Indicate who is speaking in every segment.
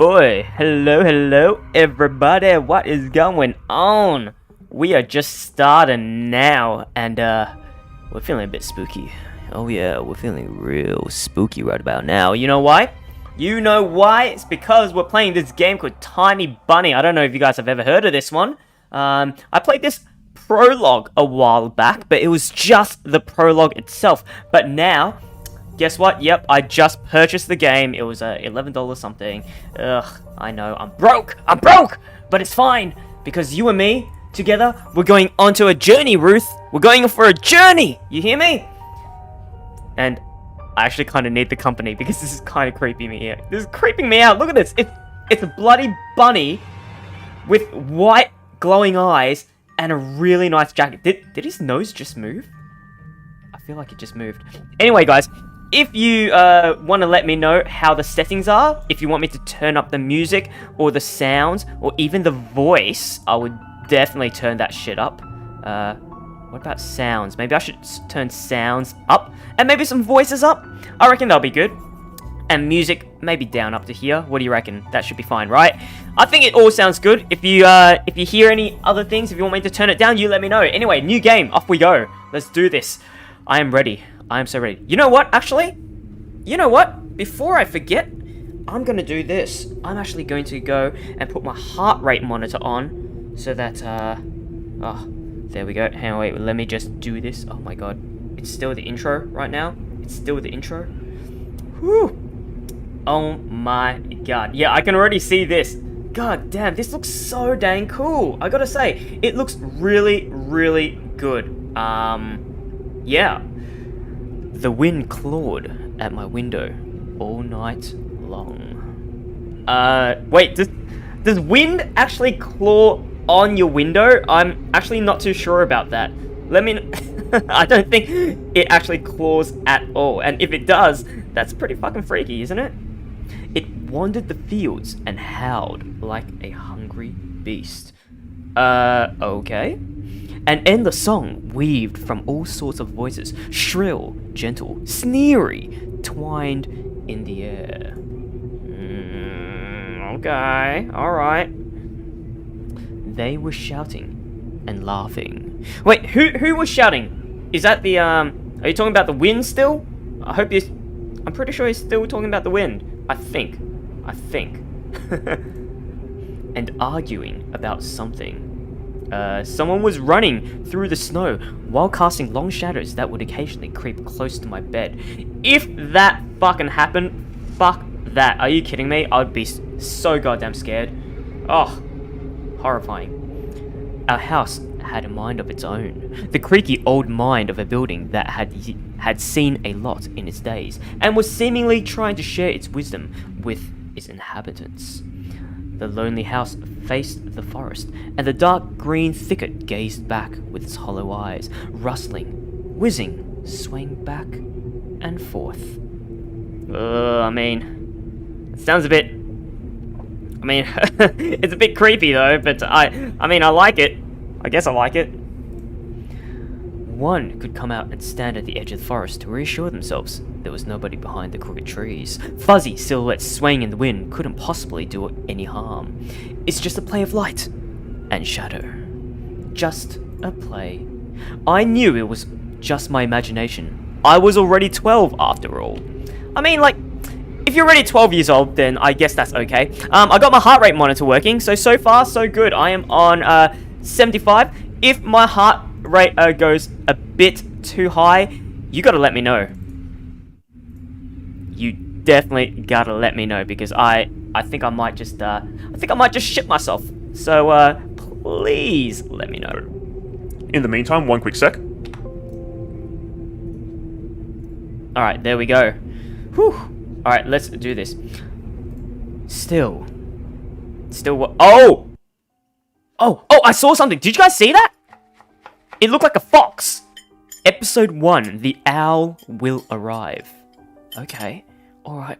Speaker 1: boy. Hello, everybody. What is going on? We are just starting now, and we're feeling a bit spooky. Oh yeah, we're feeling real spooky right about now. You know why? It's because we're playing this game called Tiny Bunny. I don't know if you guys have ever heard of this one. I played this prologue a while back, but it was just the prologue itself. But now, guess what? Yep, I just purchased the game. It was $11 something. Ugh, I know, I'm broke, but it's fine, because you and me, together, we're going onto a journey, Ruth. We're going for a journey, you hear me? And I actually kind of need the company, because this is kind of creeping me out. This is creeping me out. Look at this. It's a bloody bunny with white glowing eyes and a really nice jacket. Did his nose just move? I feel like it just moved. Anyway, guys, if you want to let me know how the settings are, if you want me to turn up the music or the sounds or even the voice, I would definitely turn that shit up. What about sounds? Maybe I should turn sounds up and maybe some voices up. I reckon that'll be good. And music maybe down up to here. What do you reckon? That should be fine, right? I think it all sounds good. If you hear any other things, if you want me to turn it down, you let me know. Anyway, new game. Off we go. Let's do this. I am ready. I am so ready. You know what, actually? You know what? Before I forget, I'm going to do this. I'm actually going to go and put my heart rate monitor on so that, oh, there we go. Hang on, wait, let me just do this. Oh my god. It's still the intro right now. It's still the intro. Whew. Oh my god. Yeah, I can already see this. God damn, this looks so dang cool. I gotta say, it looks really, really good. Yeah. The wind clawed at my window all night long. Wait, does wind actually claw on your window? I'm actually not too sure about that. Let me I don't think it actually claws at all. And if it does, that's pretty fucking freaky, isn't it? It wandered the fields and howled like a hungry beast. Okay. An endless song weaved from all sorts of voices, shrill, gentle, sneery, twined in the air. Okay, alright. They were shouting and laughing. Wait, who was shouting? Is that the, are you talking about the wind still? I'm pretty sure he's still talking about the wind. I think. And arguing about something. Someone was running through the snow while casting long shadows that would occasionally creep close to my bed. If that fucking happened, fuck that. Are you kidding me? I'd be so goddamn scared. Oh, horrifying. Our house had a mind of its own. The creaky old mind of a building that had seen a lot in its days and was seemingly trying to share its wisdom with its inhabitants. The lonely house faced the forest, and the dark green thicket gazed back with its hollow eyes, rustling, whizzing, swaying back and forth. I mean, it sounds a bit... I mean, it's a bit creepy though, but I mean, I like it. I guess I like it. One could come out and stand at the edge of the forest to reassure themselves there was nobody behind the crooked trees. Fuzzy silhouettes swaying in the wind couldn't possibly do any harm. It's just a play of light and shadow. Just a play. I knew it was just my imagination. I was already 12 after all. I mean, like, if you're already 12 years old, then I guess that's okay. I got my heart rate monitor working, so far so good. I am on 75. If my heart rate goes a bit too high, you gotta let me know. You definitely gotta let me know, because I think I might just shit myself. So please let me know.
Speaker 2: In the meantime, one quick sec.
Speaker 1: All right, there we go. Whew. All right, let's do this. Still what? Oh, I saw something. Did you guys see that? It looked like a fox. Episode 1, The Owl Will Arrive. Okay. Alright.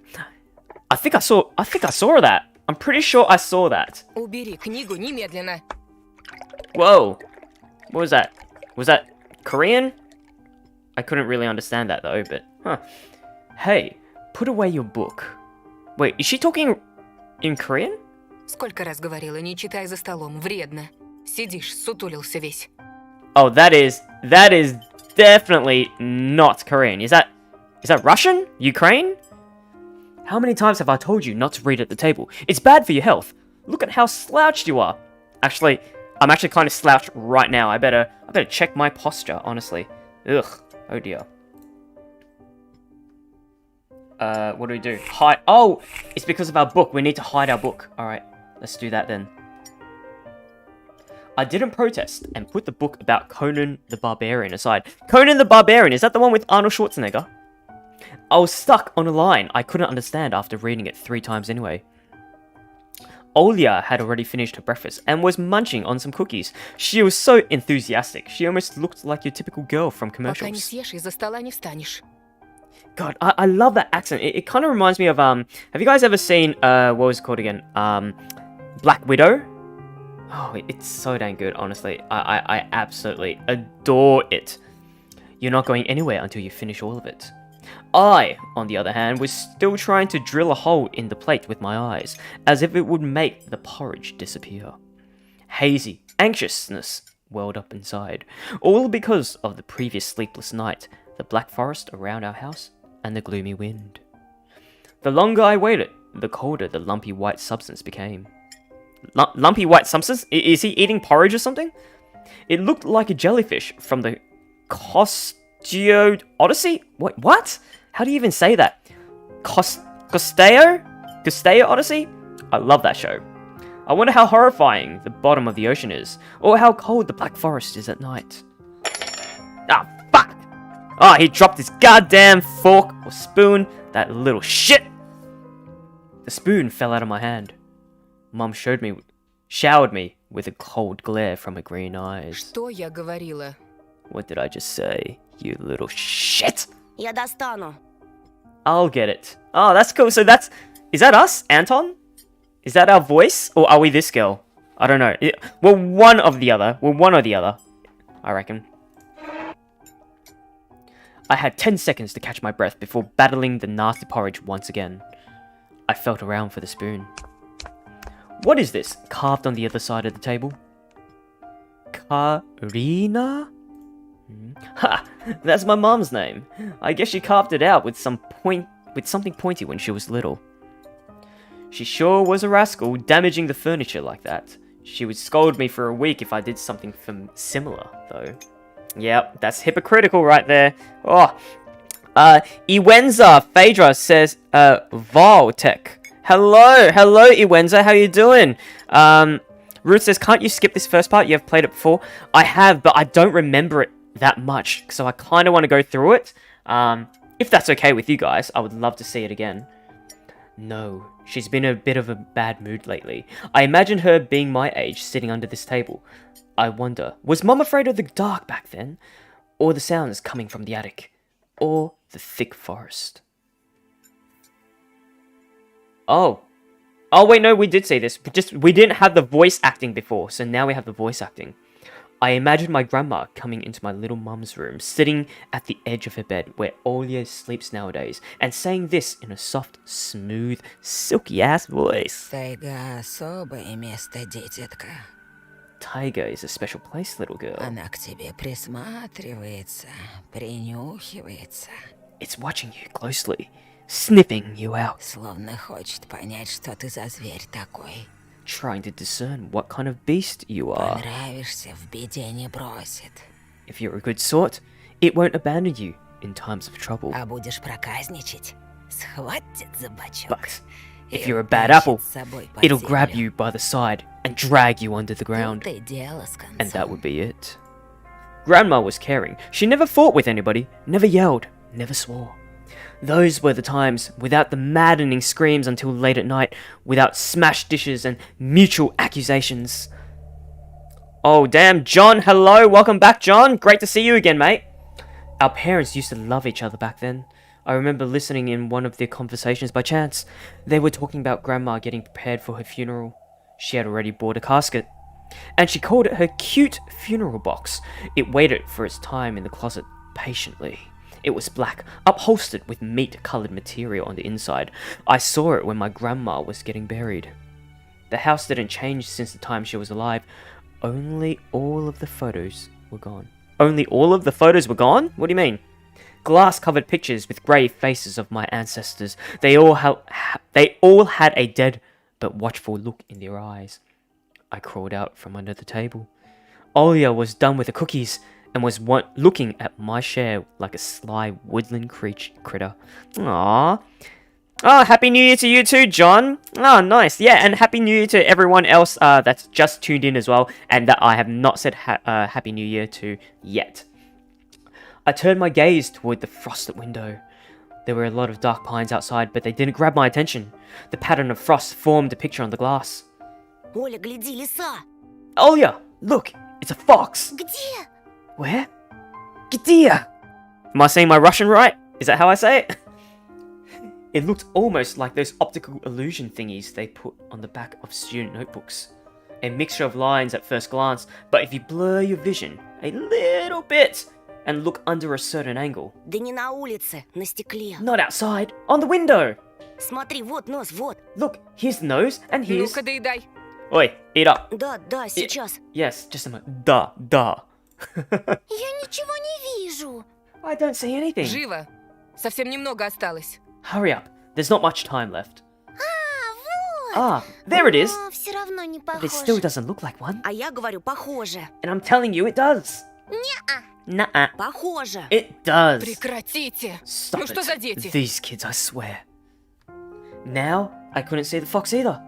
Speaker 1: I think I saw that. I'm pretty sure I saw that.
Speaker 3: Убери книгу немедленно.
Speaker 1: Whoa. What was that? Was that Korean? I couldn't really understand that though, but... Huh. Hey, put away your book. Wait, is she talking In Korean?
Speaker 3: Сколько раз говорила, не читай за столом, вредно. Сидишь, сутулился весь.
Speaker 1: Oh, that is definitely not Korean. Is that Russian? Ukraine? How many times have I told you not to read at the table? It's bad for your health. Look at how slouched you are. Actually, I'm actually kind of slouched right now. I better check my posture, honestly. Ugh. Oh dear. What do we do? Hide. Oh, it's because of our book. We need to hide our book. All right, let's do that then. I didn't protest and put the book about Conan the Barbarian aside. Conan the Barbarian, is that the one with Arnold Schwarzenegger? I was stuck on a line I couldn't understand after reading it 3 times anyway. Olya had already finished her breakfast and was munching on some cookies. She was so enthusiastic. She almost looked like your typical girl from
Speaker 3: Пока не
Speaker 1: commercials.
Speaker 3: съешь, из-за стола не встанешь.
Speaker 1: God, I love that accent. It kind of reminds me of, have you guys ever seen, what was it called again? Black Widow? Oh, it's so dang good, honestly. I absolutely adore it. You're not going anywhere until you finish all of it. I, on the other hand, was still trying to drill a hole in the plate with my eyes, as if it would make the porridge disappear. Hazy anxiousness welled up inside, all because of the previous sleepless night, the black forest around our house, and the gloomy wind. The longer I waited, the colder the lumpy white substance became. Lumpy white substance? Is he eating porridge or something? It looked like a jellyfish from the Costio Odyssey? Wait, what? How do you even say that? Costeo Odyssey? I love that show. I wonder how horrifying the bottom of the ocean is, or how cold the black forest is at night. Ah, fuck! Ah, he dropped his goddamn fork or spoon, that little shit! The spoon fell out of my hand. Mum showered me with a cold glare from her green eyes.
Speaker 3: Что я говорила?
Speaker 1: What did I just say, you little shit?
Speaker 4: Я достану.
Speaker 1: I'll get it. Oh, that's cool. So is that us, Anton? Is that our voice? Or are we this girl? I don't know. We're one or the other, I reckon. I had 10 seconds to catch my breath before battling the nasty porridge once again. I felt around for the spoon. What is this, carved on the other side of the table? Karina? Ha! That's my mom's name. I guess she carved it out with something pointy when she was little. She sure was a rascal, damaging the furniture like that. She would scold me for a week if I did something similar, though. Yep, that's hypocritical right there. Oh. Iwenza Phaedra says, Voltech. Hello, Iwenza, how you doing? Ruth says, can't you skip this first part? You have played it before. I have, but I don't remember it that much, so I kind of want to go through it. If that's okay with you guys, I would love to see it again. No, she's been in a bit of a bad mood lately. I imagined her being my age, sitting under this table. I wonder, was Mum afraid of the dark back then? Or the sounds coming from the attic? Or the thick forest? Oh, wait, no, we did say this. We didn't have the voice acting before, so now we have the voice acting. I imagined my grandma coming into my little mum's room, sitting at the edge of her bed, where Olya sleeps nowadays, and saying this in a soft, smooth, silky-ass voice.
Speaker 4: Тайга особое место, детятка.
Speaker 1: Taiga is a special place, little girl.
Speaker 4: Она к тебе присматривается, принюхивается.
Speaker 1: It's watching you closely, sniffing you out.
Speaker 4: Словно хочет понять, что ты за зверь такой.
Speaker 1: Trying to discern what kind of beast you are.
Speaker 4: Понравишься, в беде не бросит.
Speaker 1: If you're a good sort, it won't abandon you in times of trouble.
Speaker 4: А будешь проказничать, схватит за бочок.
Speaker 1: But if you're a bad apple, it'll grab you by the side and drag you under the ground. And that would be it. Grandma was caring. She never fought with anybody, never yelled, never swore. Those were the times without the maddening screams until late at night, without smashed dishes and mutual accusations. Oh damn, John, hello, welcome back, John. Great to see you again, mate. Our parents used to love each other back then. I remember listening in one of their conversations by chance. They were talking about Grandma getting prepared for her funeral. She had already bought a casket, and she called it her cute funeral box. It waited for its time in the closet patiently. It was black, upholstered with meat-colored material on the inside. I saw it when my grandma was getting buried. The house didn't change since the time she was alive. Only all of the photos were gone. Only all of the photos were gone? What do you mean? Glass-covered pictures with grey faces of my ancestors. They all had a dead but watchful look in their eyes. I crawled out from under the table. Olia was done with the cookies and was looking at my share like a sly woodland critter. Aww. Oh, Happy New Year to you too, John. Oh, nice. Yeah, and Happy New Year to everyone else that's just tuned in as well and that I have not said Happy New Year to yet. I turned my gaze toward the frosted window. There were a lot of dark pines outside, but they didn't grab my attention. The pattern of frost formed a picture on the glass.
Speaker 4: Оля, гляди, лиса!
Speaker 1: Olia, look, it's a fox.
Speaker 4: Где?
Speaker 1: Where? Где? Am I saying my Russian right? Is that how I say it? It looked almost like those optical illusion thingies they put on the back of student notebooks. A mixture of lines at first glance, but if you blur your vision a little bit and look under a certain angle.
Speaker 4: Да не на улице, на стекле.
Speaker 1: Not outside, on the window.
Speaker 4: Смотри, вот нос, вот.
Speaker 1: Look, here's the nose and here's...
Speaker 3: Ну-ка, доедай.
Speaker 1: Oi, eat up.
Speaker 4: Да, да, сейчас.
Speaker 1: Yes, just a moment. Da.
Speaker 4: Я ничего не вижу.
Speaker 1: I don't see anything.
Speaker 3: Живо. Совсем немного осталось.
Speaker 1: Hurry up, there's not much time left.
Speaker 4: Вот.
Speaker 1: Ah, there it is.
Speaker 4: Но все равно не
Speaker 1: But it still
Speaker 4: похоже.
Speaker 1: doesn't look like one.
Speaker 4: А я говорю, похоже.
Speaker 1: And I'm telling you, it does.
Speaker 4: Не-а.
Speaker 1: Nuh-uh.
Speaker 4: Похоже.
Speaker 1: It does.
Speaker 3: Прекратите.
Speaker 1: Stop
Speaker 3: Ну что
Speaker 1: it.
Speaker 3: за дети?
Speaker 1: These kids, I swear. Now, I couldn't see the fox either.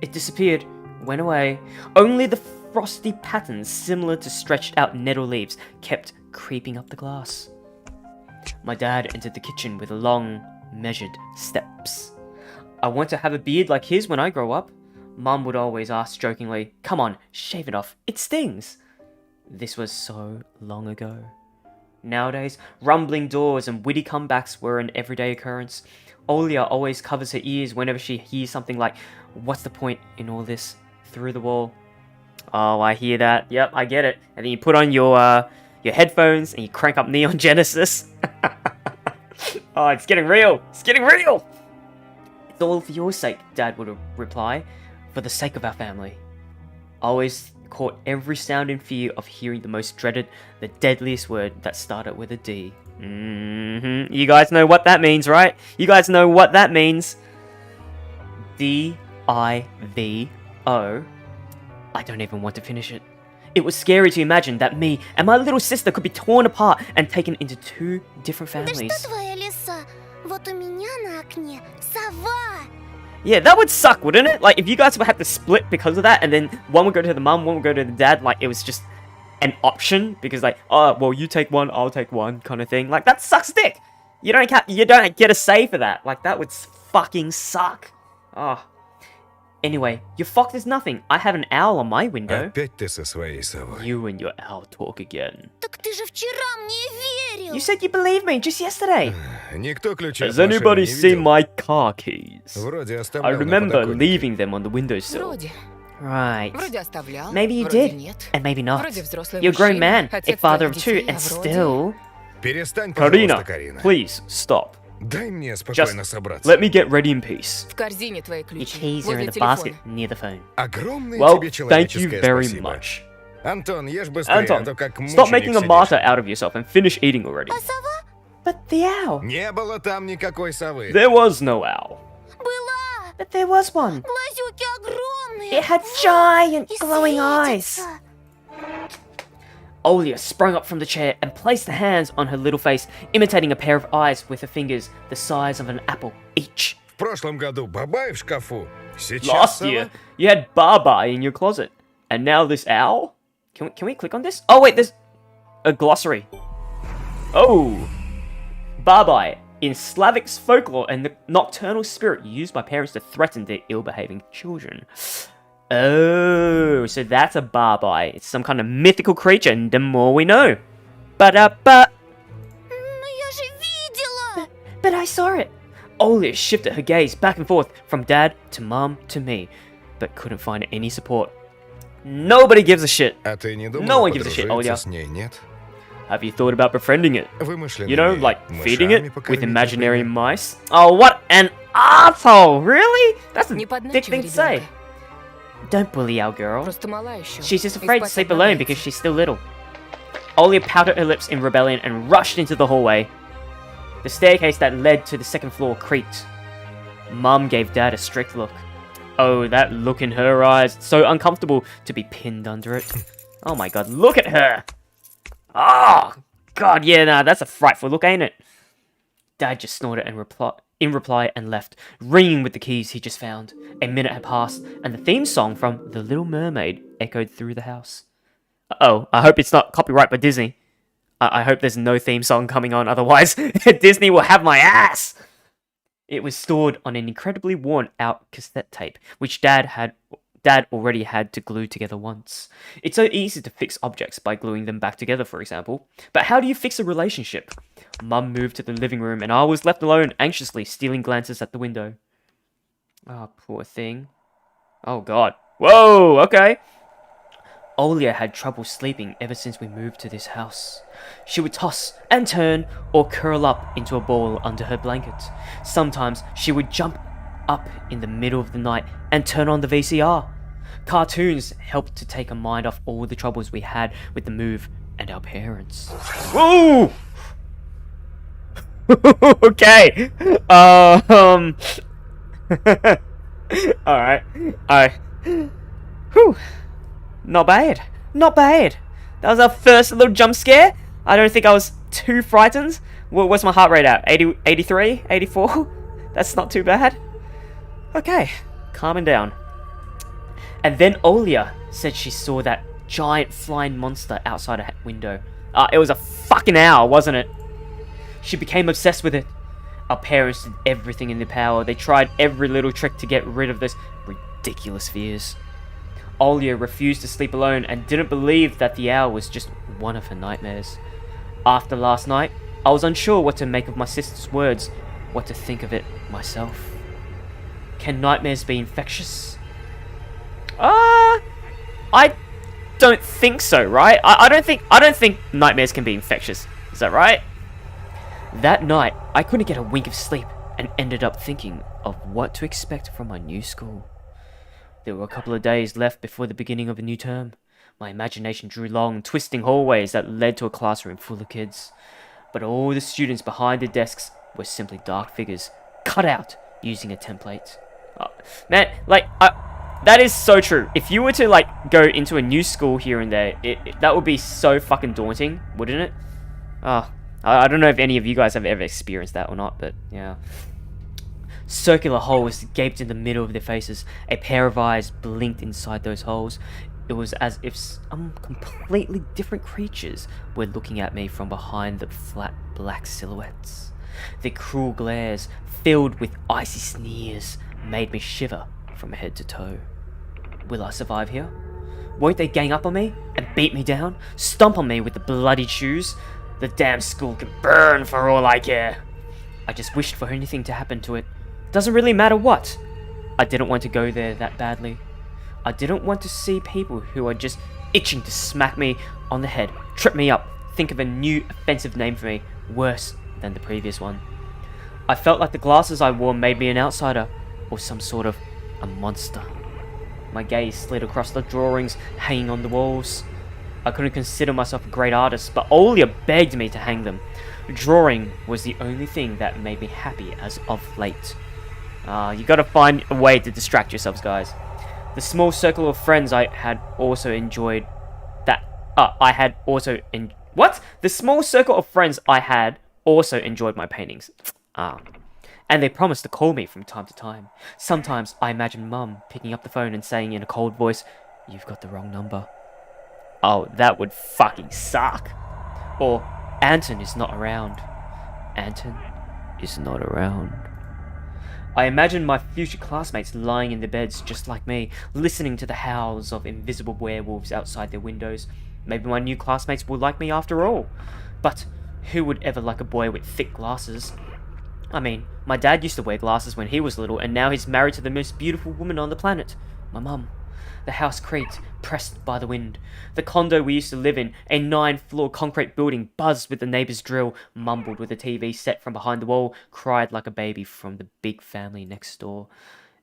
Speaker 1: It disappeared, went away. Only the frosty patterns, similar to stretched out nettle leaves, kept creeping up the glass. My dad entered the kitchen with long, measured steps. I want to have a beard like his when I grow up. Mum would always ask jokingly, "Come on, shave it off, it stings." This was so long ago. Nowadays, rumbling doors and witty comebacks were an everyday occurrence. Olia always covers her ears whenever she hears something like, "What's the point in all this?" through the wall. Oh, I hear that. Yep, I get it. And then you put on your headphones and you crank up Neon Genesis. Oh, it's getting real. It's getting real. It's all for your sake, Dad would reply. For the sake of our family. I always caught every sound in fear of hearing the most dreaded, the deadliest word that started with a D. You guys know what that means, right? You guys know what that means. D-I-V-O. I don't even want to finish it. It was scary to imagine that me and my little sister could be torn apart and taken into two different
Speaker 4: Да
Speaker 1: families.
Speaker 4: что твоя лиса? Вот у меня на окне сова.
Speaker 1: Yeah, that would suck, wouldn't it? Like, if you guys would have to split because of that, and then one would go to the mum, one would go to the dad, like, it was just an option, because, like, oh, well, you take one, I'll take one, kind of thing. Like, that sucks dick! You don't get a say for that. Like, that would fucking suck. Oh. Anyway, your fox is nothing. I have an owl on my window.
Speaker 5: Опять ты со своей совой.
Speaker 1: You and your owl talk again.
Speaker 4: Так ты же вчера мне верил.
Speaker 1: You said you believed me just yesterday.
Speaker 5: Никто ключи
Speaker 1: Has
Speaker 5: от машины
Speaker 1: anybody
Speaker 5: не
Speaker 1: seen
Speaker 5: видел?
Speaker 1: my car keys?
Speaker 5: Вроде
Speaker 1: I
Speaker 5: оставлял на
Speaker 1: remember
Speaker 5: подоконнике.
Speaker 1: leaving them on the windowsill.
Speaker 3: Вроде.
Speaker 1: Right.
Speaker 3: Вроде оставлял.
Speaker 1: Maybe you
Speaker 3: вроде
Speaker 1: did,
Speaker 3: нет.
Speaker 1: and maybe not.
Speaker 3: Вроде взрослый
Speaker 1: You're a grown
Speaker 3: мужчина,
Speaker 1: man, a
Speaker 3: отец
Speaker 1: father of
Speaker 3: твоих
Speaker 1: two,
Speaker 3: детей,
Speaker 1: and
Speaker 3: а вроде-
Speaker 1: still...
Speaker 5: Перестань,
Speaker 1: Karina,
Speaker 5: пожалуйста, Карина.
Speaker 1: please, stop.
Speaker 5: Дай мне
Speaker 1: Just
Speaker 5: спокойно собраться.
Speaker 1: let me get ready in peace.
Speaker 3: В корзине твои
Speaker 1: Your
Speaker 3: ключи.
Speaker 1: keys are in
Speaker 3: Возле
Speaker 1: the
Speaker 3: телефона.
Speaker 1: basket near the phone.
Speaker 5: Огромное
Speaker 1: Well,
Speaker 5: тебе
Speaker 1: thank you
Speaker 5: человеческое
Speaker 1: very
Speaker 5: спасибо.
Speaker 1: much.
Speaker 5: Антон, ешь быстрее, а
Speaker 1: Anton,
Speaker 5: то как
Speaker 1: stop
Speaker 5: мученик
Speaker 1: making a
Speaker 5: сидишь.
Speaker 1: martyr out of yourself and finish eating already.
Speaker 4: А сова?
Speaker 1: But the owl.
Speaker 5: Не было там никакой совы.
Speaker 1: There was no owl.
Speaker 4: Была.
Speaker 1: But there was one.
Speaker 4: Глазюки огромные.
Speaker 1: It had
Speaker 4: Вот.
Speaker 1: giant
Speaker 4: И
Speaker 1: glowing eyes.
Speaker 4: светится.
Speaker 1: Olia sprung up from the chair and placed her hands on her little face, imitating a pair of eyes with her fingers the size of an apple each.
Speaker 5: В прошлом году бабай в шкафу. Сейчас
Speaker 1: Last
Speaker 5: сова.
Speaker 1: year, you had Baba in your closet. And now this owl? Can we click on this? Oh wait, there's a glossary. Oh! Babai, in Slavic folklore and the nocturnal spirit used by parents to threaten their ill-behaving children. Oh, so that's a Babai. It's some kind of mythical creature, and the more we know. Ba-da-ba!
Speaker 4: Но я же видела.
Speaker 1: But I saw it. Olia shifted her gaze back and forth from Dad to Mum to me, but couldn't find any support. Nobody gives a shit.
Speaker 5: А ты не думал
Speaker 1: No one gives a shit,
Speaker 5: подружиться
Speaker 1: Оля.
Speaker 5: с ней, нет?
Speaker 1: Have you thought about befriending it?
Speaker 5: Вымышленными
Speaker 1: You know, like feeding
Speaker 5: мышами
Speaker 1: it with
Speaker 5: покормить,
Speaker 1: imaginary
Speaker 5: например.
Speaker 1: mice? Oh, what an asshole! Really? That's a
Speaker 3: Не
Speaker 1: dick thing
Speaker 3: подначивай
Speaker 1: to say.
Speaker 3: ребенка.
Speaker 1: Don't bully our girl.
Speaker 3: Просто мала еще.
Speaker 1: She's just
Speaker 3: И
Speaker 1: afraid to
Speaker 3: спать
Speaker 1: sleep alone
Speaker 3: отбивается.
Speaker 1: because she's still little. Olia pouted her lips in rebellion and rushed into the hallway. The staircase that led to the second floor creaked. Mum gave Dad a strict look. Oh, that look in her eyes. So uncomfortable to be pinned under it. Oh my god, look at her! Oh, god, yeah, nah, that's a frightful look, ain't it? Dad just snorted and in reply and left, ringing with the keys he just found. A minute had passed, and the theme song from The Little Mermaid echoed through the house. Uh-oh, I hope it's not copyright by Disney. I hope there's no theme song coming on, otherwise Disney will have my ass! It was stored on an incredibly worn-out cassette tape, which Dad already had to glue together once. It's so easy to fix objects by gluing them back together, for example. But how do you fix a relationship? Mum moved to the living room, and I was left alone, anxiously stealing glances at the window. Oh, poor thing. Oh, God. Whoa, okay. Olia had trouble sleeping ever since we moved to this house. She would toss and turn or curl up into a ball under her blanket. Sometimes she would jump up in the middle of the night and turn on the VCR. Cartoons helped to take her mind off all the troubles we had with the move and our parents. Whoa! Okay. Alright. Whew. Not bad. Not bad. That was our first little jump scare. I don't think I was too frightened. What's my heart rate at? 80, 83? 84? That's not too bad. Okay. Calming down. And then Olia said she saw that giant flying monster outside her window. It was a fucking owl, wasn't it? She became obsessed with it. Our parents did everything in their power. They tried every little trick to get rid of those ridiculous fears. Olia refused to sleep alone and didn't believe that the owl was just one of her nightmares. After last night, I was unsure what to make of my sister's words, what to think of it myself. Can nightmares be infectious? I don't think so, right? I don't think nightmares can be infectious. Is that right? That night, I couldn't get a wink of sleep and ended up thinking of what to expect from my new school. There were a couple of days left before the beginning of a new term. My imagination drew long, twisting hallways that led to a classroom full of kids. But all the students behind the desks were simply dark figures, cut out using a template. Man, that is so true. If you were to, go into a new school here and there, that would be so fucking daunting, wouldn't it? I don't know if any of you guys have ever experienced that or not, but yeah. Circular holes gaped in the middle of their faces. A pair of eyes blinked inside those holes. It was as if some completely different creatures were looking at me from behind the flat black silhouettes. Their cruel glares, filled with icy sneers, made me shiver from head to toe. Will I survive here? Won't they gang up on me and beat me down, stomp on me with the bloody shoes? The damn school can burn for all I care. I just wished for anything to happen to it. Doesn't really matter what. I didn't want to go there that badly. I didn't want to see people who are just itching to smack me on the head, trip me up, think of a new offensive name for me, worse than the previous one. I felt like the glasses I wore made me an outsider, or some sort of a monster. My gaze slid across the drawings hanging on the walls. I couldn't consider myself a great artist, but Olia begged me to hang them. Drawing was the only thing that made me happy as of late. You gotta find a way to distract yourselves, guys. The small circle of friends I had also enjoyed The small circle of friends I had also enjoyed my paintings. And they promised to call me from time to time. Sometimes I imagine Mum picking up the phone and saying in a cold voice, "You've got the wrong number." Oh, that would fucking suck. Or, Anton is not around. Anton is not around. I imagine my future classmates lying in their beds just like me, listening to the howls of invisible werewolves outside their windows. Maybe my new classmates will like me after all. But who would ever like a boy with thick glasses? I mean, my dad used to wear glasses when he was little, and now he's married to the most beautiful woman on the planet, my mum. The house creaked, pressed by the wind. The condo we used to live in, a 9-floor concrete building, buzzed with the neighbor's drill, mumbled with a TV set from behind the wall, cried like a baby from the big family next door.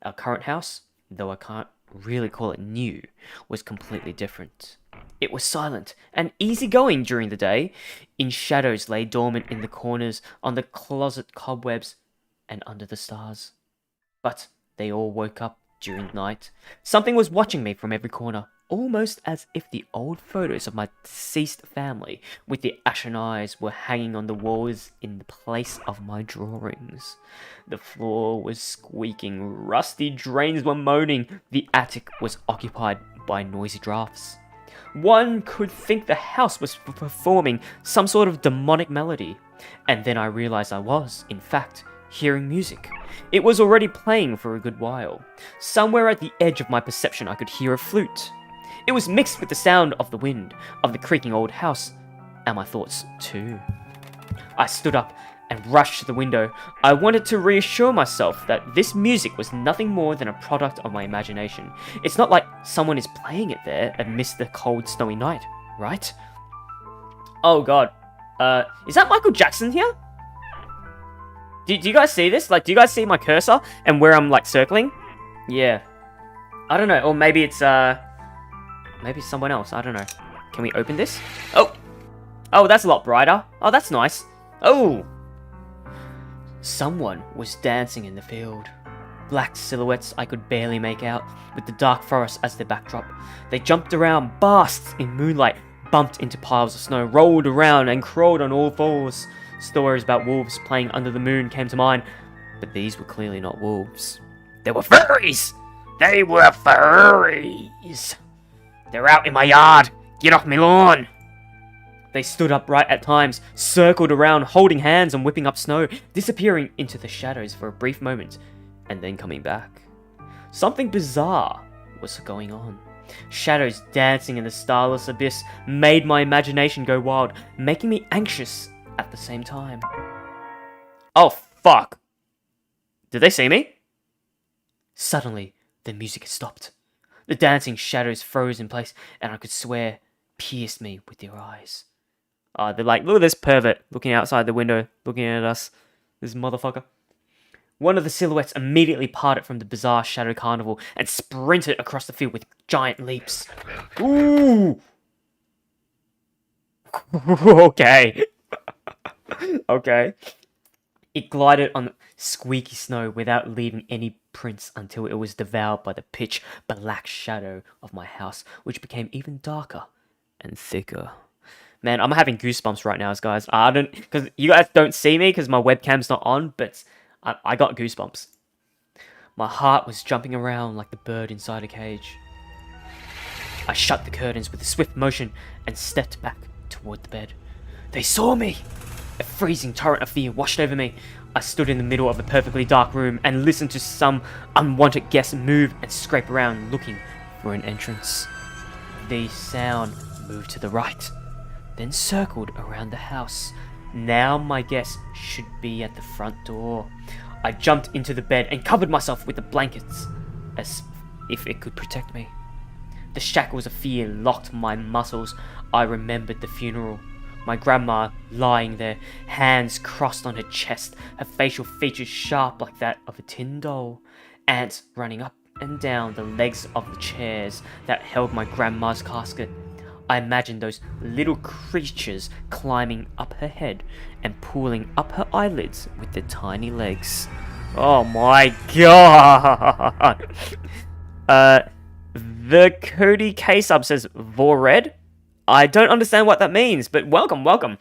Speaker 1: Our current house, though I can't really call it new, was completely different. It was silent and easygoing during the day. In shadows lay dormant in the corners, on the closet cobwebs, and under the stars. But they all woke up during the night. Something was watching me from every corner, almost as if the old photos of my deceased family with the ashen eyes were hanging on the walls in the place of my drawings. The floor was squeaking, rusty drains were moaning, the attic was occupied by noisy drafts. One could think the house was performing some sort of demonic melody, and then I realized I was, in fact, hearing music. It was already playing for a good while. Somewhere at the edge of my perception I could hear a flute. It was mixed with the sound of the wind, of the creaking old house, and my thoughts too. I stood up and rushed to the window. I wanted to reassure myself that this music was nothing more than a product of my imagination. It's not like someone is playing it there amidst the cold, snowy night, right? Oh god. Is that Michael Jackson here? Do you guys see this? Like, do you guys see my cursor and where I'm, like, circling? Yeah. I don't know. Or maybe it's, maybe it's someone else. I don't know. Can we open this? Oh! Oh, that's a lot brighter. Oh, that's nice. Oh! Someone was dancing in the field. Black silhouettes I could barely make out, with the dark forest as their backdrop. They jumped around, basked in moonlight, bumped into piles of snow, rolled around and crawled on all fours. Stories about wolves playing under the moon came to mind, but these were clearly not wolves. They were furries! They were furries! They're out in my yard! Get off my lawn! They stood upright at times, circled around, holding hands and whipping up snow, disappearing into the shadows for a brief moment, and then coming back. Something bizarre was going on. Shadows dancing in the starless abyss made my imagination go wild, making me anxious at the same time. Oh, fuck. Did they see me? Suddenly, the music had stopped. The dancing shadows froze in place, and I could swear pierced me with their eyes. They're like, look at this pervert looking outside the window, looking at us. This motherfucker. One of the silhouettes immediately parted from the bizarre shadow carnival and sprinted across the field with giant leaps. Ooh! Okay. Okay. It glided on squeaky snow without leaving any prints until it was devoured by the pitch black shadow of my house, which became even darker and thicker. Man, I'm having goosebumps right now, guys. Because you guys don't see me because my webcam's not on, but I got goosebumps. My heart was jumping around like the bird inside a cage. I shut the curtains with a swift motion and stepped back toward the bed. They saw me! A freezing torrent of fear washed over me. I stood in the middle of a perfectly dark room and listened to some unwanted guest move and scrape around looking for an entrance. The sound moved to the right, then circled around the house. Now my guess should be at the front door. I jumped into the bed and covered myself with the blankets, as if it could protect me. The shackles of fear locked my muscles. I remembered the funeral. My grandma lying there, hands crossed on her chest, her facial features sharp like that of a tin doll. Ants running up and down the legs of the chairs that held my grandma's casket. I imagined those little creatures climbing up her head and pulling up her eyelids with their tiny legs. Oh my god! The Cody K-sub says Vored. I don't understand what that means, but welcome, welcome.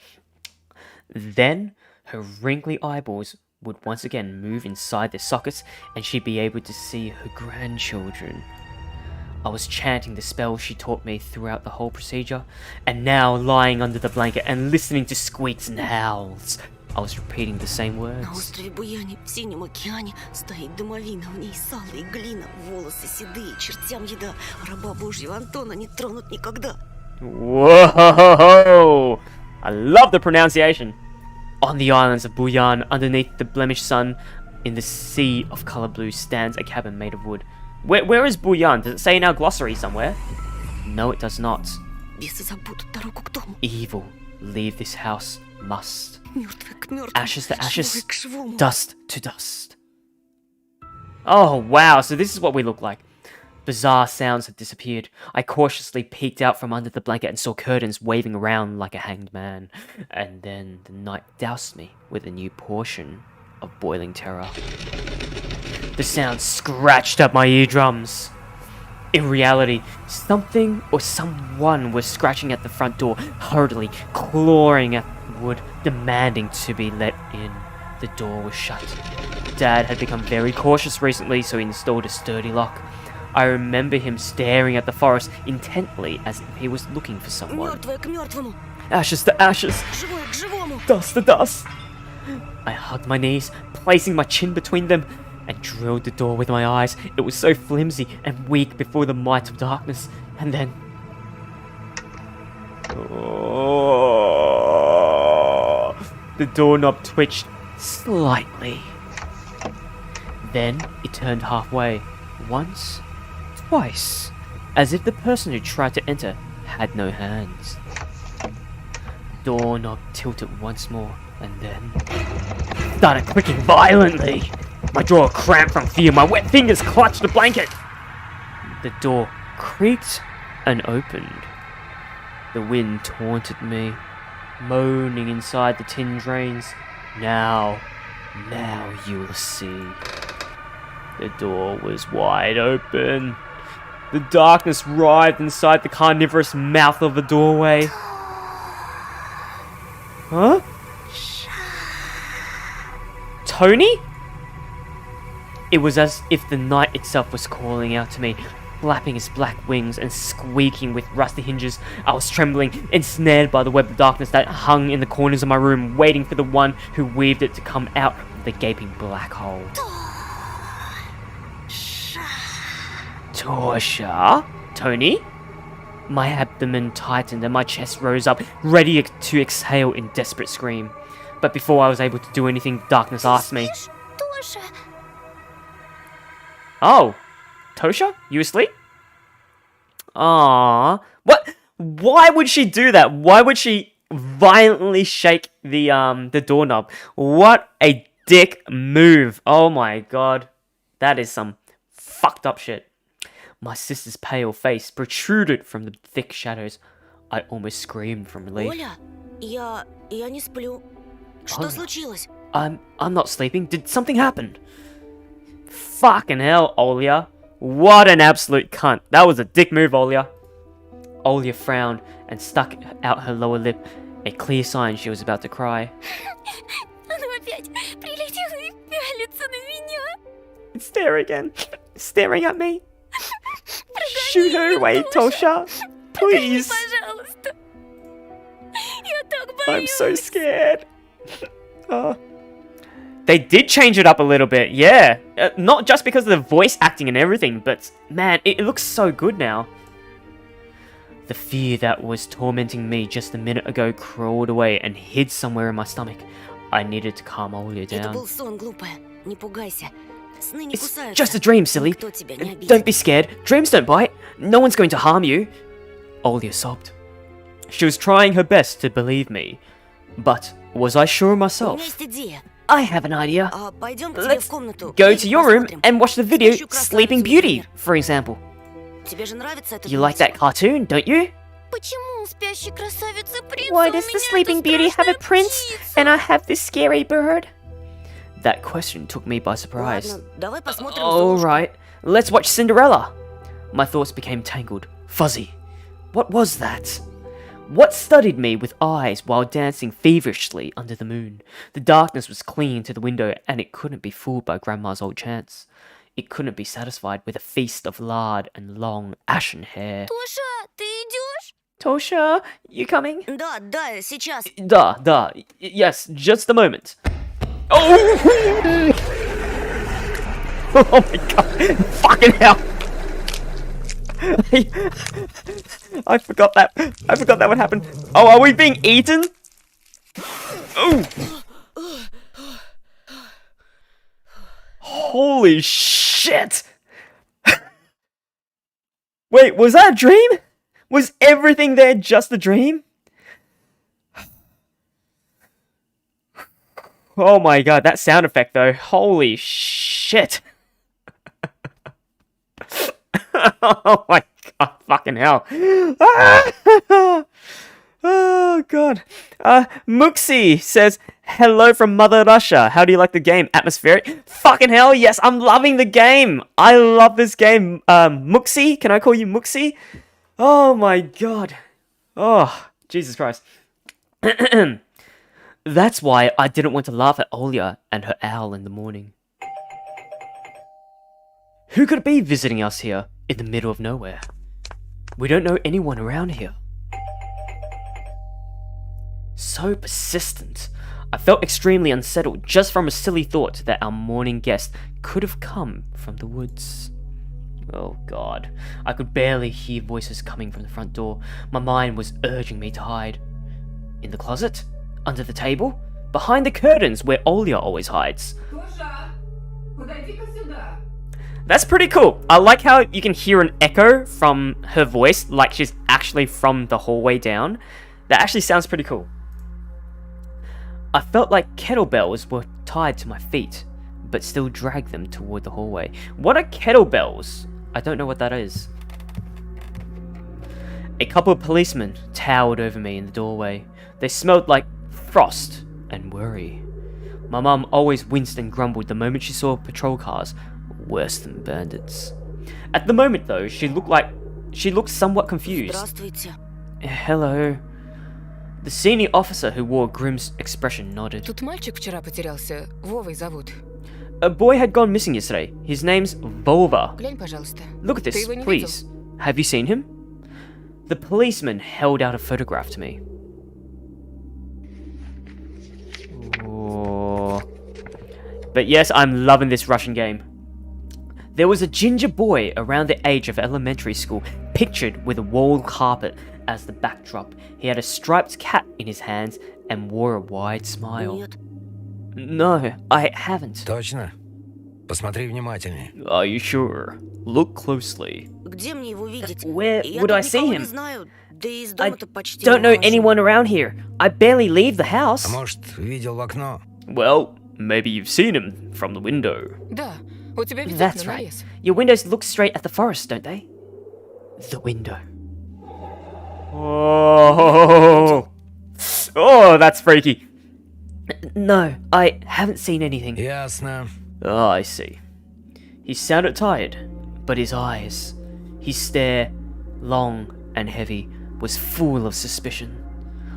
Speaker 1: Then her wrinkly eyeballs would once again move inside their sockets and she'd be able to see her grandchildren. I was chanting the spell she taught me throughout the whole procedure, and now lying under the blanket and listening to squeaks and howls. I was repeating the same words.
Speaker 4: На острове Буяне, в синем океане, стоит домовина, в ней сало и глина, волосы седые, чертям еда, раба Божьего Антона не тронут никогда.
Speaker 1: Whoa! I love the pronunciation. On the islands of Buyan, underneath the blemished sun, in the sea of color blue, stands a cabin made of wood. Where is bouillon? Does it say in our glossary somewhere? No, it does not.
Speaker 4: Бесы забудут дорогу к дому.
Speaker 1: Evil, leave this house, must.
Speaker 4: Мертвые к мертвым.
Speaker 1: Ashes to ashes,
Speaker 4: живые к живому.
Speaker 1: dust to dust. Oh, wow, so this is what we look like. Bizarre sounds had disappeared. I cautiously peeked out from under the blanket and saw curtains waving around like a hanged man. And then the night doused me with a new portion of boiling terror. The sound scratched at my eardrums. In reality, something or someone was scratching at the front door, hurriedly clawing at wood, demanding to be let in. The door was shut. Dad had become very cautious recently, so he installed a sturdy lock. I remember him staring at the forest intently as if he was looking for someone.
Speaker 4: Мертвые к мертвому.
Speaker 1: Ashes to ashes,
Speaker 4: Живое к живому.
Speaker 1: dust to dust. I hugged my knees, placing my chin between them, and drilled the door with my eyes. It was so flimsy and weak before the might of darkness. And then... Oh, the doorknob twitched slightly. Then it turned halfway. Once, twice, as if the person who tried to enter had no hands. Doorknob tilted once more, and then started clicking violently. My jaw cramped from fear. My wet fingers clutched the blanket. The door creaked and opened. The wind taunted me, moaning inside the tin drains. Now you'll see. The door was wide open. The darkness writhed inside the carnivorous mouth of the doorway. Huh? Tony? It was as if the night itself was calling out to me, flapping its black wings and squeaking with rusty hinges. I was trembling, ensnared by the web of darkness that hung in the corners of my room, waiting for the one who weaved it to come out of the gaping black hole. Torsha? Tony? My abdomen tightened and my chest rose up, ready to exhale in desperate scream. But before I was able to do anything, darkness asked me,
Speaker 4: Тоша.
Speaker 1: "Oh, Tosha? You asleep?" Aww. What? Why would she do that? Why would she violently shake the doorknob? What a dick move. Oh my god. That is some fucked up shit. My sister's pale face protruded from the thick shadows. I almost screamed from relief.
Speaker 4: Оля, я не сплю. Что
Speaker 1: Оля.
Speaker 4: случилось?
Speaker 1: I'm not sleeping. Did something happen? Fucking hell, Olia. What an absolute cunt. That was a dick move, Olia. Olia frowned and stuck out her lower lip, a clear sign she was about to cry.
Speaker 4: Оно опять прилетело и пялится на меня.
Speaker 1: It's there again. Staring at me. Shoot her away, Tosha. Please.
Speaker 4: Пожалуйста. Я так боюсь.
Speaker 1: I'm so scared. They did change it up a little bit, yeah. Not just because of the voice acting and everything, but man, it looks so good now. The fear that was tormenting me just a minute ago crawled away and hid somewhere in my stomach. I needed to calm Olia
Speaker 4: Это
Speaker 1: down.
Speaker 4: был сон, глупая. Не пугайся. Сны не
Speaker 1: It's
Speaker 4: кусаются.
Speaker 1: just a dream, silly.
Speaker 4: Никто тебя не обидит.
Speaker 1: Don't be scared. Dreams don't bite. No one's going to harm you. Olia sobbed. She was trying her best to believe me. But was I sure of
Speaker 4: У меня
Speaker 1: myself?
Speaker 4: есть идея.
Speaker 1: I have an idea.
Speaker 4: Пойдем к тебе
Speaker 1: Let's
Speaker 4: в комнату.
Speaker 1: go
Speaker 4: и
Speaker 1: to your room
Speaker 4: посмотрим.
Speaker 1: and watch the video
Speaker 4: Спящую красавицу,
Speaker 1: Sleeping Beauty,
Speaker 4: например.
Speaker 1: for example.
Speaker 4: Тебе же нравится этот
Speaker 1: You like that
Speaker 4: мультик?
Speaker 1: cartoon, don't you?
Speaker 4: Почему у спящей красавицы принца
Speaker 1: Why
Speaker 4: у
Speaker 1: does the
Speaker 4: меня
Speaker 1: Sleeping
Speaker 4: эта
Speaker 1: Beauty have a
Speaker 4: страшная
Speaker 1: prince
Speaker 4: птица?
Speaker 1: and I have this scary bird? That question took me by surprise.
Speaker 4: Ладно, давай посмотрим
Speaker 1: All
Speaker 4: «Золушку».
Speaker 1: right, let's watch Cinderella. My thoughts became tangled, fuzzy. What was that? What studied me with eyes while dancing feverishly under the moon? The darkness was clinging to the window, and it couldn't be fooled by Grandma's old chants. It couldn't be satisfied with a feast of lard and long, ashen hair.
Speaker 4: Тоша, ты идешь?
Speaker 1: Tosha, you coming?
Speaker 4: Да, сейчас.
Speaker 1: Da. Yes, just a moment. Oh! Oh my god. Fucking hell. I forgot that. I forgot that would happen. Oh, are we being eaten? Oh! Holy shit! Wait, was that a dream? Was everything there just a dream? Oh my god, that sound effect though. Holy shit. Oh my god, fucking hell. Oh god. Muxi says, hello from Mother Russia. How do you like the game? Atmospheric? Fucking hell, yes, I'm loving the game. I love this game. Muxi? Can I call you Muxi? Oh my god. Oh, Jesus Christ. That's why I didn't want to laugh at Olya and her owl in the morning. Who could it be visiting us here in the middle of nowhere? We don't know anyone around here. So persistent. I felt extremely unsettled just from a silly thought that our morning guest could have come from the woods. Oh god, I could barely hear voices coming from the front door. My mind was urging me to hide. In the closet? Under the table? Behind the curtains where Olya always hides? That's pretty cool. I like how you can hear an echo from her voice, like she's actually from the hallway down. That actually sounds pretty cool. I felt like kettlebells were tied to my feet, but still dragged them toward the hallway. What are kettlebells? I don't know what that is. A couple of policemen towered over me in the doorway. They smelled like frost and worry. My mum always winced and grumbled the moment she saw patrol cars, worse than bandits. At the moment though, she looked somewhat confused.
Speaker 4: Здравствуйте.
Speaker 1: Hello. The senior officer who wore a grim expression nodded.
Speaker 3: Тут мальчик вчера потерялся. Вовой зовут.
Speaker 1: A boy had gone missing yesterday. His name's Vova.
Speaker 3: Глянь, пожалуйста.
Speaker 1: Look at
Speaker 3: Ты
Speaker 1: this,
Speaker 3: его не
Speaker 1: please. Have you seen him? The policeman held out a photograph to me. Oh. But yes, I'm loving this Russian game. There was a ginger boy around the age of elementary school, pictured with a wall carpet as the backdrop. He had a striped cat in his hands and wore a wide smile.
Speaker 4: Нет.
Speaker 1: No, I haven't.
Speaker 5: Точно? Посмотри внимательнее.
Speaker 1: Are you sure? Look closely.
Speaker 4: Где мне его видеть?
Speaker 1: Where
Speaker 4: Я
Speaker 1: would
Speaker 4: тут
Speaker 1: I see
Speaker 4: никого не
Speaker 1: him?
Speaker 4: знаю. Да и из
Speaker 1: I
Speaker 4: дома-то почти
Speaker 1: don't
Speaker 4: не
Speaker 1: know
Speaker 4: выхожу.
Speaker 1: anyone around here. I barely leave the
Speaker 5: А
Speaker 1: house.
Speaker 5: может, видел в окно?
Speaker 1: Well, maybe you've seen him from the window.
Speaker 3: Да, у тебя ведь
Speaker 1: That's
Speaker 3: окна на
Speaker 1: right.
Speaker 3: лес.
Speaker 1: Your windows look straight at the forest, don't they? The window. Oh, oh, that's freaky. No, I haven't seen anything.
Speaker 5: Ясно.
Speaker 1: Oh, I see. He sounded tired, but his eyes, his stare, long and heavy, was full of suspicion.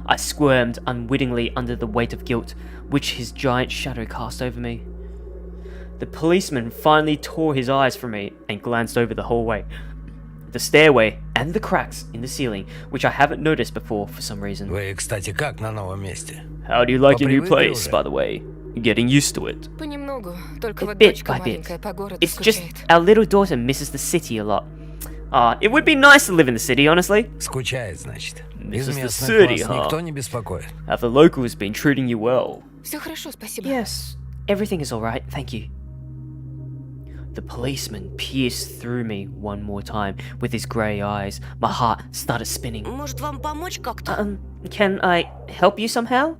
Speaker 1: I squirmed unwittingly under the weight of guilt, which his giant shadow cast over me. The policeman finally tore his eyes from me and glanced over the hallway, the stairway, and the cracks in the ceiling, which I haven't noticed before for some reason.
Speaker 5: Вы, кстати, как на новом месте?
Speaker 1: How do you like your new
Speaker 5: Попривыкли
Speaker 1: place,
Speaker 5: уже?
Speaker 1: by the way? Getting used to it.
Speaker 3: Понемногу. Только вот
Speaker 1: Bit
Speaker 3: дочка
Speaker 1: by bit.
Speaker 3: маленькая по городу
Speaker 1: It's just
Speaker 3: скучает.
Speaker 1: our little daughter misses the city a lot. It would be nice to live in the city, honestly.
Speaker 5: Скучает, значит.
Speaker 1: This
Speaker 5: Из
Speaker 1: is the
Speaker 5: местных
Speaker 1: city,
Speaker 5: вас
Speaker 1: huh?
Speaker 5: никто не беспокоит.
Speaker 1: Have the locals been treating you well?
Speaker 3: Все хорошо, спасибо.
Speaker 1: Yes, everything is alright, thank you. The policeman pierced through me one more time with his grey eyes. My heart started spinning.
Speaker 4: Может, вам помочь как-то?
Speaker 1: Can I help you somehow?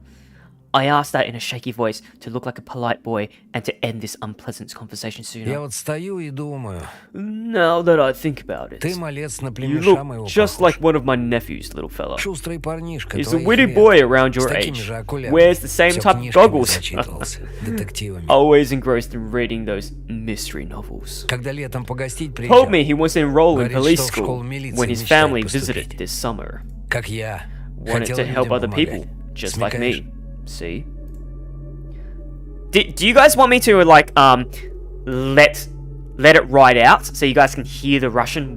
Speaker 1: I asked that in a shaky voice to look like a polite boy and to end this unpleasant conversation
Speaker 5: Я
Speaker 1: sooner.
Speaker 5: вот стою и думаю,
Speaker 1: Now that I think about it,
Speaker 5: ты малец на
Speaker 1: you
Speaker 5: племеша моего
Speaker 1: look just
Speaker 5: похож.
Speaker 1: like one of my nephews, little fella.
Speaker 5: Шустрый парнишка,
Speaker 1: He's a
Speaker 5: твоих
Speaker 1: witty
Speaker 5: лет.
Speaker 1: boy around
Speaker 5: С
Speaker 1: your
Speaker 5: такими
Speaker 1: age.
Speaker 5: же окулярами.
Speaker 1: Wears the same
Speaker 5: Всё
Speaker 1: type of
Speaker 5: книжками
Speaker 1: goggles.
Speaker 5: зачитывался, детективами.
Speaker 1: Always engrossed in reading those mystery novels.
Speaker 5: Когда летом погостить
Speaker 1: Told
Speaker 5: приезжал,
Speaker 1: me he wants to enroll in
Speaker 5: Говорит,
Speaker 1: police
Speaker 5: что в школу
Speaker 1: school
Speaker 5: милиции
Speaker 1: when his
Speaker 5: мечтает
Speaker 1: family
Speaker 5: поступить.
Speaker 1: visited this summer.
Speaker 5: как я,
Speaker 1: Wanted
Speaker 5: хотел
Speaker 1: to help
Speaker 5: людям
Speaker 1: other
Speaker 5: помогать.
Speaker 1: people, just like
Speaker 5: Смекаешь?
Speaker 1: me. See? Do you guys want me to let it ride out so you guys can hear the Russian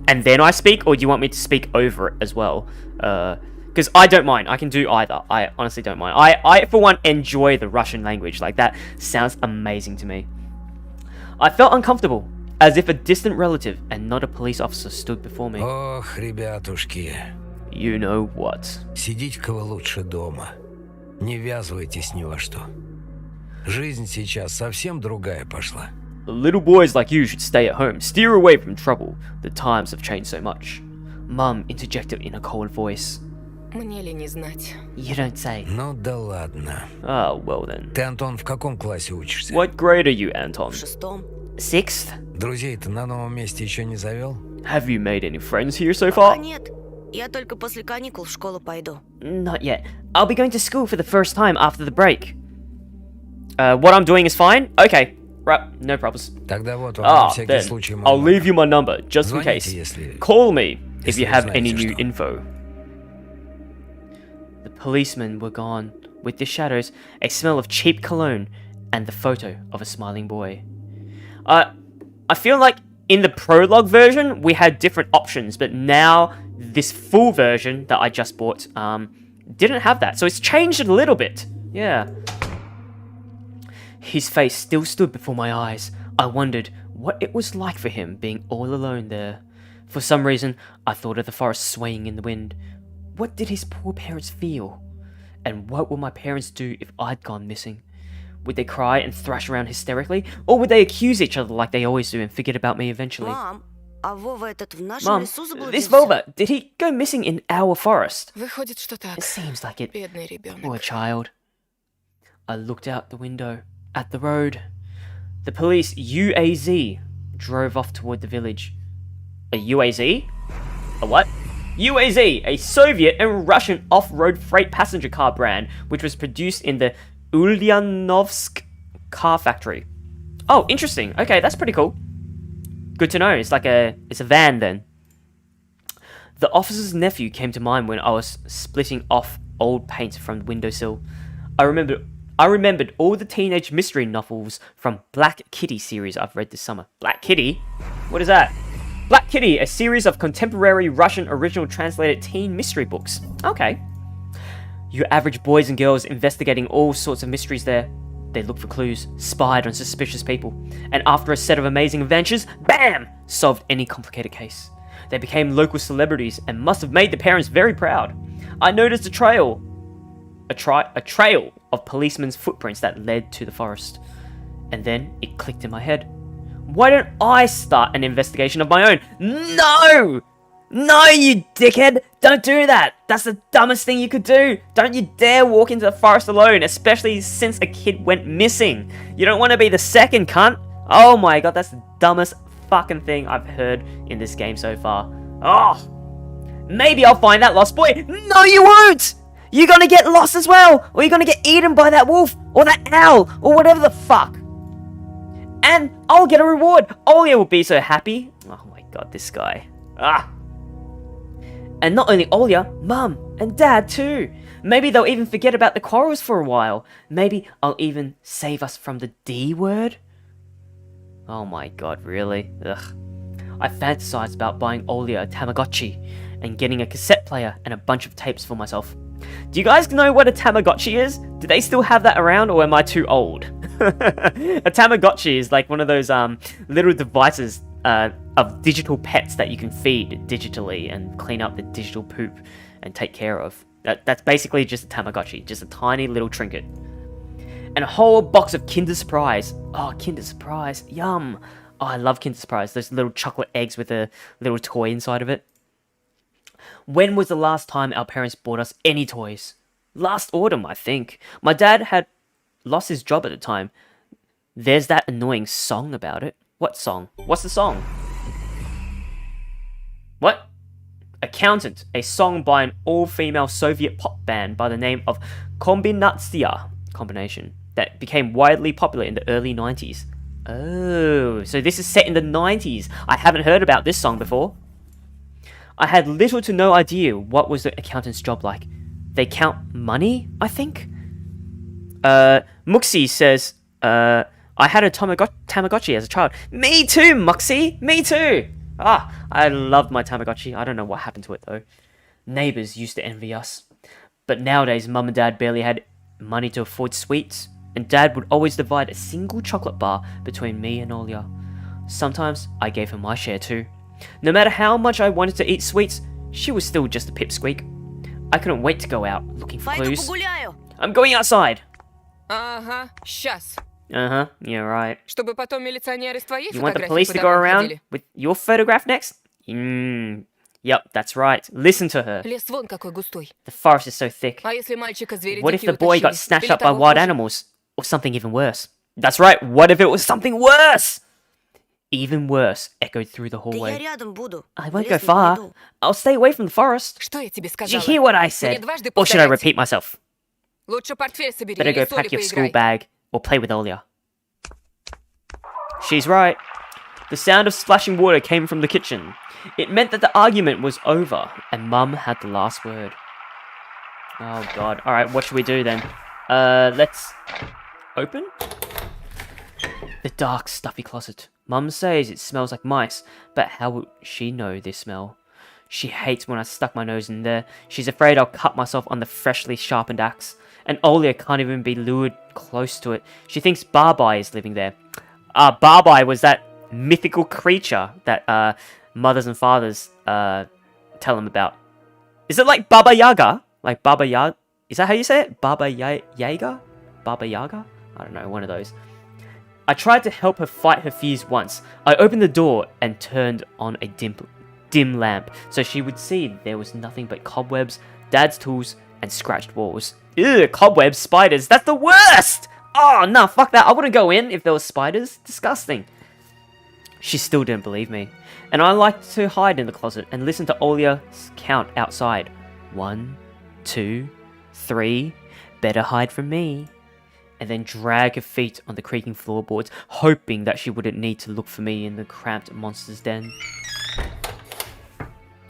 Speaker 1: and then I speak, or do you want me to speak over it as well? Because I don't mind. I can do either. I honestly don't mind. I for one enjoy the Russian language. Like that sounds amazing to me. I felt uncomfortable, as if a distant relative and not a police officer stood before me.
Speaker 5: Ох, ребятушки,
Speaker 1: You know what?
Speaker 5: сидите-ка вы лучше дома. Не ввязывайтесь ни во что. Жизнь сейчас совсем другая пошла.
Speaker 1: Little boys like you should stay at home. Steer away from trouble. The times have changed so much. Mum interjected in a cold voice.
Speaker 3: Мне ли не знать?
Speaker 1: You don't say.
Speaker 5: Ну да ладно.
Speaker 1: Oh, well then.
Speaker 5: Ты, Антон, в каком классе учишься?
Speaker 1: What grade are you, Anton?
Speaker 4: В 6-м.
Speaker 1: 6th?
Speaker 5: Друзей-то на новом месте еще не завел?
Speaker 1: Have you made any friends here so
Speaker 4: А
Speaker 1: far?
Speaker 4: нет, я только после каникул в школу пойду.
Speaker 1: Not yet. I'll be going to school for the first time after the break. What I'm doing is fine? Okay. Right, no problems.
Speaker 5: Тогда вот вам на
Speaker 1: Ah,
Speaker 5: всякий
Speaker 1: then.
Speaker 5: случай мой
Speaker 1: I'll
Speaker 5: номер.
Speaker 1: leave you my number, just in
Speaker 5: Звоните,
Speaker 1: case.
Speaker 5: если-
Speaker 1: Call me if
Speaker 5: если
Speaker 1: you have
Speaker 5: узнаете
Speaker 1: any new
Speaker 5: что.
Speaker 1: info. The policemen were gone. With the shadows, a smell of cheap cologne, and the photo of a smiling boy. I feel like in the prologue version, we had different options, but now this full version that I just bought didn't have that. So it's changed it a little bit. Yeah. His face still stood before my eyes. I wondered what it was like for him being all alone there. For some reason, I thought of the forest swaying in the wind. What did his poor parents feel? And what would my parents do if I'd gone missing? Would they cry and thrash around hysterically? Or would they accuse each other like they always do and forget about me eventually?
Speaker 4: Мам, а Вова этот в нашем
Speaker 1: Mom,
Speaker 4: лесу заблудился?
Speaker 1: this Volva, did he go missing in our forest?
Speaker 3: Выходит, что так.
Speaker 1: It seems like it.
Speaker 3: Бедный ребенок.
Speaker 1: Poor child. I looked out the window, at the road. The police UAZ drove off toward the village. A UAZ? A what? UAZ, a Soviet and Russian off-road freight passenger car brand, which was produced in the Ulyanovsk car factory. Oh, interesting. Okay, that's pretty cool. Good to know. It's a van then. The officer's nephew came to mind when I was splitting off old paint from the windowsill. I remembered all the teenage mystery novels from Black Kitty series I've read this summer. Black Kitty? What is that? Black Kitty, a series of contemporary Russian original translated teen mystery books. Okay. Your average boys and girls investigating all sorts of mysteries there. They looked for clues, spied on suspicious people, and after a set of amazing adventures, BAM! Solved any complicated case. They became local celebrities and must have made the parents very proud. I noticed a trail of policemen's footprints that led to the forest. And then it clicked in my head. Why don't I start an investigation of my own? No! No, you dickhead! Don't do that! That's the dumbest thing you could do! Don't you dare walk into the forest alone, especially since a kid went missing! You don't want to be the second cunt! Oh my god, that's the dumbest fucking thing I've heard in this game so far. Oh! Maybe I'll find that lost boy! No, you won't! You're gonna get lost as well! Or you're gonna get eaten by that wolf! Or that owl! Or whatever the fuck! And I'll get a reward! Olya will be so happy! Oh my god, this guy. Ah! And not only Olya, Mum and Dad too. Maybe they'll even forget about the quarrels for a while. Maybe I'll even save us from the D word. Oh my god, really? Ugh. I fantasized about buying Olya a Tamagotchi and getting a cassette player and a bunch of tapes for myself. Do you guys know what a Tamagotchi is? Do they still have that around, or am I too old? A Tamagotchi is like one of those little devices of digital pets that you can feed digitally and clean up the digital poop and take care of. That's basically just a Tamagotchi, just a tiny little trinket. And a whole box of Kinder Surprise. Oh, Kinder Surprise, yum. Oh, I love Kinder Surprise, those little chocolate eggs with a little toy inside of it. When was the last time our parents bought us any toys? Last autumn, I think. My dad had lost his job at the time. There's that annoying song about it. What song? What's the song? What? Accountant, a song by an all-female Soviet pop band by the name of Kombinatsiya, combination, that became widely popular in the early 90s. Oh, so this is set in the 90s. I haven't heard about this song before. I had little to no idea what was the accountant's job like. They count money, I think? Muxi says, I had a Tamagotchi as a child. Me too, Muxi! Me too! Ah, I loved my Tamagotchi. I don't know what happened to it, though. Neighbours used to envy us. But nowadays, Mum and Dad barely had money to afford sweets, and Dad would always divide a single chocolate bar between me and Olya. Sometimes, I gave her my share too. No matter how much I wanted to eat sweets, she was still just a pipsqueak. I couldn't wait to go out looking for
Speaker 4: Пойду
Speaker 1: clues.
Speaker 4: погуляю.
Speaker 1: I'm going outside!
Speaker 3: Ага, сейчас.
Speaker 1: Uh-huh, yeah, right.
Speaker 3: Чтобы потом милиционеры с твоей
Speaker 1: You want the
Speaker 3: фотографией
Speaker 1: police
Speaker 3: по
Speaker 1: to go
Speaker 3: домам
Speaker 1: around
Speaker 3: ходили?
Speaker 1: with your photograph next? Yep, that's right. Listen to her.
Speaker 3: Лес вон какой густой.
Speaker 1: The forest is so thick.
Speaker 3: А если мальчика звери
Speaker 1: What if
Speaker 3: дикие
Speaker 1: the boy got
Speaker 3: утащили?
Speaker 1: snatched
Speaker 3: Или
Speaker 1: up by
Speaker 3: того
Speaker 1: wild
Speaker 3: хуже?
Speaker 1: animals? Or something even worse? That's right, what if it was something worse? Even worse echoed through the
Speaker 4: Да я
Speaker 1: hallway.
Speaker 4: рядом буду.
Speaker 1: I
Speaker 4: В
Speaker 1: won't
Speaker 4: лес
Speaker 1: go
Speaker 4: не
Speaker 1: far.
Speaker 4: пойду.
Speaker 1: I'll stay away from the forest.
Speaker 3: Что я тебе
Speaker 1: Did
Speaker 3: сказала?
Speaker 1: you hear what I
Speaker 3: Мне
Speaker 1: said?
Speaker 3: дважды
Speaker 1: Or should I
Speaker 3: повторять.
Speaker 1: repeat myself?
Speaker 3: Лучше портфель собери
Speaker 1: Better
Speaker 3: или
Speaker 1: go
Speaker 3: соли
Speaker 1: pack your school
Speaker 3: поиграй.
Speaker 1: bag or play with Olia. She's right. The sound of splashing water came from the kitchen. It meant that the argument was over, and Mum had the last word. Oh god. Alright, what should we do then? Let's... open? The dark, stuffy closet. Mum says it smells like mice, but how would she know this smell? She hates when I stuck my nose in there. She's afraid I'll cut myself on the freshly sharpened axe. And Olia can't even be lured close to it. She thinks Barbai is living there. Barbai was that mythical creature that mothers and fathers tell them about. Is it like Baba Yaga? Like Baba Yaga? Is that how you say it? Baba Yaga? Baba Yaga? I don't know, one of those. I tried to help her fight her fears once. I opened the door and turned on a dim lamp so she would see there was nothing but cobwebs, Dad's tools, and scratched walls. Ew, cobwebs, spiders, that's the worst! Oh, no, fuck that. I wouldn't go in if there were spiders. Disgusting. She still didn't believe me. And I liked to hide in the closet and listen to Olia count outside. 1, 2, 3. Better hide from me. And then drag her feet on the creaking floorboards, hoping that she wouldn't need to look for me in the cramped monster's den.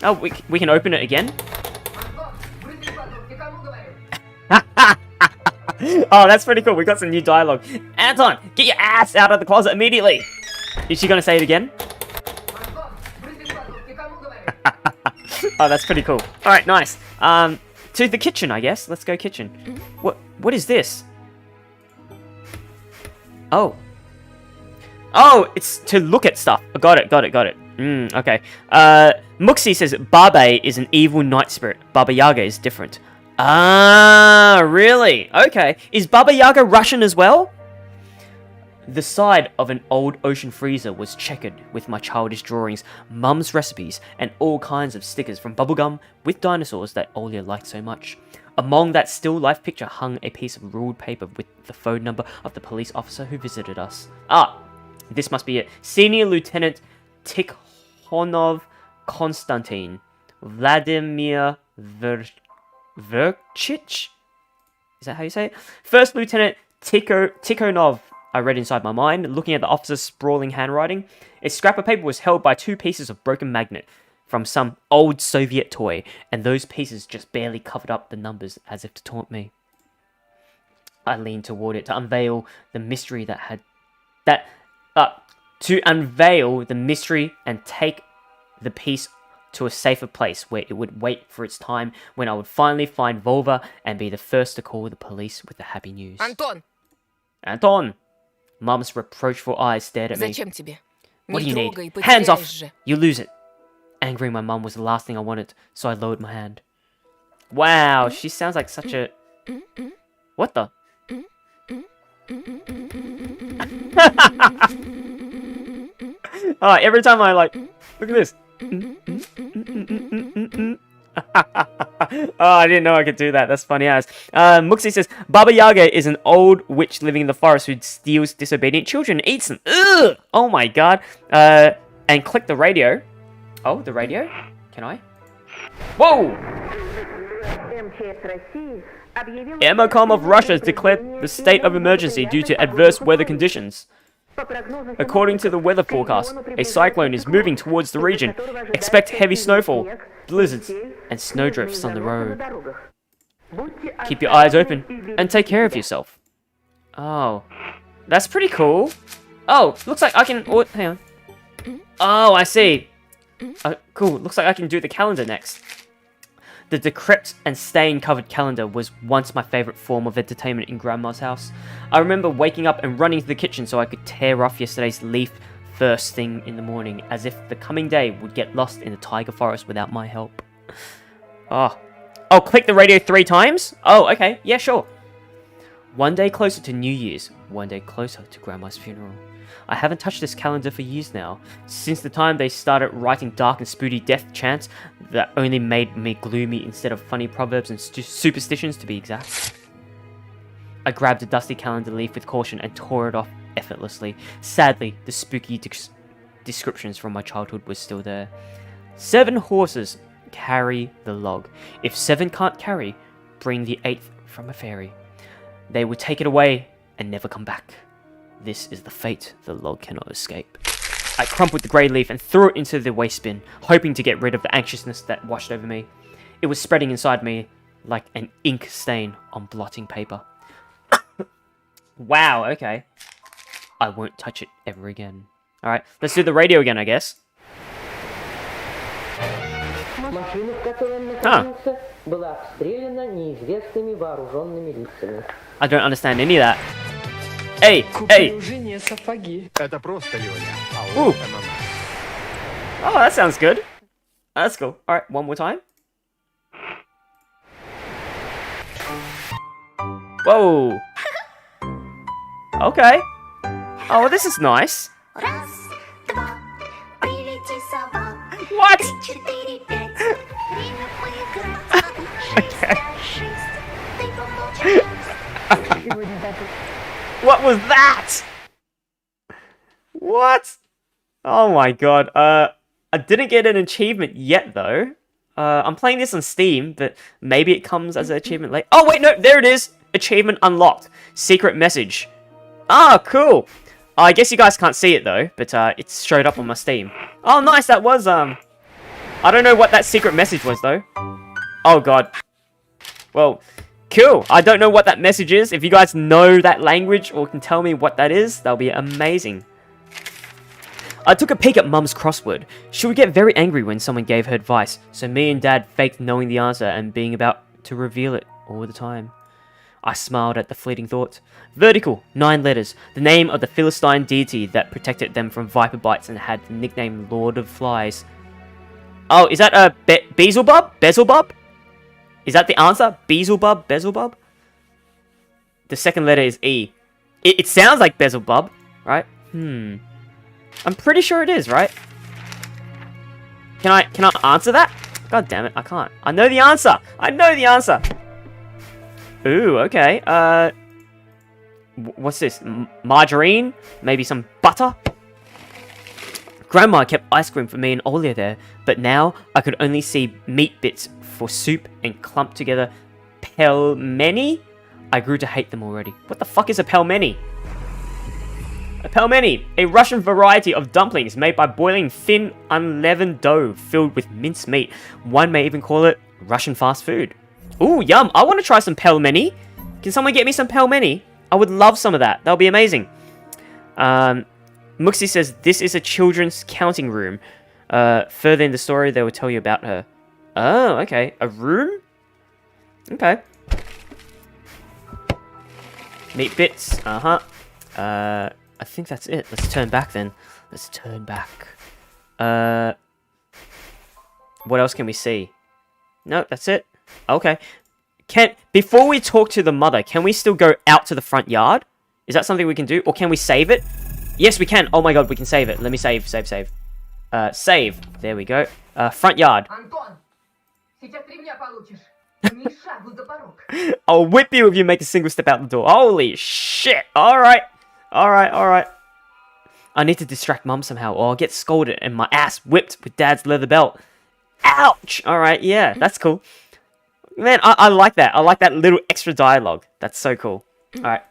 Speaker 1: Oh, we can open it again? Oh, that's pretty cool. We got some new dialogue. Anton, get your ass out of the closet immediately. Is she gonna say it again? Oh, that's pretty cool. All right, nice. To the kitchen, I guess. Let's go kitchen. What is this? Oh. Oh, it's to look at stuff. Got it. Okay. Muxi says Barbe is an evil night spirit. Baba Yaga is different. Ah, really? Okay. Is Baba Yaga Russian as well? The side of an old ocean freezer was checkered with my childish drawings, Mum's recipes, and all kinds of stickers from bubblegum with dinosaurs that Olia liked so much. Among that still life picture hung a piece of ruled paper with the phone number of the police officer who visited us. Ah, this must be it. Senior Lieutenant Tikhonov Konstantin Vladimir Verchich? Is that how you say it? First Lieutenant Tikhonov, I read inside my mind, looking at the officer's sprawling handwriting. A scrap of paper was held by 2 pieces of broken magnet from some old Soviet toy, and those pieces just barely covered up the numbers as if to taunt me. I leaned toward it to unveil the mystery and take the piece to a safer place where it would wait for its time when I would finally find Volva and be the first to call the police with the happy news. Anton! Mum's reproachful eyes stared at me.
Speaker 3: Зачем тебе?
Speaker 1: What do
Speaker 3: Не
Speaker 1: you
Speaker 3: трогай,
Speaker 1: need? Hands off!
Speaker 3: потеряешь же.
Speaker 1: You lose it. Angering my mum was the last thing I wanted, so I lowered my hand. Wow, she sounds like such a... What the? Oh, every time I like... Look at this. Oh, I didn't know I could do that. That's funny as. Muxi says, Baba Yaga is an old witch living in the forest who steals disobedient children and eats them. Ugh! Oh my god. And click the radio. Oh, the radio? Can I? Whoa! Emacom of Russia has declared the state of emergency due to adverse weather conditions. According to the weather forecast, a cyclone is moving towards the region. Expect heavy snowfall, blizzards, and snowdrifts on the road. Keep your eyes open and take care of yourself. Oh, that's pretty cool. Oh, looks like I can... Oh, hang on. Oh, I see. Cool, looks like I can do the calendar next. The decrepit and stain-covered calendar was once my favourite form of entertainment in Grandma's house. I remember waking up and running to the kitchen so I could tear off yesterday's leaf first thing in the morning, as if the coming day would get lost in the tiger forest without my help. Oh, click the radio 3 times? Oh, okay, yeah, sure. One day closer to New Year's, one day closer to Grandma's funeral. I haven't touched this calendar for years now, since the time they started writing dark and spooky death chants that only made me gloomy instead of funny proverbs and superstitions, to be exact. I grabbed a dusty calendar leaf with caution and tore it off effortlessly. Sadly, the spooky descriptions from my childhood were still there. 7 horses carry the log. If 7 can't carry, bring the 8th from a fairy. They would take it away and never come back. This is the fate the log cannot escape. I crumpled the grey leaf and threw it into the waste bin, hoping to get rid of the anxiousness that washed over me. It was spreading inside me like an ink stain on blotting paper. Wow, okay. I won't touch it ever again. Alright, let's do the radio again, I guess.
Speaker 6: Машина, в которой он находился, была обстреляна неизвестными вооруженными лицами.
Speaker 1: I don't understand any of that. Hey, hey!
Speaker 7: Это просто, Леня. А
Speaker 1: Ooh.
Speaker 7: вот она наша.
Speaker 1: Oh, that sounds good. That's cool. Alright, one more time. Whoa! Okay. Oh, well, this is nice.
Speaker 8: Раз, два, прилети, собак.
Speaker 1: What?
Speaker 8: 3, 4, 5. Время поиграть. 6, 5, 6. Ты помолчишь.
Speaker 1: What was that? What? Oh my god. I didn't get an achievement yet though. I'm playing this on Steam, but maybe it comes as an achievement later. Oh wait, no, there it is. Achievement unlocked. Secret message. Ah, cool. I guess you guys can't see it though, but it showed up on my Steam. Oh, nice. That was I don't know what that secret message was though. Oh god. Well, cool. I don't know what that message is. If you guys know that language or can tell me what that is, that'll be amazing. I took a peek at Mum's crossword. She would get very angry when someone gave her advice, so me and Dad faked knowing the answer and being about to reveal it all the time. I smiled at the fleeting thought. Vertical, 9 letters, the name of the Philistine deity that protected them from viper bites and had the nickname Lord of Flies. Oh, is that Beelzebub? Beelzebub? Is that the answer? Beelzebub? Beelzebub? The second letter is E. It sounds like Beelzebub, right? I'm pretty sure it is, right? Can I answer that? God damn it, I can't. I know the answer! I know the answer! Ooh, okay. What's this? Margarine? Maybe some butter? Grandma kept ice cream for me and Olia there, but now I could only see meat bits for soup and clumped together pelmeni? I grew to hate them already. What the fuck is a pelmeni? A pelmeni, a Russian variety of dumplings made by boiling thin, unleavened dough filled with minced meat. One may even call it Russian fast food. Ooh, yum. I want to try some pelmeni. Can someone get me some pelmeni? I would love some of that. That would be amazing. Muxie says, this is a children's counting room. Further in the story, they will tell you about her. Oh, okay. A room? Okay. Meat bits. I think that's it. Let's turn back then. Let's turn back. What else can we see? No, that's it. Okay. Before we talk to the mother, can we still go out to the front yard? Is that something we can do? Or can we save it? Yes, we can. Oh my god, we can save it. Let me save. Save. There we go. Front yard.
Speaker 3: Антон, сейчас 3 меня получишь. Ни шагу за порог.
Speaker 1: I'll whip you if you make a single step out the door. Holy shit. Alright. I need to distract Mum somehow, or I'll get scolded and my ass whipped with Dad's leather belt. Ouch! Alright, yeah, that's cool. Man, I like that. I like that little extra dialogue. That's so cool. Alright.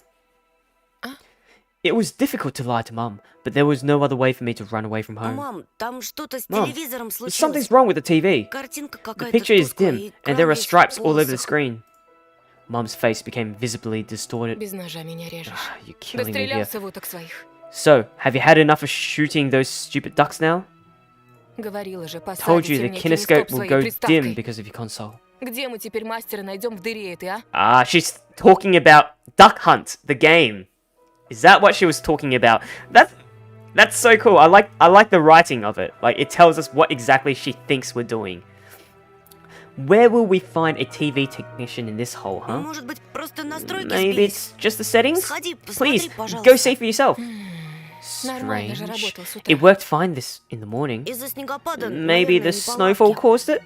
Speaker 1: It was difficult to lie to Mum, but there was no other way for me to run away from home.
Speaker 4: Мам, там что-то с
Speaker 1: Mom,
Speaker 4: телевизором случилось.
Speaker 1: something's wrong with the TV.
Speaker 4: Картинка
Speaker 1: The
Speaker 4: какая-то
Speaker 1: picture is
Speaker 4: тусклая,
Speaker 1: dim,
Speaker 4: и
Speaker 1: and there
Speaker 4: экран
Speaker 1: are
Speaker 4: весь
Speaker 1: stripes all over the
Speaker 4: полосах.
Speaker 1: screen. Mum's face became visibly distorted.
Speaker 3: Без ножа меня режешь.
Speaker 1: You're killing me here.
Speaker 3: Дострелялся в уток своих.
Speaker 1: So, have you had enough of shooting those stupid ducks now?
Speaker 3: Говорила же,
Speaker 1: Told you
Speaker 3: посадите
Speaker 1: the
Speaker 3: мне
Speaker 1: kinescope
Speaker 3: кинескоп
Speaker 1: will
Speaker 3: своей
Speaker 1: go dim
Speaker 3: приставкой.
Speaker 1: because of your console.
Speaker 3: Где мы теперь мастера найдем в дыре этой, а?
Speaker 1: Ah, she's talking about Duck Hunt, the game. Is that what she was talking about? That's so cool. I like the writing of it. Like, it tells us what exactly she thinks we're doing. Where will we find a TV technician in this hole, huh?
Speaker 4: Может быть, просто настройки
Speaker 1: Maybe
Speaker 4: сбились?
Speaker 1: it's just the settings?
Speaker 4: Сходи, посмотри,
Speaker 1: Please,
Speaker 4: пожалуйста.
Speaker 1: go see for yourself.
Speaker 3: Нормально же
Speaker 1: Strange.
Speaker 3: работал с утра.
Speaker 1: It worked fine this in the morning.
Speaker 4: Из-за снегопада,
Speaker 1: Maybe
Speaker 4: наверное,
Speaker 1: the
Speaker 4: неполадки.
Speaker 1: snowfall caused it?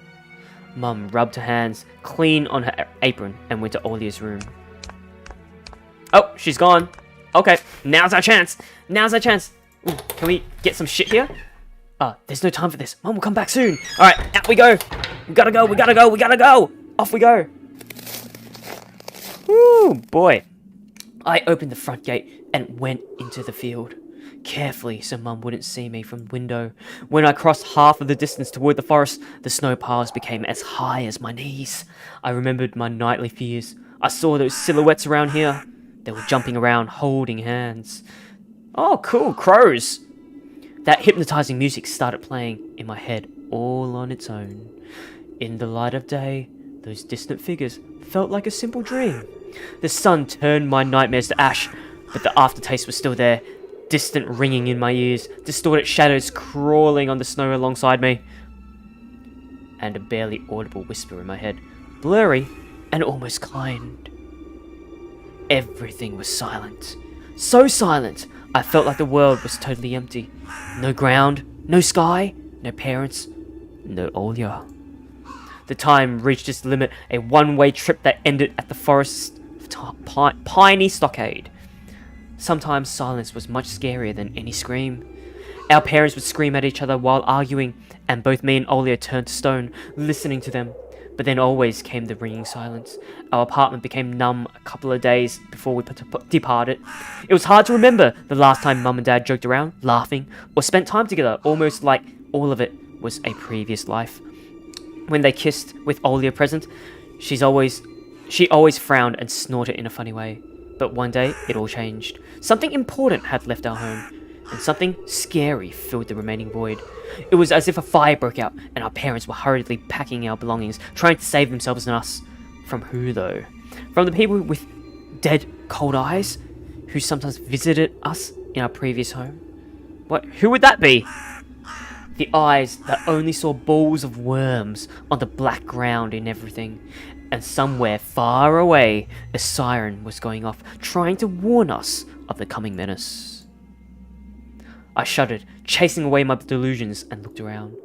Speaker 1: Mum rubbed her hands clean on her apron and went to Olia's room. Oh, she's gone. Okay, now's our chance. Now's our chance. Ooh, can we get some shit here? There's no time for this. Mum will come back soon. Alright, out we go. We gotta go, we gotta go, we gotta go. Off we go. Woo, boy. I opened the front gate and went into the field. Carefully, so Mum wouldn't see me from the window. When I crossed half of the distance toward the forest, the snow piles became as high as my knees. I remembered my nightly fears. I saw those silhouettes around here. They were jumping around, holding hands. Oh, cool, crows. That hypnotizing music started playing in my head all on its own. In the light of day, those distant figures felt like a simple dream. The sun turned my nightmares to ash, but the aftertaste was still there. Distant ringing in my ears, distorted shadows crawling on the snow alongside me, and a barely audible whisper in my head, blurry and almost kind. Everything was silent. So silent, I felt like the world was totally empty. No ground, no sky, no parents, no Olia. The time reached its limit, a one-way trip that ended at the forest's piney stockade. Sometimes silence was much scarier than any scream. Our parents would scream at each other while arguing, and both me and Olia turned to stone, listening to them. But then always came the ringing silence. Our apartment became numb a couple of days before we departed. It was hard to remember the last time Mum and Dad joked around, laughing, or spent time together, almost like all of it was a previous life. When they kissed with Olia present, she always frowned and snorted in a funny way. But one day, it all changed. Something important had left our home, and something scary filled the remaining void. It was as if a fire broke out, and our parents were hurriedly packing our belongings, trying to save themselves and us. From who, though? From the people with dead, cold eyes, who sometimes visited us in our previous home? What? Who would that be? The eyes that only saw balls of worms on the black ground in everything. And somewhere far away, a siren was going off, trying to warn us of the coming menace. I shuddered, chasing away my delusions, and looked around.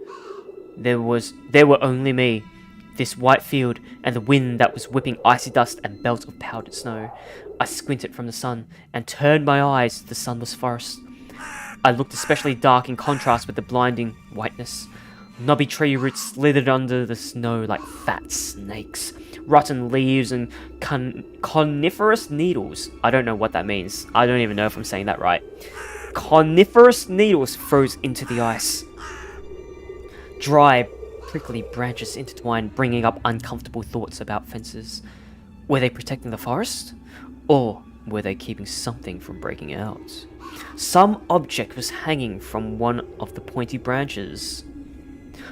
Speaker 1: There were only me, this white field, and the wind that was whipping icy dust and belts of powdered snow. I squinted from the sun, and turned my eyes to the sunless forest. I looked especially dark in contrast with the blinding whiteness. Knobby tree roots slithered under the snow like fat snakes. Rotten leaves and coniferous needles. I don't know what that means. I don't even know if I'm saying that right. Coniferous needles froze into the ice. Dry, prickly branches intertwined, bringing up uncomfortable thoughts about fences. Were they protecting the forest? Or were they keeping something from breaking out? Some object was hanging from one of the pointy branches.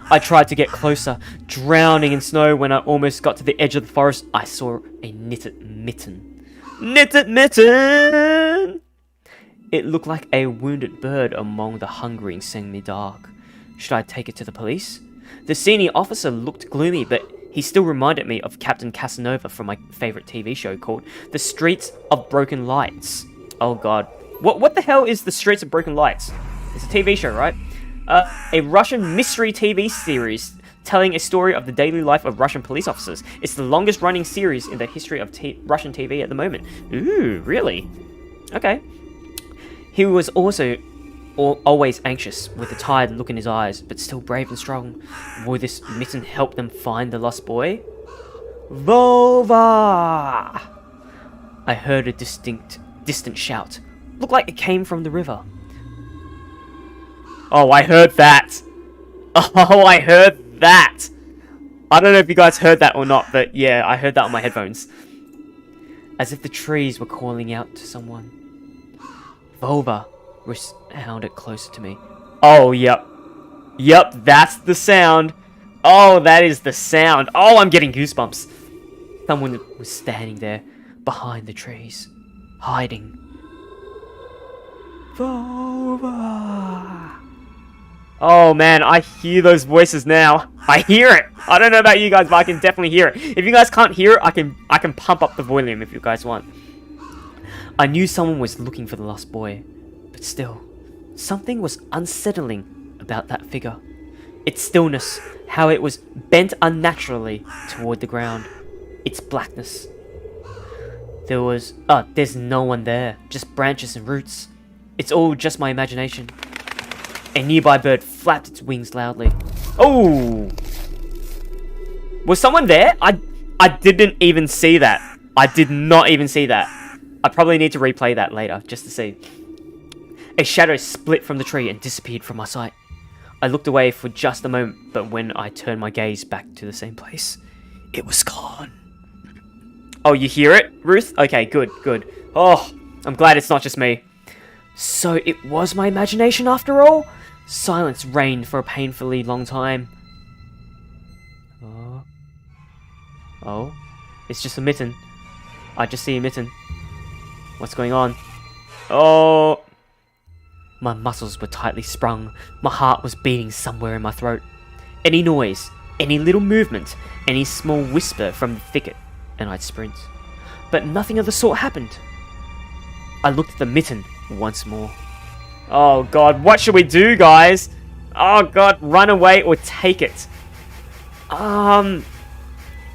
Speaker 1: I tried to get closer, drowning in snow. When I almost got to the edge of the forest, I saw a knitted mitten. Knitted mitten! It looked like a wounded bird among the hungering semi-dark. Should I take it to the police? The senior officer looked gloomy, but he still reminded me of Captain Casanova from my favourite TV show called The Streets of Broken Lights. Oh god. What the hell is The Streets of Broken Lights? It's a TV show, right? A Russian mystery TV series telling a story of the daily life of Russian police officers. It's the longest running series in the history of Russian TV at the moment. Ooh, really? Okay. He was also always anxious, with a tired look in his eyes, but still brave and strong. Will this mitten help them find the lost boy? Vova! I heard a distant shout. Looked like it came from the river. Oh, I heard that! Oh, I heard that! I don't know if you guys heard that or not, but yeah, I heard that on my headphones. As if the trees were calling out to someone. Volva resounded closer to me. Oh, yep. Yep, that's the sound. Oh, that is the sound. Oh, I'm getting goosebumps. Someone was standing there, behind the trees, hiding. Volva! Oh man, I hear those voices now. I hear it. I don't know about you guys, but I can definitely hear it. If you guys can't hear it, I can pump up the volume if you guys want. I knew someone was looking for the lost boy, but still, something was unsettling about that figure. Its stillness, how it was bent unnaturally toward the ground. Its blackness. There's no one there, just branches and roots. It's all just my imagination. A nearby bird flapped its wings loudly. Oh! Was someone there? I didn't even see that. I did not even see that. I probably need to replay that later, just to see. A shadow split from the tree and disappeared from my sight. I looked away for just a moment, but when I turned my gaze back to the same place, it was gone. Oh, you hear it, Ruth? Okay, good, good. Oh, I'm glad it's not just me. So it was my imagination after all? Silence reigned for a painfully long time. Oh, it's just a mitten. I just see a mitten. What's going on? Oh! My muscles were tightly sprung. My heart was beating somewhere in my throat. Any noise, any little movement, any small whisper from the thicket, and I'd sprint. But nothing of the sort happened. I looked at the mitten once more. Oh god, what should we do, guys? Oh god, run away or take it.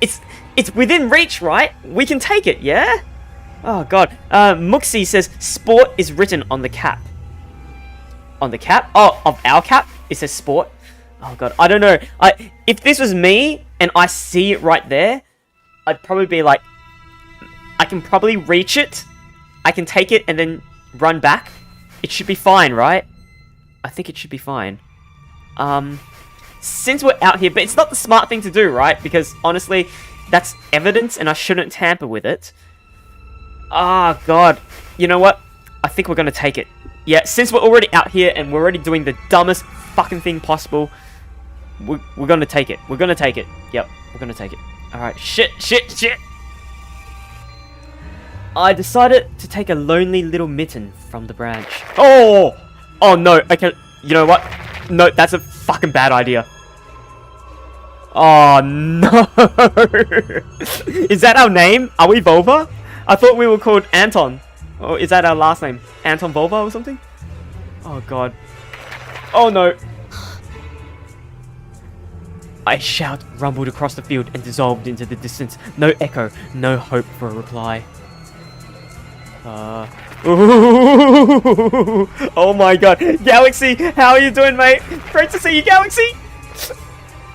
Speaker 1: It's within reach, right? We can take it, yeah? Oh god. Muxie says sport is written on the cap. On the cap? Oh, of our cap? It says sport. Oh god, I don't know. If this was me and I see it right there, I'd probably be like, I can probably reach it. I can take it and then run back. It should be fine, right? I think it should be fine. Since we're out here, but it's not the smart thing to do, right? Because honestly, that's evidence and I shouldn't tamper with it. Ah, god. You know what? I think we're gonna take it. Yeah, since we're already out here and we're already doing the dumbest fucking thing possible, we're gonna take it. We're gonna take it. Yep, we're gonna take it. Alright, shit. I decided to take a lonely little mitten from the branch. Oh! Oh no, okay, you know what? No, that's a fucking bad idea. Oh no! Is that our name? Are we Volva? I thought we were called Anton. Or is that our last name? Anton Volva or something? Oh god. Oh no. A shout rumbled across the field and dissolved into the distance. No echo, no hope for a reply. Ooh, oh my god. Galaxy, how are you doing, mate? Great to see you, Galaxy!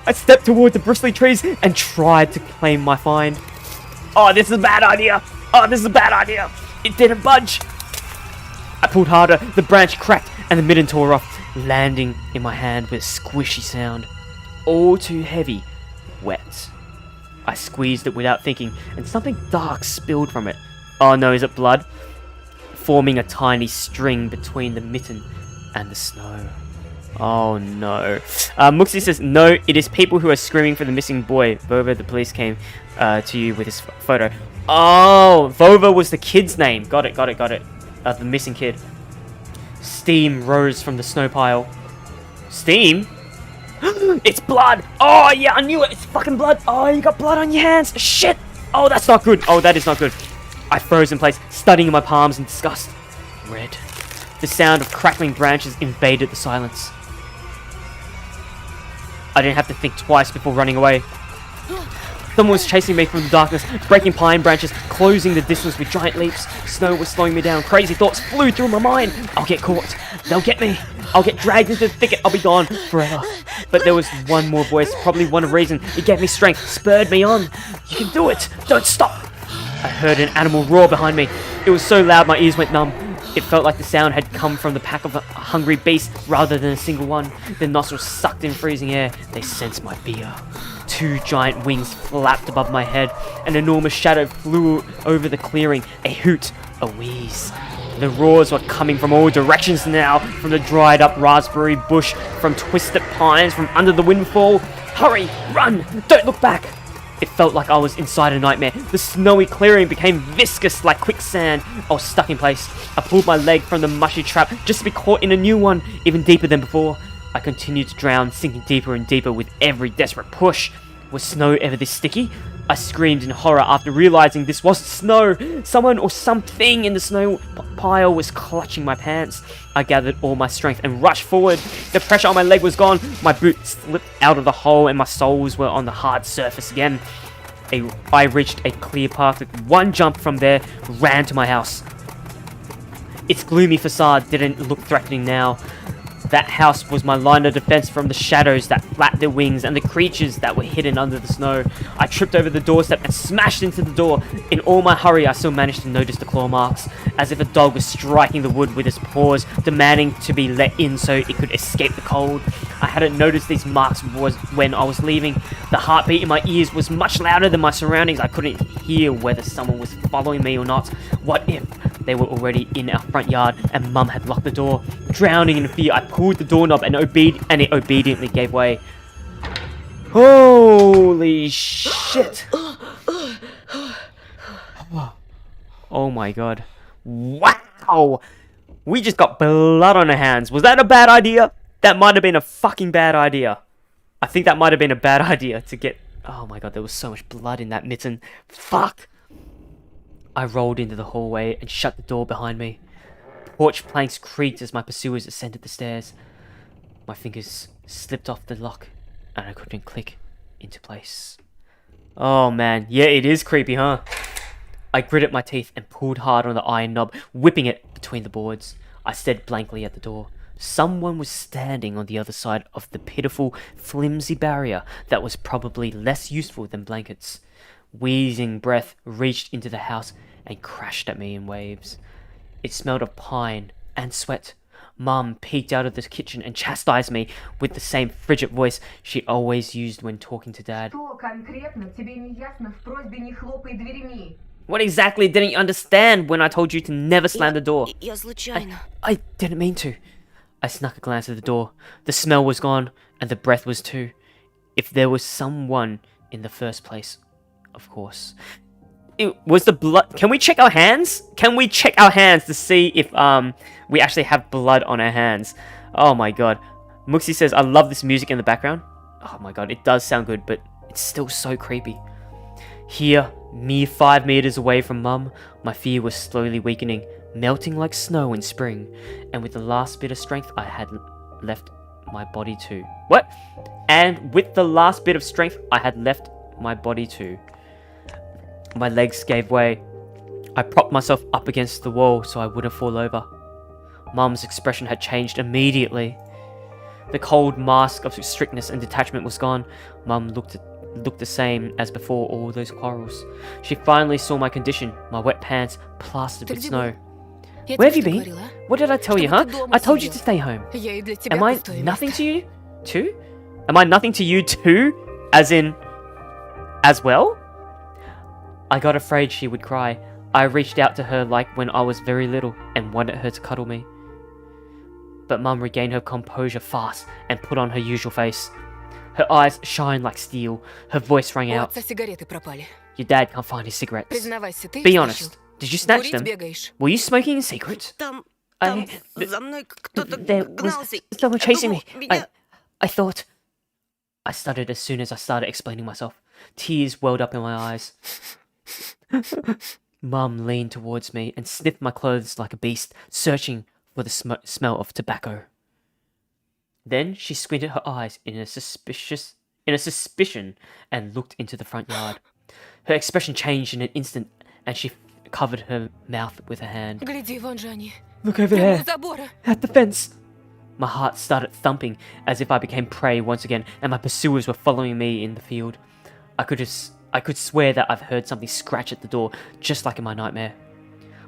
Speaker 1: I stepped toward the bristly trees and tried to claim my find. Oh, this is a bad idea. Oh, this is a bad idea. It didn't budge. I pulled harder, the branch cracked, and the mitten tore off, landing in my hand with a squishy sound. All too heavy, wet. I squeezed it without thinking, and something dark spilled from it. Oh no, is it blood? Forming a tiny string between the mitten and the snow. Oh no. Muxie says, no, it is people who are screaming for the missing boy. Vova, the police came to you with his photo. Oh, Vova was the kid's name. Got it. The missing kid. Steam rose from the snow pile. Steam? It's blood! Oh yeah, I knew it! It's fucking blood! Oh, you got blood on your hands! Shit! Oh, that's not good! Oh, that is not good. I froze in place, studying my palms in disgust. Red. The sound of crackling branches invaded the silence. I didn't have to think twice before running away. Someone was chasing me through the darkness, breaking pine branches, closing the distance with giant leaps. Snow was slowing me down. Crazy thoughts flew through my mind. I'll get caught. They'll get me. I'll get dragged into the thicket. I'll be gone forever. But there was one more voice, probably one reason. It gave me strength, spurred me on. You can do it. Don't stop. I heard an animal roar behind me. It was so loud my ears went numb. It felt like the sound had come from the pack of a hungry beast rather than a single one. Their nostrils sucked in freezing air. They sensed my fear. Two giant wings flapped above my head. An enormous shadow flew over the clearing. A hoot, a wheeze. The roars were coming from all directions now. From the dried up raspberry bush, from twisted pines, from under the windfall. Hurry, run, don't look back. It felt like I was inside a nightmare. The snowy clearing became viscous like quicksand. I was stuck in place. I pulled my leg from the mushy trap just to be caught in a new one, even deeper than before. I continued to drown, sinking deeper and deeper with every desperate push. Was snow ever this sticky? I screamed in horror after realizing this wasn't snow. Someone or something in the snow pile was clutching my pants. I gathered all my strength and rushed forward. The pressure on my leg was gone. My boot slipped out of the hole and my soles were on the hard surface again. I reached a clear path with one jump from there, ran to my house. Its gloomy facade didn't look threatening now. That house was my line of defense from the shadows that flapped their wings and the creatures that were hidden under the snow. I tripped over the doorstep and smashed into the door. In all my hurry, I still managed to notice the claw marks, as if a dog was striking the wood with its paws, demanding to be let in so it could escape the cold. I hadn't noticed these marks when I was leaving. The heartbeat in my ears was much louder than my surroundings. I couldn't hear whether someone was following me or not. What if they were already in our front yard and Mum had locked the door? Drowning in fear, I pulled the doorknob and it obediently gave way. Holy shit! Oh my god. Wow! We just got blood on our hands. Was that a bad idea? That might have been a fucking bad idea. I think that might have been a bad idea to get... Oh my god, there was so much blood in that mitten. Fuck! I rolled into the hallway and shut the door behind me. Porch planks creaked as my pursuers ascended the stairs. My fingers slipped off the lock and I couldn't click into place. Oh man, yeah, it is creepy, huh? I gritted my teeth and pulled hard on the iron knob, whipping it between the boards. I stared blankly at the door. Someone was standing on the other side of the pitiful, flimsy barrier that was probably less useful than blankets. Wheezing breath reached into the house and crashed at me in waves. It smelled of pine and sweat. Mum peeked out of the kitchen and chastised me with the same frigid voice she always used when talking to Dad. What exactly didn't you understand when I told you to never slam the door?
Speaker 4: Я случайно.
Speaker 1: I didn't mean to. I snuck a glance at the door. The smell was gone, and the breath was too. If there was someone in the first place, of course. It was the blood. Can we check our hands? Can we check our hands to see if we actually have blood on our hands? Oh my god. Muxie says, I love this music in the background. Oh my god, it does sound good, but it's still so creepy. Here, mere 5 meters away from Mum, my fear was slowly weakening, melting like snow in spring, and with the last bit of strength I had left my body to. What? And with the last bit of strength I had left my body to. My legs gave way. I propped myself up against the wall so I wouldn't fall over. Mum's expression had changed immediately. The cold mask of strictness and detachment was gone. Mum looked the same as before all those quarrels. She finally saw my condition, my wet pants plastered with snow. Where have you been? What did I tell you, huh? I told you to stay home. Am I nothing to you, too? Am I nothing to you, too? As in, as well? I got afraid she would cry. I reached out to her like when I was very little and wanted her to cuddle me. But Mum regained her composure fast and put on her usual face. Her eyes shined like steel. Her voice rang out. Your dad can't find his cigarettes. Be honest. Did you snatch them? Were you smoking in secret?
Speaker 4: Там
Speaker 1: I...
Speaker 4: за мной кто-то
Speaker 1: There was
Speaker 4: гнался.
Speaker 1: someone chasing me.
Speaker 4: Меня...
Speaker 1: I thought... I stuttered as soon as I started explaining myself. Tears welled up in my eyes. Mum leaned towards me and sniffed my clothes like a beast, searching for the smell of tobacco. Then she squinted her eyes in a suspicion and looked into the front yard. Her expression changed in an instant and she covered her mouth with her hand. Look over there, at the fence. My heart started thumping as if I became prey once again and my pursuers were following me in the field. I could swear that I've heard something scratch at the door, just like in my nightmare.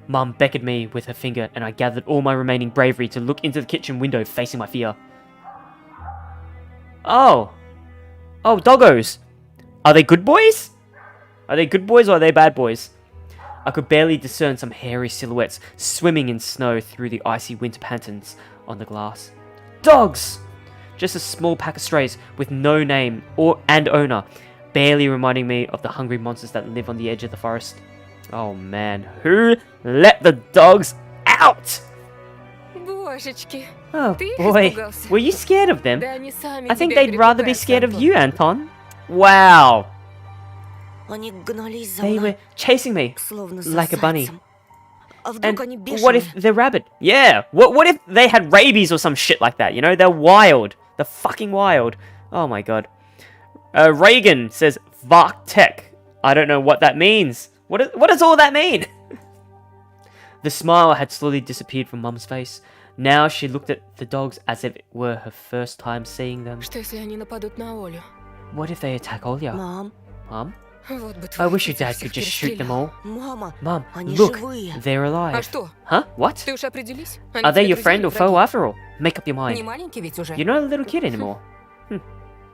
Speaker 1: Mum beckoned me with her finger and I gathered all my remaining bravery to look into the kitchen window facing my fear. Oh, doggos. Are they good boys? Are they good boys or are they bad boys? I could barely discern some hairy silhouettes swimming in snow through the icy winter patterns on the glass. Dogs! Just a small pack of strays with no name and owner, barely reminding me of the hungry monsters that live on the edge of the forest. Oh man, who let the dogs out?
Speaker 3: Крошечки.
Speaker 1: Oh
Speaker 3: Ты их
Speaker 1: boy,
Speaker 3: испугался?
Speaker 1: were you scared of them?
Speaker 3: Да они сами
Speaker 1: I think
Speaker 3: тебя
Speaker 1: they'd rather be
Speaker 3: перепугаются,
Speaker 1: scared of
Speaker 3: Антон.
Speaker 1: you, Anton. Wow,
Speaker 4: Они гнались за
Speaker 1: they
Speaker 4: мной,
Speaker 1: were chasing me
Speaker 4: словно за
Speaker 1: like a bunny.
Speaker 4: зайцем. А вдруг
Speaker 1: And
Speaker 4: они
Speaker 1: what if
Speaker 4: бешеные?
Speaker 1: they're rabid? Yeah. What if they had rabies or some shit like that? You know, they're wild. They're fucking wild. Oh my god. Reagan says Vark Tech. I don't know what that means. What does all that mean? The smile had slowly disappeared from Mum's face. Now she looked at the dogs as if it were her first time seeing them.
Speaker 3: Что если они нападут на Олю?
Speaker 1: What if they attack Olya?
Speaker 4: Мам,
Speaker 1: Mum?
Speaker 3: Вот бы
Speaker 1: I
Speaker 3: твой
Speaker 1: wish your
Speaker 3: отец
Speaker 1: dad
Speaker 3: всех
Speaker 1: could just shoot them
Speaker 3: перестрелял.
Speaker 1: all.
Speaker 4: мама,
Speaker 1: Mum,
Speaker 4: они
Speaker 1: look,
Speaker 4: живые.
Speaker 1: they're alive.
Speaker 3: А что?
Speaker 1: Huh? What?
Speaker 3: Ты уж определись? Они
Speaker 1: Are they
Speaker 3: тебе
Speaker 1: your friend
Speaker 3: друзья
Speaker 1: or
Speaker 3: или
Speaker 1: foe
Speaker 3: враги?
Speaker 1: after all? Make up your mind.
Speaker 3: Не маленький ведь уже.
Speaker 1: You're not a little kid anymore.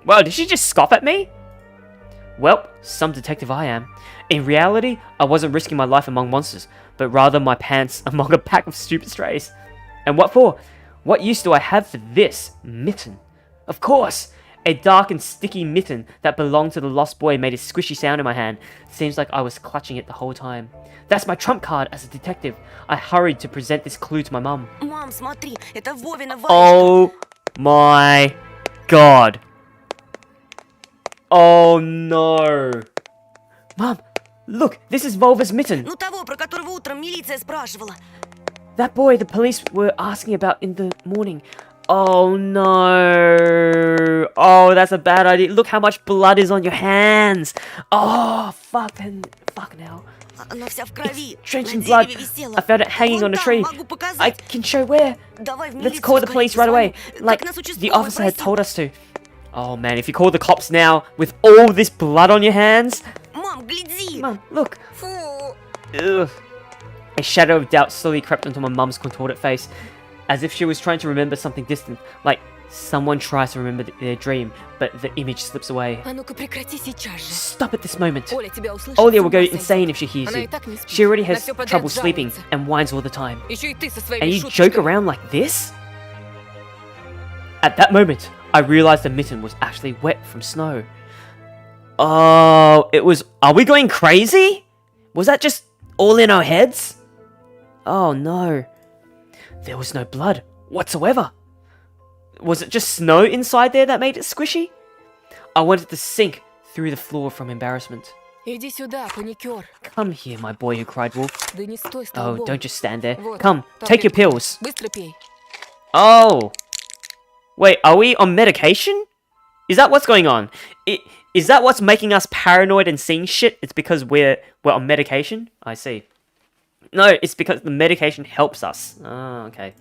Speaker 1: Well, did she just scoff at me? Well, some detective I am. In reality, I wasn't risking my life among monsters, but rather my pants among a pack of stupid strays. And what for? What use do I have for this mitten? Of course! A dark and sticky mitten that belonged to the lost boy made a squishy sound in my hand. Seems like I was clutching it the whole time. That's my trump card as a detective. I hurried to present this clue to my mum.
Speaker 4: Мам, смотри, это Вовина варежка.
Speaker 1: Oh my god. Oh no. Mum, look, this is Volva's mitten.
Speaker 4: Ну того, про которого утром милиция спрашивала.
Speaker 1: That boy the police were asking about in the morning. Oh no. Oh, that's a bad idea. Look how much blood is on your hands. Oh, fucking hell.
Speaker 4: Она вся в крови.
Speaker 1: Drenched
Speaker 4: На
Speaker 1: in blood.
Speaker 4: дереве висела.
Speaker 1: I found it hanging
Speaker 4: Вон
Speaker 1: on a
Speaker 4: там,
Speaker 1: tree.
Speaker 4: могу
Speaker 1: I
Speaker 4: показать.
Speaker 1: can show where.
Speaker 4: Давай в
Speaker 1: Let's
Speaker 4: милицию
Speaker 1: call the
Speaker 4: скорее
Speaker 1: police right away.
Speaker 4: позвоним.
Speaker 1: Like
Speaker 4: Как нас
Speaker 1: the
Speaker 4: участковый
Speaker 1: officer had
Speaker 4: просил.
Speaker 1: told us to. Oh man, if you call the cops now with all this blood on your hands.
Speaker 4: Мам, гляди.
Speaker 1: Mum, look.
Speaker 3: Фу.
Speaker 1: Ugh. A shadow of doubt slowly crept onto my mum's contorted face, as if she was trying to remember something distant, like someone tries to remember their dream, but the image slips away.
Speaker 3: А ну-ка прекрати сейчас же.
Speaker 1: Stop at this moment.
Speaker 3: Оля тебя услышит.
Speaker 1: Olya
Speaker 3: с
Speaker 1: will
Speaker 3: ума
Speaker 1: go
Speaker 3: сойдет.
Speaker 1: insane if she hears
Speaker 3: Она и
Speaker 1: you.
Speaker 3: так не спит.
Speaker 1: She already
Speaker 3: На
Speaker 1: has
Speaker 3: всё подряд
Speaker 1: trouble sleeping
Speaker 3: жалуется.
Speaker 1: and whines all the time.
Speaker 3: Еще и ты со своими
Speaker 1: And you joke
Speaker 3: шуточками.
Speaker 1: around like this? At that moment, I realized the mitten was actually wet from snow. Oh, it was... Are we going crazy? Was that just all in our heads? Oh no. There was no blood whatsoever. Was it just snow inside there that made it squishy? I wanted to sink through the floor from embarrassment.
Speaker 3: Иди сюда, паникер.
Speaker 1: Come here, my boy, who cried wolf.
Speaker 3: Да не стой
Speaker 1: Oh,
Speaker 3: столбом.
Speaker 1: don't just stand there.
Speaker 3: Вот,
Speaker 1: Come, take your
Speaker 3: таблетки.
Speaker 1: pills.
Speaker 3: Быстро пей.
Speaker 1: Oh. Wait, are we on medication? Is that what's going on? Is that what's making us paranoid and seeing shit? It's because we're on medication? I see. No, it's because the medication helps us. Oh, okay.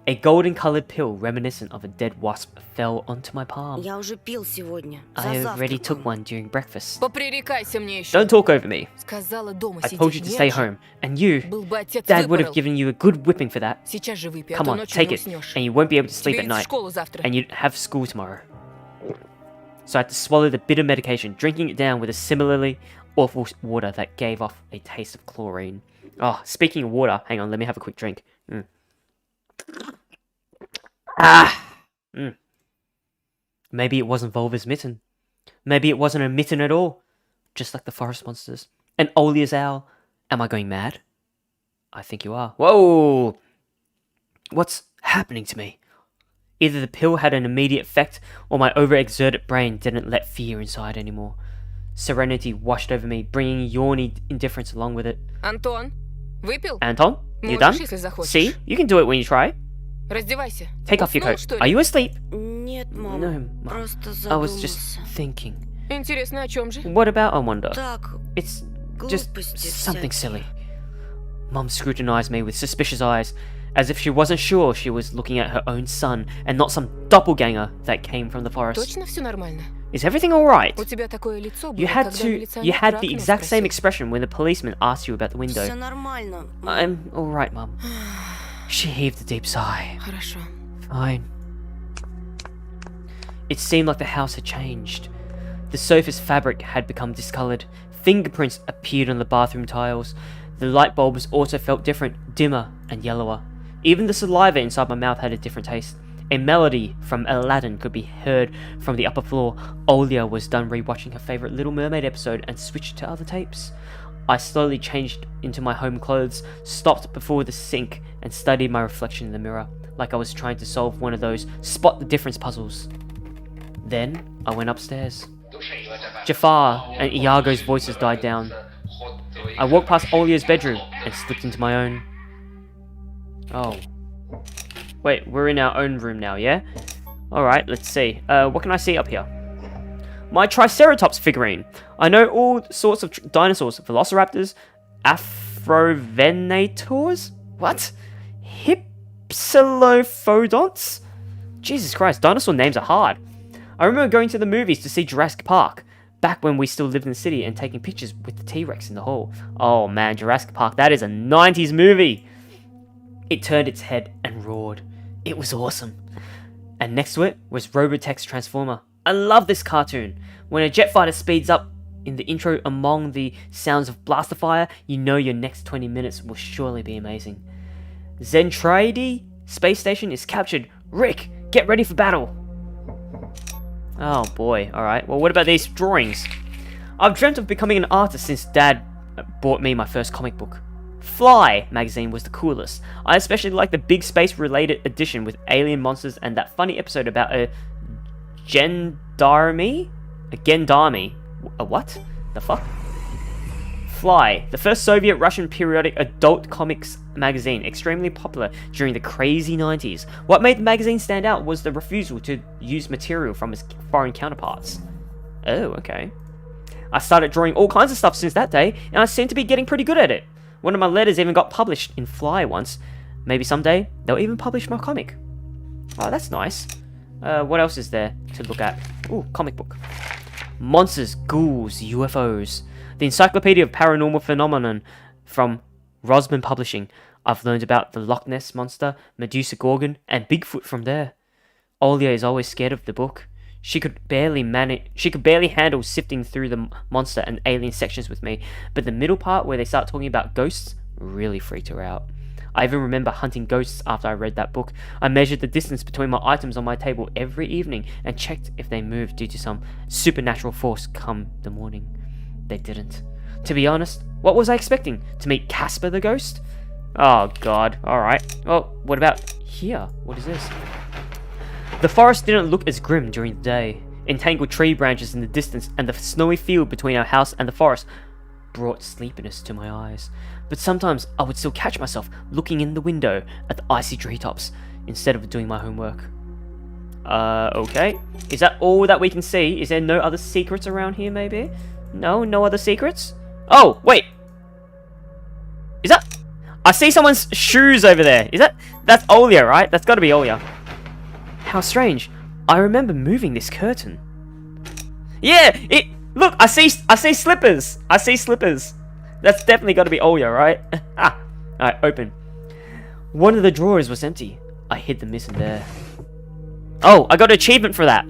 Speaker 1: A golden-colored pill reminiscent of a dead wasp fell onto my palm.
Speaker 4: Я уже пил сегодня. За
Speaker 1: I already took
Speaker 4: завтраком.
Speaker 1: one during breakfast.
Speaker 3: Попререкайся мне еще.
Speaker 1: Don't talk over me.
Speaker 3: Сказала дома
Speaker 1: I
Speaker 3: сидеть.
Speaker 1: told you to
Speaker 3: Нет
Speaker 1: stay
Speaker 3: же.
Speaker 1: home. And you,
Speaker 3: Был бы отец
Speaker 1: Dad would have
Speaker 3: выпорол.
Speaker 1: given you a good whipping for that.
Speaker 3: Сейчас же выпей, а
Speaker 1: Come
Speaker 3: то
Speaker 1: on,
Speaker 3: ночью
Speaker 1: take
Speaker 3: не
Speaker 1: it.
Speaker 3: уснешь.
Speaker 1: And you won't be able to sleep
Speaker 3: Тебе
Speaker 1: at
Speaker 3: ведь в
Speaker 1: night.
Speaker 3: школу завтра.
Speaker 1: And you'd have school tomorrow. So I had to swallow the bitter medication, drinking it down with a similarly awful water that gave off a taste of chlorine. Oh, speaking of water, hang on, let me have a quick drink. Maybe it wasn't Volva's mitten. Maybe it wasn't a mitten at all. Just like the forest monsters. And Olya's owl. Am I going mad? I think you are. Whoa! What's happening to me? Either the pill had an immediate effect, or my overexerted brain didn't let fear inside anymore. Serenity washed over me, bringing yawny indifference along with it.
Speaker 3: Антон, выпил?
Speaker 1: Anton, you
Speaker 3: Можешь,
Speaker 1: done?
Speaker 3: если захочешь.
Speaker 1: See? You can do it when you try.
Speaker 3: Раздевайся.
Speaker 1: Take off your
Speaker 3: Уснул,
Speaker 1: coat.
Speaker 3: что ли?
Speaker 1: Are you asleep?
Speaker 4: Нет, мама.
Speaker 1: No, Mum.
Speaker 4: Просто
Speaker 1: I was just
Speaker 4: задумался.
Speaker 1: thinking.
Speaker 3: Интересно, о чем же?
Speaker 1: What about, I wonder?
Speaker 4: Так,
Speaker 1: It's just
Speaker 4: глупости
Speaker 1: something
Speaker 4: всякие.
Speaker 1: silly. Mum scrutinized me with suspicious eyes, as if she wasn't sure she was looking at her own son and not some doppelganger that came from the forest.
Speaker 3: Точно все нормально?
Speaker 1: Is everything alright?
Speaker 3: У тебя такое лицо было,
Speaker 1: You had
Speaker 3: когда
Speaker 1: to.
Speaker 3: милиционер
Speaker 1: You had
Speaker 3: про
Speaker 1: the
Speaker 3: окно
Speaker 1: exact same
Speaker 3: спросил.
Speaker 1: expression when the policeman asked you about the window.
Speaker 4: Все нормально.
Speaker 1: I'm alright, Mum. She heaved a deep sigh.
Speaker 3: Хорошо.
Speaker 1: Fine. It seemed like the house had changed. The sofa's fabric had become discolored. Fingerprints appeared on the bathroom tiles. The light bulbs also felt different, dimmer and yellower. Even the saliva inside my mouth had a different taste. A melody from Aladdin could be heard from the upper floor. Olya was done rewatching her favourite Little Mermaid episode and switched to other tapes. I slowly changed into my home clothes, stopped before the sink, and studied my reflection in the mirror. like I was trying to solve one of those spot the difference puzzles. Then I went upstairs. Jafar and Iago's voices died down. I walked past Olia's bedroom and slipped into my own. Oh. Wait, we're in our own room now, yeah? Alright, let's see. What can I see up here? My Triceratops figurine. I know all sorts of dinosaurs. Velociraptors, Afrovenators? What? Hypsilophodonts? Jesus Christ, dinosaur names are hard. I remember going to the movies to see Jurassic Park, back when we still lived in the city, and taking pictures with the T-Rex in the hall. Oh man, Jurassic Park, that is a 90s movie! It turned its head and roared. It was awesome. And next to it was Robotech's Transformer. I love this cartoon. When a jet fighter speeds up in the intro among the sounds of blaster fire, you know your next 20 minutes will surely be amazing. Zentradi space station is captured. Rick, get ready for battle. Oh boy, alright. Well, what about these drawings? I've dreamt of becoming an artist since Dad bought me my first comic book. Fly magazine was the coolest. I especially like the big space related edition with alien monsters and that funny episode about a gendarme? A gendarme? A what? The fuck? Fly, the first Soviet-Russian periodic adult comics magazine, extremely popular during the crazy 90s. What made the magazine stand out was the refusal to use material from its foreign counterparts. Oh, okay. I started drawing all kinds of stuff since that day, and I seem to be getting pretty good at it. One of my letters even got published in Fly once. Maybe someday they'll even publish my comic. Oh, that's nice. What else is there to look at? Ooh, comic book. Monsters, ghouls, UFOs. The Encyclopedia of Paranormal Phenomenon from Rosman Publishing. I've learned about the Loch Ness Monster, Medusa Gorgon, and Bigfoot from there. Olia is always scared of the book. She could barely handle sifting through the monster and alien sections with me, but the middle part where they start talking about ghosts really freaked her out. I even remember hunting ghosts after I read that book. I measured the distance between my items on my table every evening and checked if they moved due to some supernatural force come the morning. They didn't. To be honest, what was I expecting? To meet Casper the ghost? Oh god, alright. Well, what about here? What is this? The forest didn't look as grim during the day. Entangled tree branches in the distance and the snowy field between our house and the forest brought sleepiness to my eyes. But sometimes I would still catch myself looking in the window at the icy treetops instead of doing my homework. Okay. Is that all that we can see? Is there no other secrets around here, maybe? No? No other secrets? Oh, wait! Is that... I see someone's shoes over there. Is that... That's Olia, right? That's gotta be Olia. How strange. I remember moving this curtain. Yeah! It... Look! I see slippers! I see slippers. That's definitely gotta be Olia, right? Ah! Alright, open. One of the drawers was empty. I hid the miss in there. Oh! I got an achievement for that!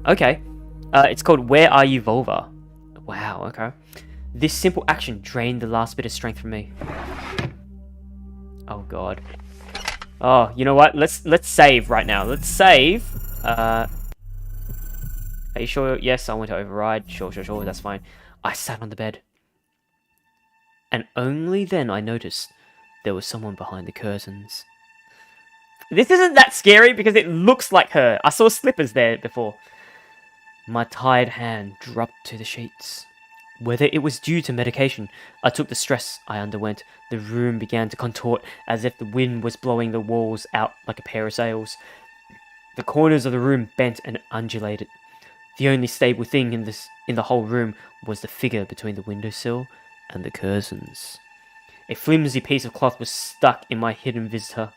Speaker 1: Okay. It's called Where Are You, Volva? Wow, okay. This simple action drained the last bit of strength from me. Oh god. Oh, you know what? Let's save right now. Let's save. Are you sure? Yes, I want to override. Sure, that's fine. I sat on the bed. And only then I noticed there was someone behind the curtains. This isn't that scary because it looks like her. I saw slippers there before. My tired hand dropped to the sheets. Whether it was due to medication, I took the stress I underwent. The room began to contort as if the wind was blowing the walls out like a pair of sails. The corners of the room bent and undulated. The only stable thing in the whole room was the figure between the windowsill and the curtains. A flimsy piece of cloth was stuck in my hidden visitor.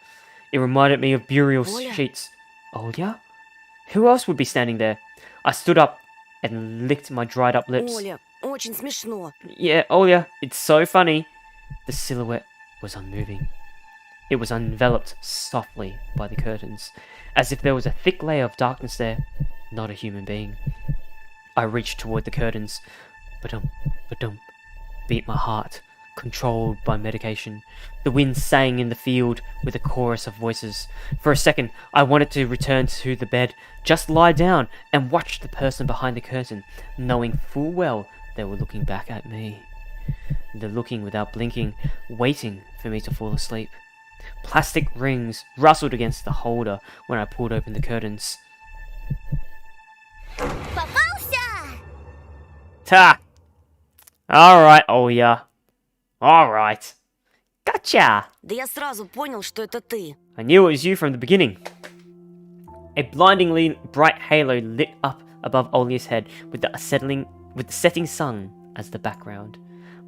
Speaker 1: It reminded me of burial sheets. Olia? Who else would be standing there? I stood up and licked my dried up lips.
Speaker 4: Оля, очень смешно.
Speaker 1: Yeah, Olia, it's so funny. The silhouette was unmoving. It was enveloped softly by the curtains, as if there was a thick layer of darkness there, not a human being. I reached toward the curtains. Ba-dum, ba-dum, beat my heart, controlled by medication. The wind sang in the field with a chorus of voices. For a second, I wanted to return to the bed, just lie down and watch the person behind the curtain, knowing full well they were looking back at me. They're looking without blinking, waiting for me to fall asleep. Plastic rings rustled against the holder when I pulled open the curtains.
Speaker 8: Попался!
Speaker 1: Ta! Alright, Olya. Alright. Gotcha!
Speaker 4: Да я сразу понял, что это ты.
Speaker 1: I knew it was you from the beginning. A blindingly bright halo lit up above Olya's head with the setting sun as the background.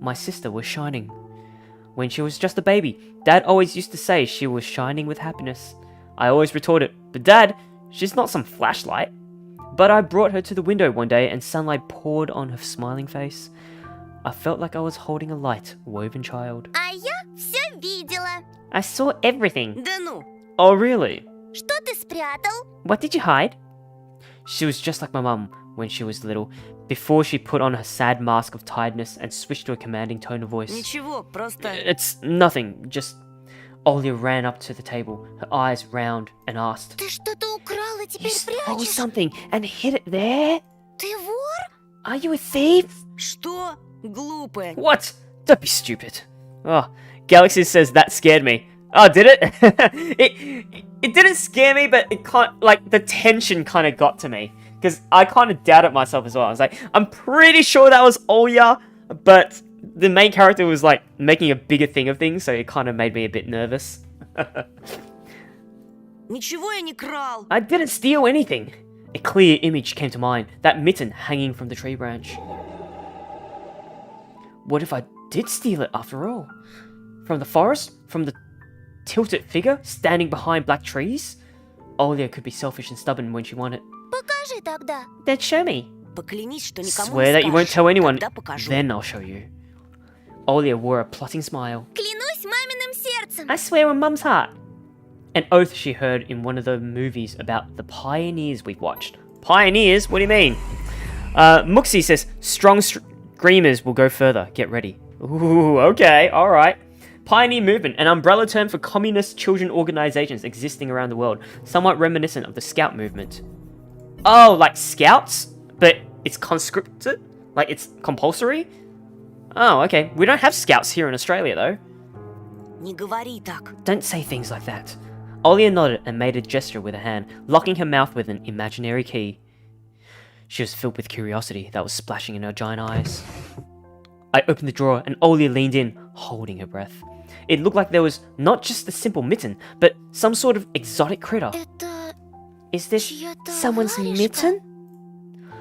Speaker 1: My sister was shining. When she was just a baby, Dad always used to say she was shining with happiness. I always retorted, but Dad, she's not some flashlight. But I brought her to the window one day and sunlight poured on her smiling face. I felt like I was holding a light, woven child.
Speaker 8: А я все видела.
Speaker 1: I saw everything.
Speaker 4: Да ну,
Speaker 1: Oh, really?
Speaker 8: Что ты спрятал?
Speaker 1: What did you hide? She was just like my mum when she was little, before she put on her sad mask of tiredness and switched to a commanding tone of voice.
Speaker 4: ничего, просто...
Speaker 1: It's nothing, just... Olya ran up to the table, her eyes round, and asked,
Speaker 8: Ты что-то украл и
Speaker 1: You
Speaker 8: теперь
Speaker 1: stole
Speaker 8: прячешь?
Speaker 1: something and hid it there?
Speaker 8: Ты вор?
Speaker 1: Are you a thief?
Speaker 4: Что? Глупая.
Speaker 1: What? Don't be stupid. Oh, Galaxy says that scared me. Oh, did it? it didn't scare me, but it like the tension kind of got to me because I kind of doubted myself as well. I was like, I'm pretty sure that was Olya, but the main character was like making a bigger thing of things, so it kind of made me a bit nervous.
Speaker 4: Ничего я не крал.
Speaker 1: I didn't steal anything. A clear image came to mind, that mitten hanging from the tree branch. What if I did steal it after all? From the forest? From the tilted figure standing behind black trees? Olya could be selfish and stubborn when she wanted.
Speaker 8: Покажи тогда.
Speaker 1: Then show me.
Speaker 4: Поклянись, что никому
Speaker 1: Swear
Speaker 4: не
Speaker 1: that you won't
Speaker 4: скажешь.
Speaker 1: tell anyone,
Speaker 4: Тогда покажу.
Speaker 1: then I'll show you. Olya wore a plotting smile.
Speaker 8: Клянусь маминым сердцем.
Speaker 1: I swear on Mum's heart. An oath she heard in one of the movies about the pioneers we've watched. Pioneers? What do you mean? Muxie says, strong screamers will go further. Get ready. Ooh, okay, alright. Pioneer movement, an umbrella term for communist children organizations existing around the world, somewhat reminiscent of the Scout movement. Oh, like Scouts? But it's conscripted? Like it's compulsory? Oh, okay. We don't have Scouts here in Australia, though.
Speaker 4: Не говори так.
Speaker 1: Don't say things like that. Olya nodded and made a gesture with her hand, locking her mouth with an imaginary key. She was filled with curiosity that was splashing in her giant eyes. I opened the drawer and Olya leaned in, holding her breath. It looked like there was not just a simple mitten, but some sort of exotic critter.
Speaker 8: Это
Speaker 1: Is this
Speaker 8: чья-то
Speaker 1: someone's
Speaker 8: варежка?
Speaker 1: mitten?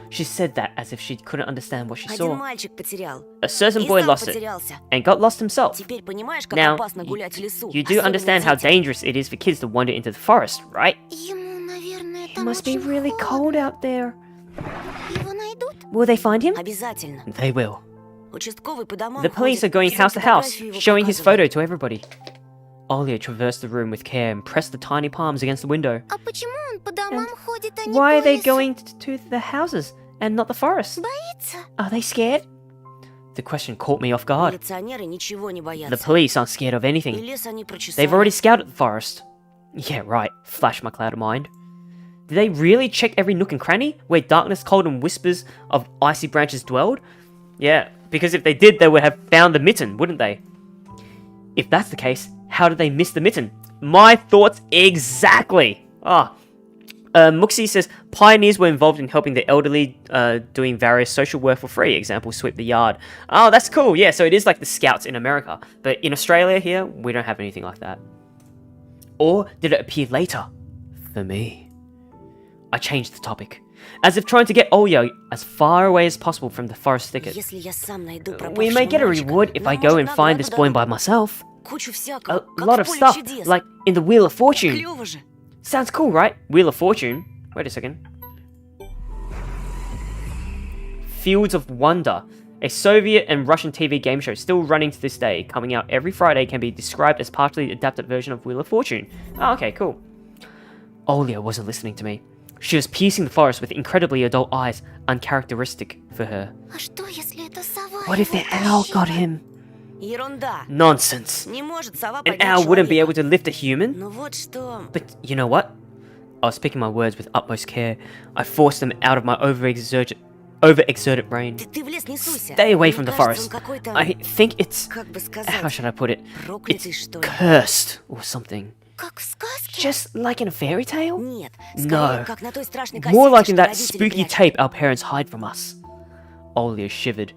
Speaker 1: She said that as if she couldn't understand what she
Speaker 4: Один
Speaker 1: saw.
Speaker 4: мальчик потерял.
Speaker 1: A certain
Speaker 4: И
Speaker 1: boy
Speaker 4: сам
Speaker 1: lost it
Speaker 4: потерялся.
Speaker 1: and got lost himself.
Speaker 4: Теперь понимаешь, как
Speaker 1: Now,
Speaker 4: опасно гулять в лесу.
Speaker 1: you do
Speaker 4: особенно
Speaker 1: understand how
Speaker 4: детям.
Speaker 1: dangerous it is for kids to wander into the forest, right?
Speaker 8: Ему, наверное,
Speaker 1: It
Speaker 8: там
Speaker 1: must be
Speaker 8: очень
Speaker 1: really cold out there.
Speaker 8: Его найдут?
Speaker 1: Will they find him?
Speaker 4: Обязательно.
Speaker 1: They will.
Speaker 4: Участковый по домам
Speaker 1: The police
Speaker 4: ходит,
Speaker 1: are going
Speaker 4: всем
Speaker 1: house to house,
Speaker 4: фотографию его
Speaker 1: showing his
Speaker 4: показывают.
Speaker 1: photo to everybody. Olya traversed the room with care and pressed the tiny palms against the window.
Speaker 8: А почему он по домам ходит, а не
Speaker 1: Why are
Speaker 8: по
Speaker 1: they
Speaker 8: лесу?
Speaker 1: going to the houses and not the forest?
Speaker 8: Боится?
Speaker 1: Are they scared? The question caught me off guard.
Speaker 4: Милиционеры ничего не
Speaker 1: The
Speaker 4: боятся.
Speaker 1: police aren't scared of
Speaker 4: И
Speaker 1: anything.
Speaker 4: лес они прочесали.
Speaker 1: They've already scouted the forest. Yeah, right, flashed my clouded mind. Did they really check every nook and cranny where darkness, cold, and whispers of icy branches dwelled? Yeah, because if they did, they would have found the mitten, wouldn't they? If that's the case, how did they miss the mitten? My thoughts exactly! Muxie says pioneers were involved in helping the elderly doing various social work for free. Example, sweep the yard. Oh, that's cool. Yeah, so it is like the Scouts in America. But in Australia here, we don't have anything like that. Or did it appear later? For me. I changed the topic. As if trying to get Olya as far away as possible from the forest thicket.
Speaker 4: Если я сам найду
Speaker 1: We may
Speaker 4: пропавшего
Speaker 1: get a
Speaker 4: мальчика,
Speaker 1: reward if I
Speaker 4: нам
Speaker 1: go
Speaker 4: может
Speaker 1: and find
Speaker 4: награду
Speaker 1: this boy
Speaker 4: дадут.
Speaker 1: by myself.
Speaker 4: Кучу
Speaker 1: A
Speaker 4: всякого, как
Speaker 1: lot
Speaker 4: в
Speaker 1: of
Speaker 4: поле
Speaker 1: stuff,
Speaker 4: чудес.
Speaker 1: like in the Wheel of Fortune.
Speaker 4: Клёво же.
Speaker 1: Sounds cool, right? Wheel of Fortune. Wait a second. Fields of Wonder. A Soviet and Russian TV game show still running to this day, coming out every Friday, can be described as partially adapted version of Wheel of Fortune. Oh, okay, cool. Olya wasn't listening to me. She was piercing the forest with incredibly adult eyes, uncharacteristic for her.
Speaker 8: А что, если это сова
Speaker 1: What if the
Speaker 8: его
Speaker 1: owl
Speaker 8: тащит?
Speaker 1: got him?
Speaker 4: Ерунда.
Speaker 1: Nonsense.
Speaker 4: Не может сова
Speaker 1: An
Speaker 4: поднять
Speaker 1: owl wouldn't be
Speaker 4: человека.
Speaker 1: able to lift a human?
Speaker 4: Ну вот что.
Speaker 1: But you know what? I was picking my words with utmost care. I forced them out of my overexerted brain.
Speaker 4: Ты в лес не суйся.
Speaker 1: Stay away
Speaker 4: Мне
Speaker 1: from the
Speaker 4: кажется,
Speaker 1: forest.
Speaker 4: он какой-то,
Speaker 1: I think it's...
Speaker 4: как бы
Speaker 1: How
Speaker 4: сказать,
Speaker 1: should I put it?
Speaker 4: проклятый,
Speaker 1: It's
Speaker 4: что ли.
Speaker 1: cursed or something.
Speaker 8: Как в сказке.
Speaker 1: Just like in a fairy tale?
Speaker 4: Нет,
Speaker 1: No.
Speaker 4: скорее, как на той страшной
Speaker 1: More
Speaker 4: кассете,
Speaker 1: like in
Speaker 4: что
Speaker 1: that
Speaker 4: родители
Speaker 1: spooky
Speaker 4: прячут.
Speaker 1: tape our parents hide from us. Olia shivered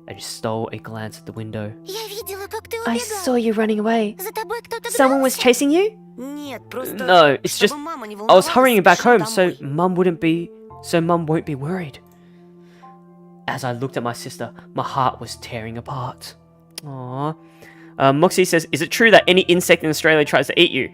Speaker 1: and stole a glance at the window.
Speaker 8: Я видела, как ты
Speaker 1: I
Speaker 8: убегал.
Speaker 1: saw you running away.
Speaker 8: За тобой кто-то
Speaker 1: Someone was
Speaker 8: гнался.
Speaker 1: chasing you?
Speaker 4: Нет, просто,
Speaker 1: No, it's just
Speaker 4: чтобы мама не
Speaker 1: I was
Speaker 4: волновалась,
Speaker 1: hurrying back
Speaker 4: спешу
Speaker 1: home so
Speaker 4: домой.
Speaker 1: mum won't be worried. As I looked at my sister, my heart was tearing apart. Aww. Moxie says, is it true that any insect in Australia tries to eat you?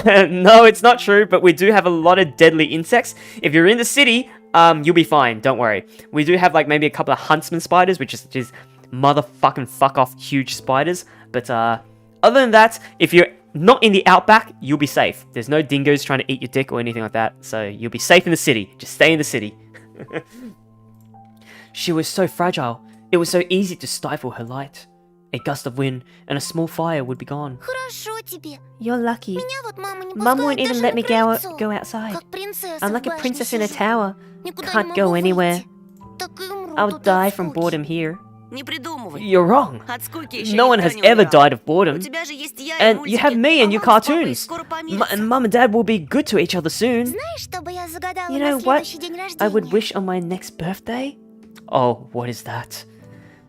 Speaker 1: No, it's not true, but we do have a lot of deadly insects. If you're in the city, you'll be fine, don't worry. We do have like maybe a couple of huntsman spiders, which is just motherfucking fuck off huge spiders. But other than that, if you're not in the outback, you'll be safe. There's no dingoes trying to eat your dick or anything like that, so you'll be safe in the city. Just stay in the city. She was so fragile. It was so easy to stifle her light. A gust of wind and a small fire would be gone.
Speaker 8: Хорошо тебе.
Speaker 1: You're lucky.
Speaker 8: Меня вот мама не
Speaker 1: Mum
Speaker 8: пускает
Speaker 1: won't even
Speaker 8: даже
Speaker 1: let
Speaker 8: на
Speaker 1: me
Speaker 8: крыльцо.
Speaker 1: go outside.
Speaker 8: Как принцесса
Speaker 1: I'm
Speaker 8: в
Speaker 1: like a
Speaker 8: башне
Speaker 1: princess in a
Speaker 8: сижу.
Speaker 1: tower.
Speaker 8: Никуда не
Speaker 1: Can't
Speaker 8: могу
Speaker 1: go
Speaker 8: выйти.
Speaker 1: anywhere.
Speaker 8: Так и умру
Speaker 1: I'll
Speaker 8: тут
Speaker 1: die
Speaker 8: от
Speaker 1: from
Speaker 8: скуки.
Speaker 1: boredom here.
Speaker 4: Не придумывай.
Speaker 1: You're wrong.
Speaker 4: От скуки еще
Speaker 1: No one
Speaker 4: никто
Speaker 1: has
Speaker 4: не
Speaker 1: ever
Speaker 4: умирал.
Speaker 1: died of
Speaker 4: У
Speaker 1: boredom.
Speaker 4: тебя же есть я и
Speaker 1: And you have
Speaker 4: мультики,
Speaker 1: me
Speaker 4: а
Speaker 1: and your
Speaker 4: мама с папой
Speaker 1: cartoons.
Speaker 4: скоро помирятся.
Speaker 1: And Mum and Dad will be good to each other soon.
Speaker 8: Знаешь, что бы я загадала
Speaker 1: You
Speaker 8: на
Speaker 1: know what?
Speaker 8: следующий день
Speaker 1: I would
Speaker 8: рождения?
Speaker 1: wish on my next birthday. Oh, what is that?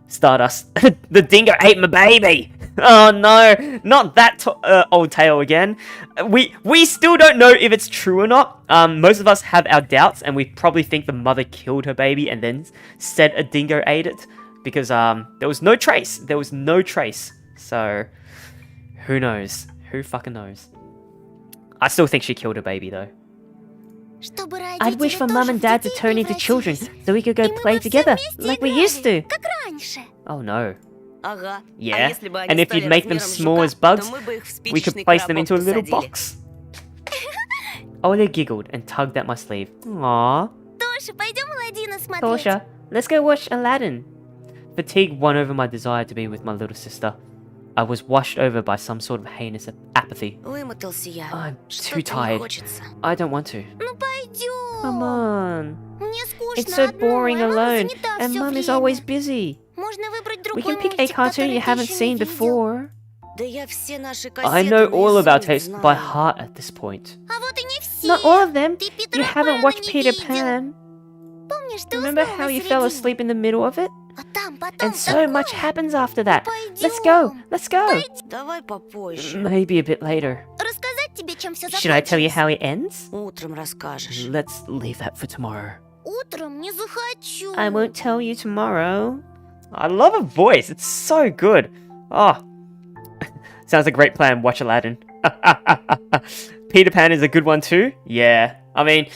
Speaker 1: Stardust. The dingo ate my baby. Oh no, not that old tale again. We still don't know if it's true or not. Most of us have our doubts, and we probably think the mother killed her baby and then said a dingo ate it because there was no trace. There was no trace. So who knows? Who fucking knows? I still think she killed her baby though.
Speaker 8: Чтобы
Speaker 1: I'd wish
Speaker 8: родители
Speaker 1: for
Speaker 8: тоже
Speaker 1: Mum
Speaker 8: в
Speaker 1: and Dad to
Speaker 8: детей
Speaker 1: turn into children
Speaker 8: превратились.
Speaker 1: so we could go
Speaker 8: И мы
Speaker 1: play
Speaker 8: бы все
Speaker 1: together
Speaker 8: вместе
Speaker 1: like we used to.
Speaker 8: играли, как раньше.
Speaker 1: Oh no.
Speaker 4: Ага.
Speaker 1: Yeah.
Speaker 4: А если бы они
Speaker 1: And if
Speaker 4: стали
Speaker 1: you'd make them
Speaker 4: размером с
Speaker 1: small
Speaker 4: жука,
Speaker 1: as bugs,
Speaker 4: то мы бы их в
Speaker 1: we could
Speaker 4: спичечный
Speaker 1: place them into a
Speaker 4: коробок
Speaker 1: little
Speaker 4: посадили.
Speaker 1: box. Olia giggled and tugged at my sleeve. Aww.
Speaker 8: Тоша, пойдем Аладдина смотреть.
Speaker 1: Torsha, let's go watch Aladdin. Fatigue won over my desire to be with my little sister. I was washed over by some sort of heinous apathy.
Speaker 4: Вымотался я.
Speaker 1: I'm
Speaker 4: Что-то
Speaker 1: too
Speaker 4: не
Speaker 1: tired.
Speaker 4: хочется.
Speaker 1: I don't want to.
Speaker 8: Ну пойдем.
Speaker 1: Come on.
Speaker 8: Мне скучно
Speaker 1: It's so
Speaker 8: одной,
Speaker 1: boring
Speaker 8: а мама
Speaker 1: alone,
Speaker 8: занята
Speaker 1: and
Speaker 8: всё
Speaker 1: Mum is
Speaker 8: время.
Speaker 1: always busy.
Speaker 8: Можно выбрать
Speaker 1: We
Speaker 8: другой
Speaker 1: can pick a
Speaker 8: мультик,
Speaker 1: cartoon
Speaker 8: который
Speaker 1: you
Speaker 8: ты
Speaker 1: haven't
Speaker 8: еще не
Speaker 1: seen
Speaker 8: видел.
Speaker 1: before.
Speaker 4: Да я все наши
Speaker 1: I
Speaker 4: кассеты
Speaker 1: know all of our
Speaker 4: наизусть
Speaker 1: tastes
Speaker 4: знаю.
Speaker 1: by heart at this point.
Speaker 8: А вот и не все.
Speaker 1: Not all of them.
Speaker 8: Ты
Speaker 1: You
Speaker 8: Питера
Speaker 1: haven't
Speaker 8: Пэна
Speaker 1: watched
Speaker 8: не
Speaker 1: Peter
Speaker 8: видел.
Speaker 1: Pan.
Speaker 8: Помнишь, ты
Speaker 1: Remember
Speaker 8: уснул
Speaker 1: how
Speaker 8: на
Speaker 1: you fell
Speaker 8: середине?
Speaker 1: asleep in the middle of it?
Speaker 8: А там потом
Speaker 1: And so much
Speaker 8: такое.
Speaker 1: happens after that. Let's go.
Speaker 8: Пойдем.
Speaker 1: Let's go.
Speaker 4: Давай попозже.
Speaker 1: Maybe a bit later.
Speaker 8: Рассказать тебе, чем все
Speaker 1: Should I tell you how it ends?
Speaker 4: Утром расскажешь.
Speaker 1: Let's leave that for tomorrow.
Speaker 8: Утром не захочу.
Speaker 1: I won't tell you tomorrow. I love her voice. It's so good. Oh. Sounds like a great plan. Watch Aladdin. Peter Pan is a good one too. Yeah. I mean,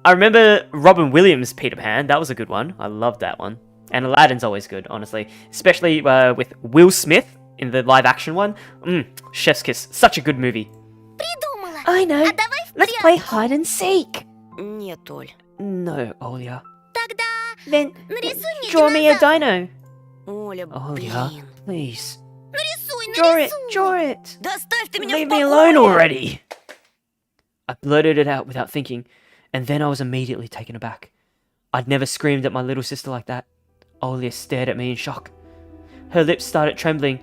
Speaker 1: I remember Robin Williams' Peter Pan. That was a good one. I loved that one. And Aladdin's always good, honestly. Especially with Will Smith in the live action one. Chef's Kiss. Such a good movie.
Speaker 8: Придумала.
Speaker 1: I know.
Speaker 8: А давай в
Speaker 1: Let's play hide and seek.
Speaker 4: Нет, Оль.
Speaker 1: No, Olia.
Speaker 8: Тогда
Speaker 1: Then
Speaker 8: нарисуй мне
Speaker 1: draw me a
Speaker 8: динозавра.
Speaker 1: dino.
Speaker 4: Оля,
Speaker 1: Olia,
Speaker 4: блин.
Speaker 1: please.
Speaker 8: Нарисуй,
Speaker 1: Draw it,
Speaker 8: нарисуй.
Speaker 1: draw it.
Speaker 4: Да оставь ты меня
Speaker 1: Leave
Speaker 4: в
Speaker 1: me
Speaker 4: покое!
Speaker 1: alone already. I blurted it out without thinking, and then I was immediately taken aback. I'd never screamed at my little sister like that. Olia stared at me in shock. Her lips started trembling,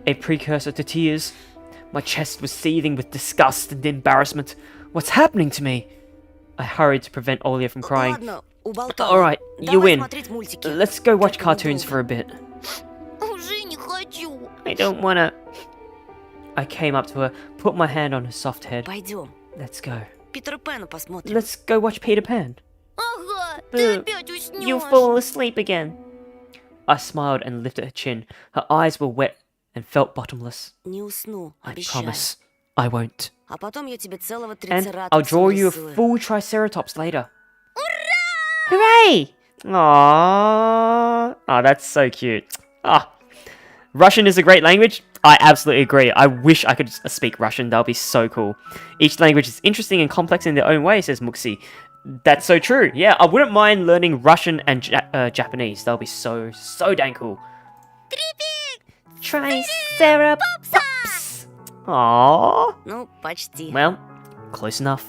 Speaker 1: a precursor to tears. My chest was seething with disgust and embarrassment. What's happening to me? I hurried to prevent Olia from crying.
Speaker 4: Ладно, уболтала.
Speaker 1: Alright, you
Speaker 4: Давай
Speaker 1: win.
Speaker 4: смотреть мультики.
Speaker 1: Let's go watch
Speaker 4: Только
Speaker 1: cartoons
Speaker 4: недолго.
Speaker 1: for a bit.
Speaker 8: Уже не хочу.
Speaker 1: I don't wanna... I came up to her, put my hand on her soft head.
Speaker 4: Пойдем.
Speaker 1: Let's go.
Speaker 4: Питера Пэна посмотрим.
Speaker 1: Let's go watch Peter Pan.
Speaker 8: Ага, ты
Speaker 1: Boo.
Speaker 8: опять уснешь.
Speaker 1: You fall asleep again. I smiled and lifted her chin. Her eyes were wet and felt bottomless.
Speaker 4: Не усну,
Speaker 1: I
Speaker 4: обещаю.
Speaker 1: promise. I won't.
Speaker 4: А потом я тебе целого
Speaker 1: And
Speaker 4: трицератопса
Speaker 1: I'll draw you a
Speaker 4: нарисую.
Speaker 1: full Triceratops later. Hooray! Aww. Oh, that's so cute. Ah. Russian is a great language. I absolutely agree. I wish I could speak Russian. That would be so cool. Each language is interesting and complex in their own way, says Muxi. That's so true. Yeah, I wouldn't mind learning Russian and Japanese. That would be so dang cool. Triceratops. Aww.
Speaker 4: Ну, почти.
Speaker 1: Well, close enough.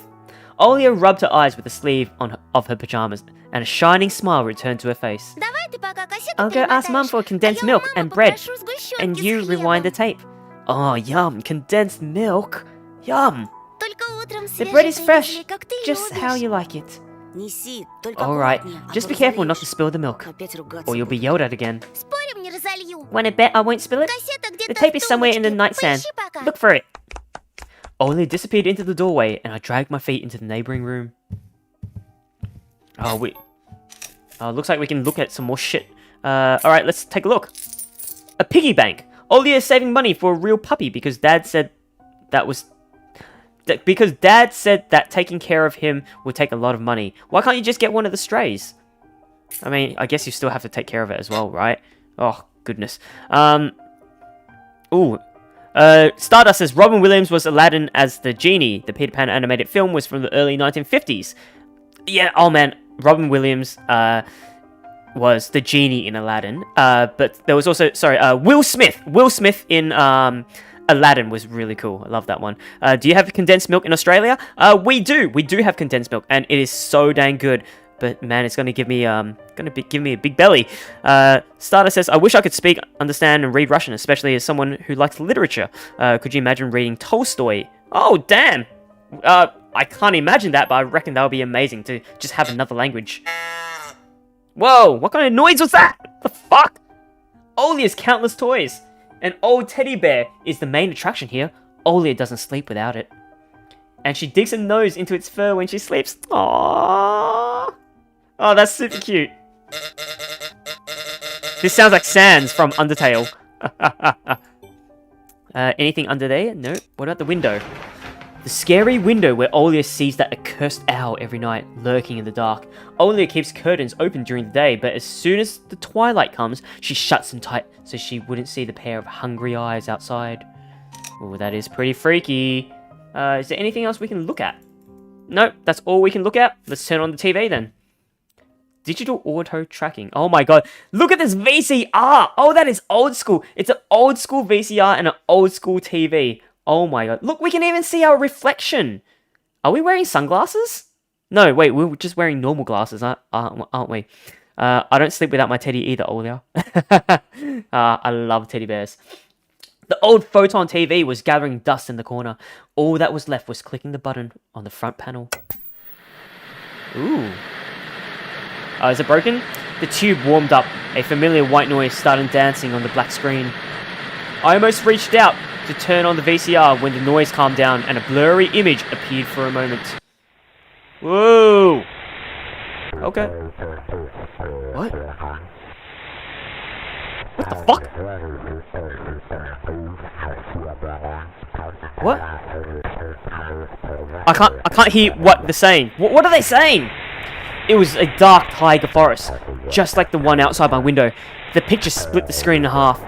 Speaker 1: Olia rubbed her eyes with the sleeve of her pajamas and a shining smile returned to her face.
Speaker 8: Давай ты пока кассету
Speaker 1: I'll go ask Mum
Speaker 8: перемотаешь,
Speaker 1: for condensed
Speaker 8: а я у
Speaker 1: milk
Speaker 8: мамы
Speaker 1: and bread,
Speaker 8: попрошу сгущенки
Speaker 1: and
Speaker 8: с
Speaker 1: you rewind the
Speaker 8: хлебом.
Speaker 1: tape. Oh, yum, condensed milk. Yum.
Speaker 8: Только утром
Speaker 1: The bread is
Speaker 8: свежий
Speaker 1: fresh,
Speaker 8: привезли, как ты
Speaker 1: just how
Speaker 8: любишь.
Speaker 1: you like it.
Speaker 4: Неси, только
Speaker 1: Alright,
Speaker 4: аккуратнее, а
Speaker 1: just
Speaker 4: то
Speaker 1: be careful not to
Speaker 4: разольешь.
Speaker 1: spill the milk,
Speaker 4: Опять ругаться
Speaker 1: or you'll be
Speaker 4: буду.
Speaker 1: yelled at again.
Speaker 8: Спорим, не разолью.
Speaker 1: Wanna bet I won't spill it?
Speaker 8: Кассета где-то
Speaker 1: The tape is
Speaker 8: в
Speaker 1: somewhere in the
Speaker 8: тумбочке.
Speaker 1: nightstand.
Speaker 8: Поищи пока.
Speaker 1: Look for it. Ollie disappeared into the doorway, and I dragged my feet into the neighboring room. Looks like we can look at some more shit. Alright, let's take a look. A piggy bank. Ollie is saving money for a real puppy because Dad said that taking care of him would take a lot of money. Why can't you just get one of the strays? I mean, I guess you still have to take care of it as well, right? Oh, goodness. Stardust says Robin Williams was Aladdin as the genie. The Peter Pan animated film was from the early 1950s. Yeah, oh man, Robin Williams was the genie in Aladdin. But there was also, Will Smith. Will Smith in Aladdin was really cool. I love that one. Do you have condensed milk in Australia? We do. We do have condensed milk, and it is so dang good. But man, it's gonna give me give me a big belly. Starter says, I wish I could speak, understand, and read Russian, especially as someone who likes literature. Could you imagine reading Tolstoy? Oh damn! I can't imagine that, but I reckon that would be amazing to just have another language. Whoa! What kind of noise was that? The fuck? Olia has countless toys. An old teddy bear is the main attraction here. Olia doesn't sleep without it. And she digs her nose into its fur when she sleeps. Aww. Oh, that's super cute. This sounds like Sans from Undertale. Anything under there? No. What about the window? The scary window where Olia sees that accursed owl every night, lurking in the dark. Olia keeps curtains open during the day, but as soon as the twilight comes, she shuts them tight so she wouldn't see the pair of hungry eyes outside. Oh, that is pretty freaky. Is there anything else we can look at? Nope, that's all we can look at. Let's turn on the TV then. Digital auto tracking. Oh my god. Look at this VCR. Oh, that is old school. It's an old school VCR and an old school TV. Oh my god. Look, we can even see our reflection. Are we wearing sunglasses? No, wait, we're just wearing normal glasses, aren't we? I don't sleep without my teddy either, Olia. I love teddy bears. The old photon TV was gathering dust in the corner. All that was left was clicking the button on the front panel. Ooh. Is it broken? The tube warmed up. A familiar white noise started dancing on the black screen. I almost reached out to turn on the VCR when the noise calmed down and a blurry image appeared for a moment. Whoa! Okay. What? What the fuck? What? I can't hear what they're saying. What are they saying? It was a dark taiga forest, just like the one outside my window. The picture split the screen in half.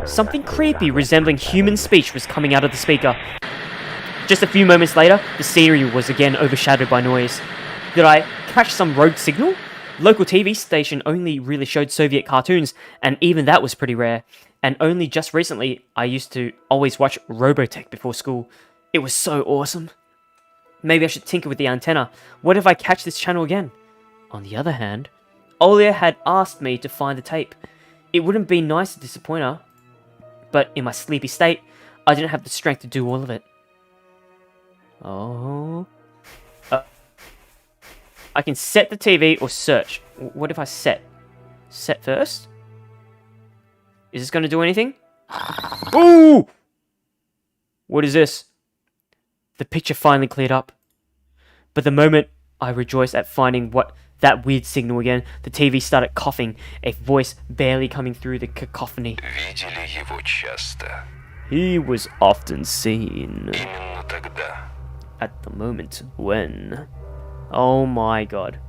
Speaker 1: Something creepy resembling human speech was coming out of the speaker. Just a few moments later, the scenery was again overshadowed by noise. Did I catch some rogue signal? Local TV station only really showed Soviet cartoons, and even that was pretty rare. And only just recently, I used to always watch Robotech before school. It was so awesome. Maybe I should tinker with the antenna. What if I catch this channel again? On the other hand, Olia had asked me to find the tape. It wouldn't be nice to disappoint her, but in my sleepy state, I didn't have the strength to do all of it. Oh. I can set the TV or search. What if I set? Set first? Is this going to do anything? Ooh! What is this? The picture finally cleared up. But the moment I rejoiced at finding that weird signal again, the TV started coughing, a voice barely coming through the cacophony.
Speaker 5: Видели его часто.
Speaker 1: He was often seen.
Speaker 5: Именно тогда.
Speaker 1: At the moment when... Oh my god.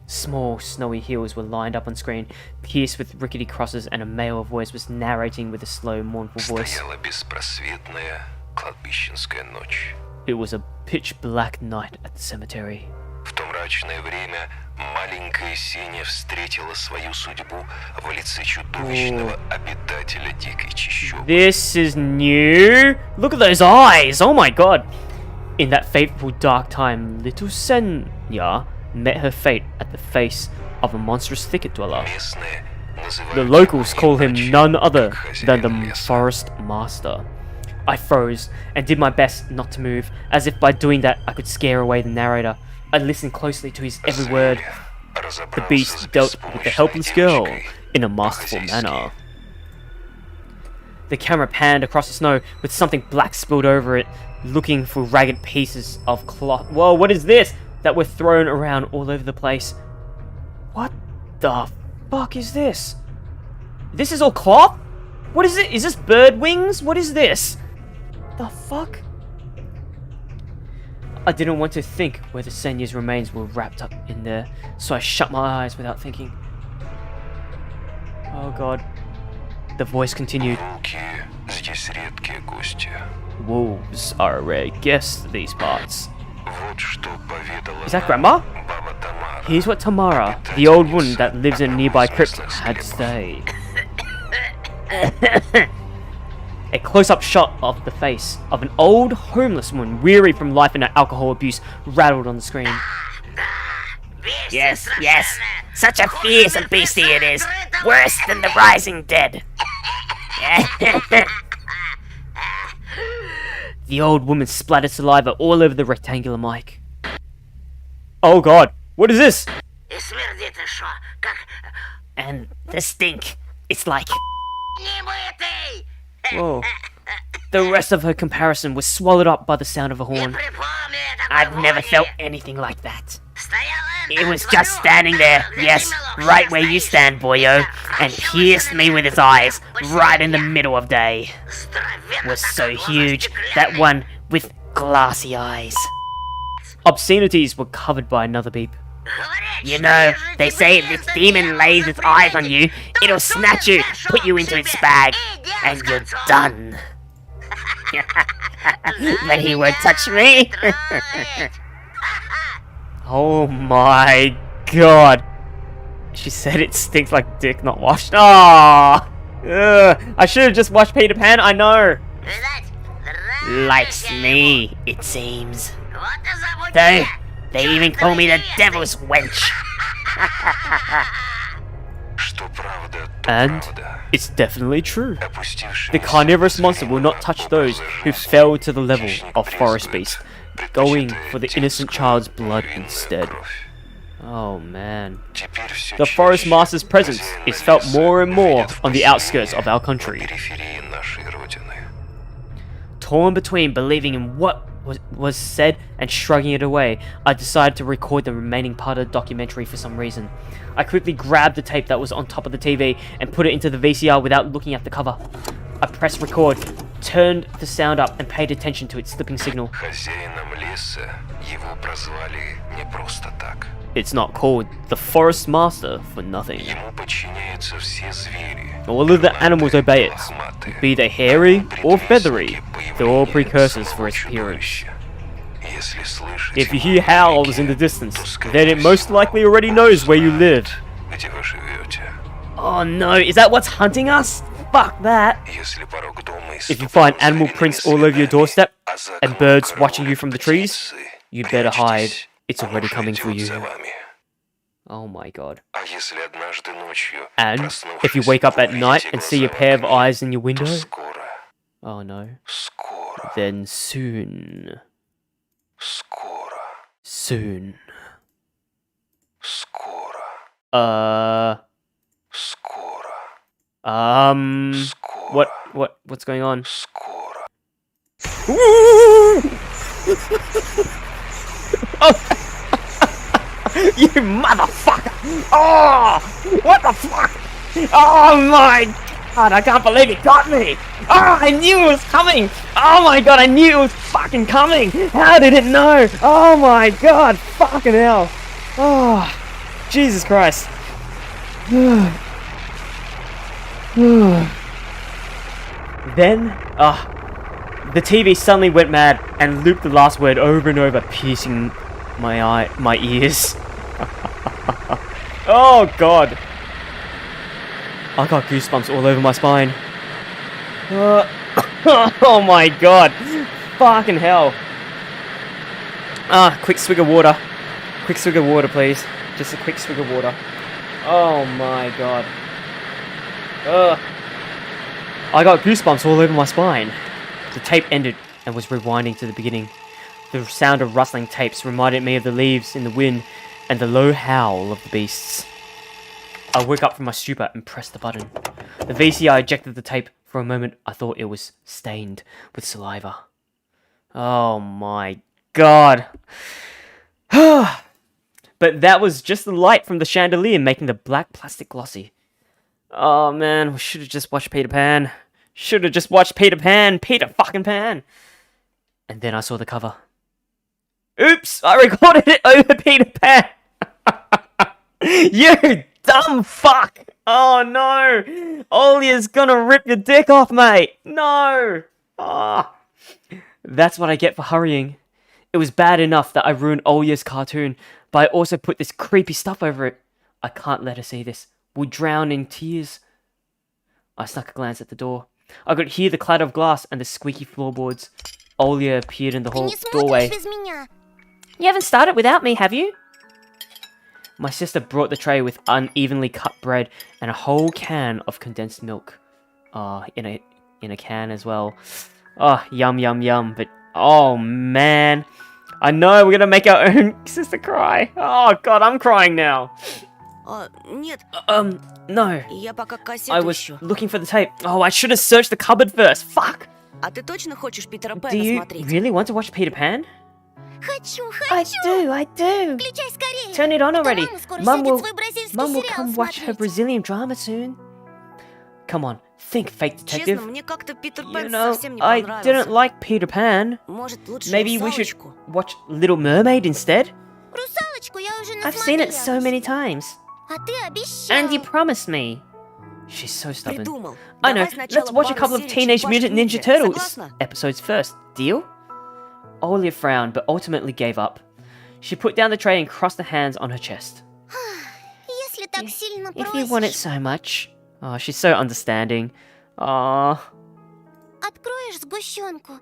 Speaker 1: Small, snowy hills were lined up on screen, pierced with rickety crosses, and a male voice was narrating with a slow, mournful voice.
Speaker 5: Стояла беспросветная кладбищенская ночь.
Speaker 1: It was a pitch-black night at the cemetery.
Speaker 5: В то мрачное время маленькая Сеня встретила свою судьбу в лице чудовищного обитателя дикой чащобы.
Speaker 1: This is new. Look at those eyes. Oh my god. In that fateful dark time, little Senya met her fate at the face of a monstrous thicket dweller.
Speaker 5: Местные
Speaker 1: The
Speaker 5: называют
Speaker 1: locals
Speaker 5: его
Speaker 1: call him
Speaker 5: иначе,
Speaker 1: none other
Speaker 5: как
Speaker 1: than the
Speaker 5: хозяин леса.
Speaker 1: Forest Master. I froze and did my best not to move, as if by doing that I could scare away the narrator. I listened closely to his every word. The beast dealt with the helpless girl in a masterful manner. The camera panned across the snow with something black spilled over it, looking for ragged pieces of cloth. Whoa, what is this? That were thrown around all over the place. What the fuck is this? This is all cloth? What is it? Is this bird wings? What is this? The fuck? I didn't want to think where the Senya's remains were wrapped up in there, so I shut my eyes without thinking. Oh god. The voice continued.
Speaker 5: Волки здесь редкие гости.
Speaker 1: Wolves are a rare guest these parts.
Speaker 5: Вот что поведала
Speaker 1: Is that Grandma?
Speaker 5: баба Тамара.
Speaker 1: Here's what Tamara, the old woman that lives in a nearby crypt, had to say. A close-up shot of the face of an old homeless woman weary from life and alcohol abuse rattled on the screen.
Speaker 9: Yes, yes. Such a fearsome beastie it is. Worse than the rising dead.
Speaker 1: The old woman splattered saliva all over the rectangular mic. Oh god, what is this?
Speaker 9: And the stink. It's like...
Speaker 1: Whoa. The rest of her comparison was swallowed up by the sound of a horn.
Speaker 9: I've never felt anything like that. It was just standing there, yes, right where you stand, boyo, and pierced me with its eyes, right in the middle of day. Was so huge, that one with glassy eyes.
Speaker 1: Obscenities were covered by another beep.
Speaker 9: You know, they say if this demon lays its eyes on you, it'll snatch you, put you into its bag, and you're done. But he won't touch me.
Speaker 1: Oh my god. She said it stinks like dick not washed. Ah! I should have just watched Peter Pan, I know.
Speaker 9: Likes me, it seems. Though, they even call me the devil's wench.
Speaker 5: Что правда, то
Speaker 1: And
Speaker 5: правда.
Speaker 1: it's definitely true.
Speaker 5: Опустившимися
Speaker 1: The carnivorous monster will not
Speaker 5: глазами
Speaker 1: touch those
Speaker 5: образа
Speaker 1: who
Speaker 5: жизни
Speaker 1: fell to the level
Speaker 5: хищник
Speaker 1: of forest
Speaker 5: брезгует,
Speaker 1: beast, going
Speaker 5: предпочитая
Speaker 1: for the innocent
Speaker 5: детскую
Speaker 1: child's blood
Speaker 5: невинную
Speaker 1: instead.
Speaker 5: кровь.
Speaker 1: Oh man.
Speaker 5: Теперь всё
Speaker 1: The forest
Speaker 5: чаще
Speaker 1: master's presence
Speaker 5: хозяин
Speaker 1: is felt
Speaker 5: леса
Speaker 1: more and more
Speaker 5: видит
Speaker 1: on the
Speaker 5: впечатление
Speaker 1: outskirts of our
Speaker 5: на
Speaker 1: country.
Speaker 5: периферии нашей родины.
Speaker 1: Torn between believing in what was said and shrugging it away, I decided to record the remaining part of the documentary for some reason. I quickly grabbed the tape that was on top of the TV and put it into the VCR without looking at the cover. I pressed record, turned the sound up and paid attention to its slipping signal.
Speaker 5: Хозяином леса его прозвали не просто так.
Speaker 1: It's not called the Forest Master for nothing.
Speaker 5: Ему подчиняются все звери.
Speaker 1: All of the animals obey it,
Speaker 5: Лохматые.
Speaker 1: be they hairy or feathery.
Speaker 5: Предвестники
Speaker 1: They're all
Speaker 5: появления
Speaker 1: precursors for
Speaker 5: самого
Speaker 1: its appearance.
Speaker 5: чудовища. Если слышите
Speaker 1: If you hear howls in the distance,
Speaker 5: то
Speaker 1: then it
Speaker 5: скорее
Speaker 1: most
Speaker 5: всего,
Speaker 1: likely already knows where you live.
Speaker 5: где вы живете.
Speaker 1: Oh no, is that what's hunting us? Fuck that.
Speaker 5: Если порог дома
Speaker 1: If you find
Speaker 5: истопан
Speaker 1: animal
Speaker 5: звериными
Speaker 1: prints all over your
Speaker 5: следами,
Speaker 1: doorstep
Speaker 5: а за
Speaker 1: and
Speaker 5: окном
Speaker 1: birds
Speaker 5: коровы
Speaker 1: watching you from the trees,
Speaker 5: птицы,
Speaker 1: you better hide.
Speaker 5: прячьтесь,
Speaker 1: It's
Speaker 5: он
Speaker 1: already
Speaker 5: уже
Speaker 1: coming for
Speaker 5: идет
Speaker 1: you.
Speaker 5: за вами.
Speaker 1: Oh my god.
Speaker 5: А если однажды ночью,
Speaker 1: And if you
Speaker 5: проснувшись,
Speaker 1: wake up
Speaker 5: вы
Speaker 1: at night
Speaker 5: увидите
Speaker 1: and see a
Speaker 5: глазами
Speaker 1: pair of
Speaker 5: огни,
Speaker 1: eyes in your window,
Speaker 5: то скоро,
Speaker 1: oh no,
Speaker 5: скоро,
Speaker 1: then soon,
Speaker 5: скоро,
Speaker 1: soon.
Speaker 5: скоро, скоро, скоро,
Speaker 1: what's going on?
Speaker 5: скоро.
Speaker 1: You motherfucker! Oh! What the fuck? Oh my god, I can't believe it got me! Oh, I knew it was coming! Oh my god, I knew it was fucking coming! How did it know? Oh my god, fucking hell! Oh, Jesus Christ. Then, the TV suddenly went mad and looped the last word over and over, piercing my ears. Oh god. I got goosebumps all over my spine. Oh my god. Fucking hell. Quick swig of water. Quick swig of water, please. Just a quick swig of water. Oh my god. Ugh. I got goosebumps all over my spine. The tape ended and was rewinding to the beginning. The sound of rustling tapes reminded me of the leaves in the wind and the low howl of the beasts. I woke up from my stupor and pressed the button. The VCR ejected the tape. For a moment, I thought it was stained with saliva. Oh my god. But that was just the light from the chandelier making the black plastic glossy. Oh man, we should have just watched Peter Pan. Should have just watched Peter Pan. Peter fucking Pan. And then I saw the cover. Oops, I recorded it over Peter Pan. You dumb fuck. Oh no. Olia's gonna rip your dick off, mate. No. Ah. That's what I get for hurrying. It was bad enough that I ruined Olia's cartoon, but I also put this creepy stuff over it. I can't let her see this. We'll drown in tears. I snuck a glance at the door. I could hear the clatter of glass and the squeaky floorboards. Olia appeared in the hall doorway. You haven't started without me, have you? My sister brought the tray with unevenly cut bread and a whole can of condensed milk. In a can as well. Oh, yum, yum, yum. But, oh, man. I know, we're gonna make our own sister cry. Oh, God, I'm crying now.
Speaker 4: Нет,
Speaker 1: No.
Speaker 4: я пока кассету
Speaker 1: I was
Speaker 4: ищу.
Speaker 1: looking for the tape. Oh, I should have searched the cupboard first. Fuck.
Speaker 4: А ты точно хочешь Питера
Speaker 1: Do
Speaker 4: Пэна
Speaker 1: you
Speaker 4: смотреть?
Speaker 1: really want to watch Peter Pan?
Speaker 8: Хочу,
Speaker 1: I
Speaker 8: хочу.
Speaker 1: do.
Speaker 8: Включай скорее.
Speaker 1: Turn it on already.
Speaker 8: Мама скоро
Speaker 1: Mum
Speaker 8: сядет
Speaker 1: will,
Speaker 8: свой бразильский
Speaker 1: Mum will
Speaker 8: сериал
Speaker 1: come watch her
Speaker 8: смотреть.
Speaker 1: Brazilian drama soon. Come on, think, fake detective.
Speaker 4: Честно, мне как-то Питер
Speaker 1: You
Speaker 4: Пэн
Speaker 1: know,
Speaker 4: совсем не
Speaker 1: I
Speaker 4: понравился.
Speaker 1: didn't like Peter Pan.
Speaker 4: Может, лучше
Speaker 1: Maybe we should
Speaker 4: «Русалочку»?
Speaker 1: watch Little Mermaid instead?
Speaker 8: Русалочку я уже
Speaker 1: I've seen it so
Speaker 8: насмотрелась.
Speaker 1: many times.
Speaker 8: А ты обещал.
Speaker 1: And you promised me. She's so stubborn.
Speaker 4: Придумал.
Speaker 1: I know,
Speaker 4: Давай сначала
Speaker 1: let's watch a
Speaker 4: пару
Speaker 1: couple of
Speaker 4: серий
Speaker 1: Teenage
Speaker 4: «Черепашки
Speaker 1: Mutant Ninja
Speaker 4: ниндзя».
Speaker 1: Turtles
Speaker 4: Согласна?
Speaker 1: episodes first. Deal? Olia frowned, but ultimately gave up. She put down the tray and crossed her hands on her chest.
Speaker 8: Если так сильно
Speaker 1: If you want it
Speaker 8: просишь,
Speaker 1: so much. Oh, she's so understanding. Aww.
Speaker 8: откроешь сгущенку.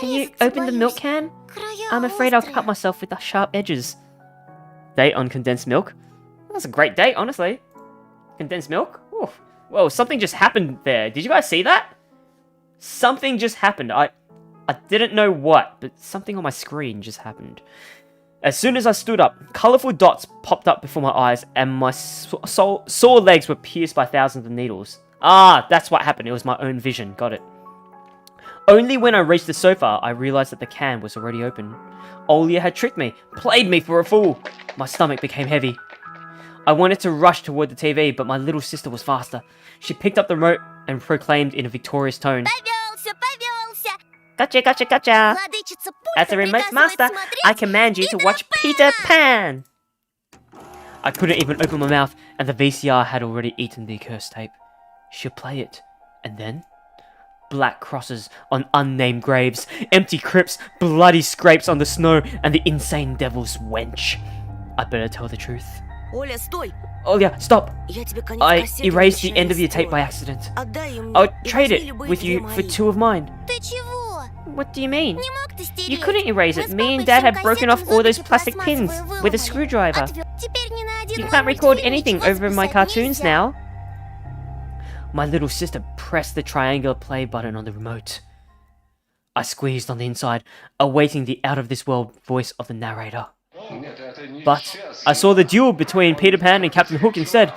Speaker 1: Can you
Speaker 8: Порезаться
Speaker 1: open the milk
Speaker 8: боюсь.
Speaker 1: can?
Speaker 8: Края
Speaker 1: I'm afraid I'll
Speaker 8: острые.
Speaker 1: cut myself with the sharp edges. Date on condensed milk? That's a great date, honestly. Condensed milk? Oof. Whoa, something just happened there. Did you guys see that? Something just happened. I didn't know what, but something on my screen just happened. As soon as I stood up, colourful dots popped up before my eyes, and my sore legs were pierced by thousands of needles. Ah, that's what happened. It was my own vision. Got it. Only when I reached the sofa, I realised that the can was already open. Olia had tricked me, played me for a fool. My stomach became heavy. I wanted to rush toward the TV, but my little sister was faster. She picked up the remote and proclaimed in a victorious tone,
Speaker 8: Повелся, повелся.
Speaker 1: Gotcha, gotcha, gotcha!
Speaker 8: Владычица
Speaker 1: As
Speaker 8: пульта
Speaker 1: a remote
Speaker 8: приказывает
Speaker 1: master,
Speaker 8: смотреть
Speaker 1: I command you to watch Peter Pan! I couldn't even open my mouth, and the VCR had already eaten the accursed tape. She'll play it, and then? Black crosses on unnamed graves, empty crypts, bloody scrapes on the snow, and the insane devil's wench. I better tell the truth.
Speaker 4: Оля, стой!
Speaker 1: Olia, stop!
Speaker 4: Я тебе конец
Speaker 1: I
Speaker 4: кассеты
Speaker 1: erased the
Speaker 4: обещаю
Speaker 1: end of your tape by
Speaker 4: скоро.
Speaker 1: accident.
Speaker 4: Отдай ее мне
Speaker 1: I'll
Speaker 4: и
Speaker 1: trade
Speaker 4: возьми
Speaker 1: it
Speaker 4: любые
Speaker 1: with
Speaker 4: две
Speaker 1: you for
Speaker 4: мои.
Speaker 1: 2 of mine.
Speaker 8: Ты чего?
Speaker 1: What do you mean?
Speaker 8: Не мог ты стереть?
Speaker 1: You couldn't erase
Speaker 8: Мы
Speaker 1: it.
Speaker 8: с
Speaker 1: Me
Speaker 8: папой
Speaker 1: and Dad
Speaker 8: всем
Speaker 1: had broken off
Speaker 8: кассетам
Speaker 1: all those
Speaker 8: зубики
Speaker 1: plastic pins
Speaker 8: пластмассовые
Speaker 1: with a
Speaker 8: выломали.
Speaker 1: screwdriver.
Speaker 8: Теперь ни на один
Speaker 1: You can't
Speaker 8: ролик
Speaker 1: record
Speaker 8: тебе
Speaker 1: anything
Speaker 8: ничего
Speaker 1: over my
Speaker 8: записать
Speaker 1: cartoons
Speaker 8: нельзя.
Speaker 1: now. My little sister pressed the triangular play button on the remote. I squeezed on the inside, awaiting the out-of-this-world voice of the narrator. But I saw the duel between Peter Pan and Captain Hook instead.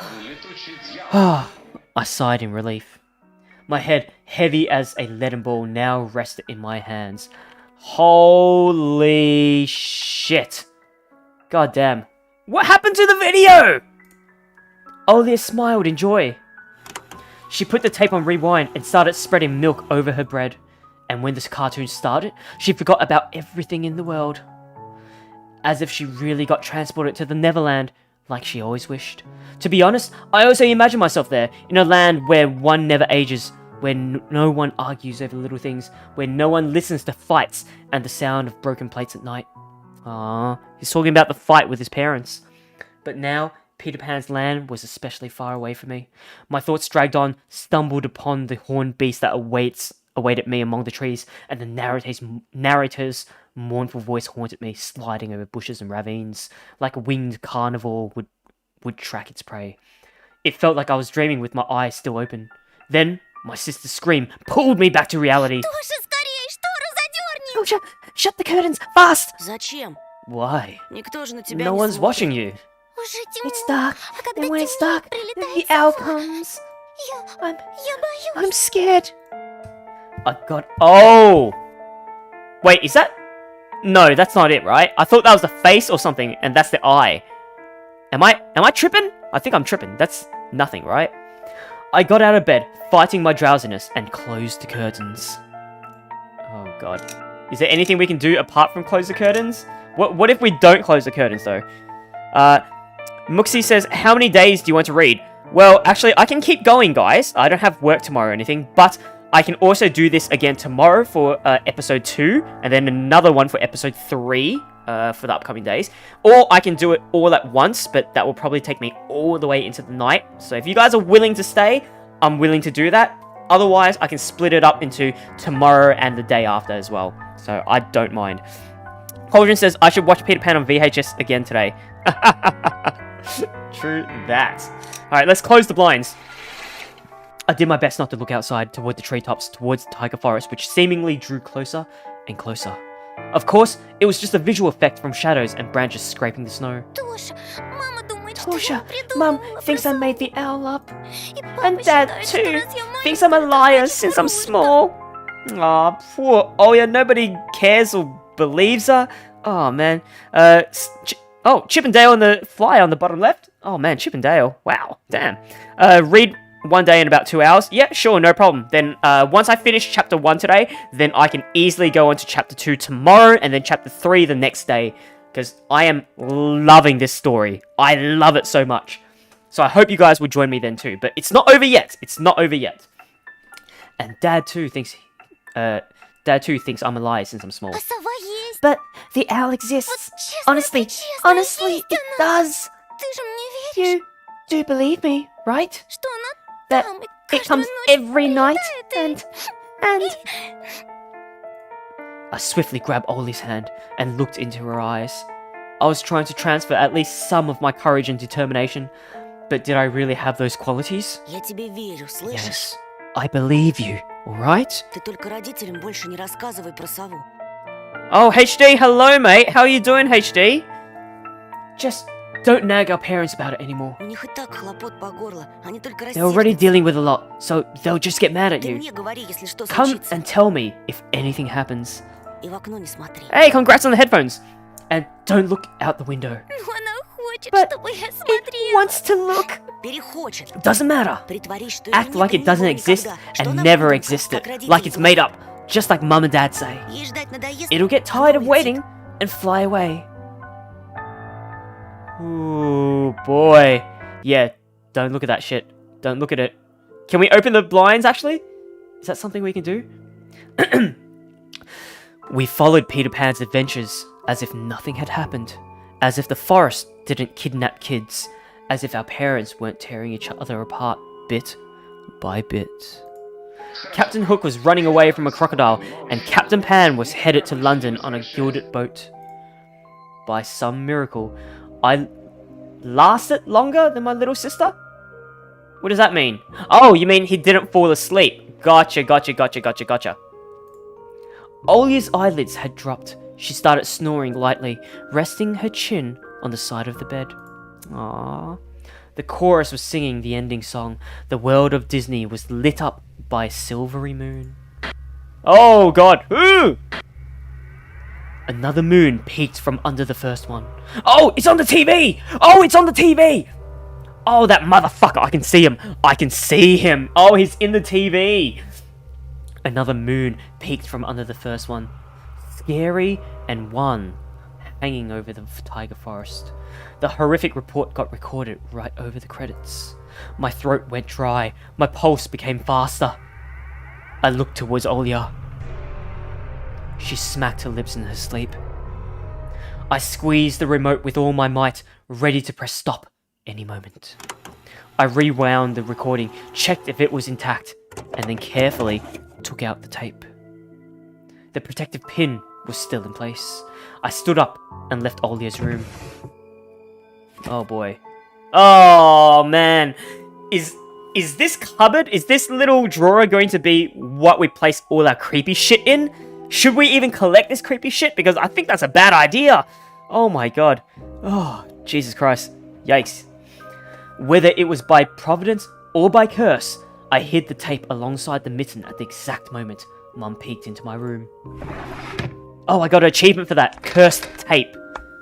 Speaker 1: I sighed in relief. My head, heavy as a leaden ball, now rested in my hands. Holy shit. God damn. What happened to the video? Olia smiled in joy. She put the tape on rewind and started spreading milk over her bread. And when this cartoon started, she forgot about everything in the world. As if she really got transported to the Neverland, like she always wished. To be honest, I also imagine myself there, in a land where one never ages, where no one argues over little things, where no one listens to fights and the sound of broken plates at night. He's talking about the fight with his parents. But now, Peter Pan's land was especially far away from me. My thoughts dragged on, stumbled upon the horned beast that awaits awaited me among the trees, and the narrator's mournful voice haunted me, sliding over bushes and ravines, like a winged carnivore would track its prey. It felt like I was dreaming with my eyes still open. Then, my sister's scream pulled me back to reality.
Speaker 8: Тоша, скорее, штору задерни!
Speaker 1: Tosha, shut the curtains, fast!
Speaker 4: Зачем?
Speaker 1: Why?
Speaker 4: Никто же на тебя
Speaker 1: No
Speaker 4: не
Speaker 1: one's
Speaker 4: смотрит.
Speaker 1: watching you.
Speaker 8: Уже темно.
Speaker 1: It's dark,
Speaker 8: А когда
Speaker 1: and when it's
Speaker 8: темнеет,
Speaker 1: dark,
Speaker 8: прилетает
Speaker 1: the owl
Speaker 8: сова.
Speaker 1: comes.
Speaker 8: Я боюсь.
Speaker 1: I'm scared. Oh! Wait, is that... No, that's not it, right? I thought that was the face or something, and that's the eye. Am I tripping? I think I'm tripping. That's nothing, right? I got out of bed, fighting my drowsiness, and closed the curtains. Oh god. Is there anything we can do apart from close the curtains? What if we don't close the curtains, though? Muxie says, how many days do you want to read? Well, actually, I can keep going, guys. I don't have work tomorrow or anything, but I can also do this again tomorrow for episode 2, and then another one for episode 3 for the upcoming days. Or I can do it all at once, but that will probably take me all the way into the night. So if you guys are willing to stay, I'm willing to do that. Otherwise, I can split it up into tomorrow and the day after as well. So I don't mind. Cauldron says, I should watch Peter Pan on VHS again today. True that. Alright, let's close the blinds. I did my best not to look outside toward the treetops, towards the tiger forest, which seemingly drew closer and closer. Of course, it was just a visual effect from shadows and branches scraping the snow.
Speaker 8: Тоша, мама думает, что я
Speaker 1: Tosha, Mum
Speaker 8: придумала
Speaker 1: thinks I
Speaker 8: про
Speaker 1: made
Speaker 8: сову.
Speaker 1: the owl up.
Speaker 8: И папа
Speaker 1: And Dad,
Speaker 8: считает, что
Speaker 1: too,
Speaker 8: раз я
Speaker 1: thinks I'm a
Speaker 8: маленькая, то
Speaker 1: liar
Speaker 8: значит
Speaker 1: since I'm
Speaker 8: грустно.
Speaker 1: small. Aw, poor Oya, nobody cares or believes her. Oh, man. Chip and Dale and the fly on the bottom left. Oh, man, Chip and Dale. Wow, damn. Read one day in about 2 hours. Yeah, sure, no problem. Then, once I finish chapter 1 today, then I can easily go on to chapter 2 tomorrow, and then chapter 3 the next day. Because I am loving this story. I love it so much. So I hope you guys will join me then too. But it's not over yet. It's not over yet. And Dad too thinks I'm a liar since I'm small.
Speaker 8: А сова есть.
Speaker 1: But the owl exists.
Speaker 8: Вот честно,
Speaker 1: Honestly,
Speaker 8: пречестно,
Speaker 1: honestly, it
Speaker 8: истинно.
Speaker 1: does.
Speaker 8: Ты же мне веришь,
Speaker 1: You do believe me, right?
Speaker 8: что она
Speaker 1: That
Speaker 8: там и
Speaker 1: it
Speaker 8: каждую
Speaker 1: comes
Speaker 8: ночь
Speaker 1: every night
Speaker 8: прилетает
Speaker 1: and... I swiftly grabbed Oli's hand and looked into her eyes. I was trying to transfer at least some of my courage and determination, but did I really have those qualities?
Speaker 4: Я тебе верю, слышишь?
Speaker 1: Yes, I believe you, alright?
Speaker 4: Ты только родителям больше не рассказывай про сову.
Speaker 1: Oh, HD, hello mate, how are you doing, HD? Just don't nag our parents about it anymore.
Speaker 4: У них и так хлопот по горло, они только
Speaker 1: They're already
Speaker 4: рассердятся.
Speaker 1: dealing with a lot, so they'll just get mad at
Speaker 4: Ты
Speaker 1: you.
Speaker 4: мне говори, если что
Speaker 1: Come
Speaker 4: случится.
Speaker 1: and tell me if anything happens.
Speaker 4: И в окно не смотри.
Speaker 1: Hey, congrats on the headphones! And don't look out the window.
Speaker 8: Но она хочет,
Speaker 1: But
Speaker 8: чтобы я
Speaker 1: It
Speaker 8: смотрела.
Speaker 1: wants to look.
Speaker 4: Перехочет.
Speaker 1: Doesn't matter.
Speaker 4: Притворись, что
Speaker 1: Act
Speaker 4: его
Speaker 1: like
Speaker 4: нет
Speaker 1: it
Speaker 4: и не
Speaker 1: doesn't
Speaker 4: было
Speaker 1: exist
Speaker 4: никогда, что
Speaker 1: and
Speaker 4: она
Speaker 1: never
Speaker 4: выдумка,
Speaker 1: existed,
Speaker 4: как родители
Speaker 1: like it's made
Speaker 4: говорят.
Speaker 1: up, just like Mum and Dad say.
Speaker 4: Ей ждать надоест,
Speaker 1: It'll get
Speaker 4: она
Speaker 1: tired of
Speaker 4: улетит.
Speaker 1: waiting and fly away. Ooh, boy. Yeah, don't look at that shit. Don't look at it. Can we open the blinds, actually? Is that something we can do? We followed Peter Pan's adventures as if nothing had happened. As if the forest didn't kidnap kids. As if our parents weren't tearing each other apart bit by bit. Captain Hook was running away from a crocodile, and Captain Pan was headed to London on a gilded boat. By some miracle, I lasted longer than my little sister? What does that mean? Oh, you mean he didn't fall asleep. Gotcha. Olia's eyelids had dropped. She started snoring lightly, resting her chin on the side of the bed. Aww. The chorus was singing the ending song. The world of Disney was lit up by a silvery moon. Oh god! Ooh! Another moon peeked from under the first one. Oh, it's on the TV! Oh, it's on the TV! Oh, that motherfucker! I can see him! I can see him! Oh, he's in the TV! Another moon peeked from under the first one. Scary and one hanging over the tiger forest. The horrific report got recorded right over the credits. My throat went dry. My pulse became faster. I looked towards Olia. She smacked her lips in her sleep. I squeezed the remote with all my might, ready to press stop any moment. I rewound the recording, checked if it was intact, and then carefully took out the tape. The protective pin was still in place. I stood up and left Olia's room. Oh boy. Oh man. Is this cupboard, is this little drawer going to be what we place all our creepy shit in? Should we even collect this creepy shit? Because I think that's a bad idea. Oh my god. Oh, Jesus Christ. Yikes. Whether it was by providence or by curse, I hid the tape alongside the mitten at the exact moment Mum peeked into my room. Oh, I got an achievement for that. Cursed tape.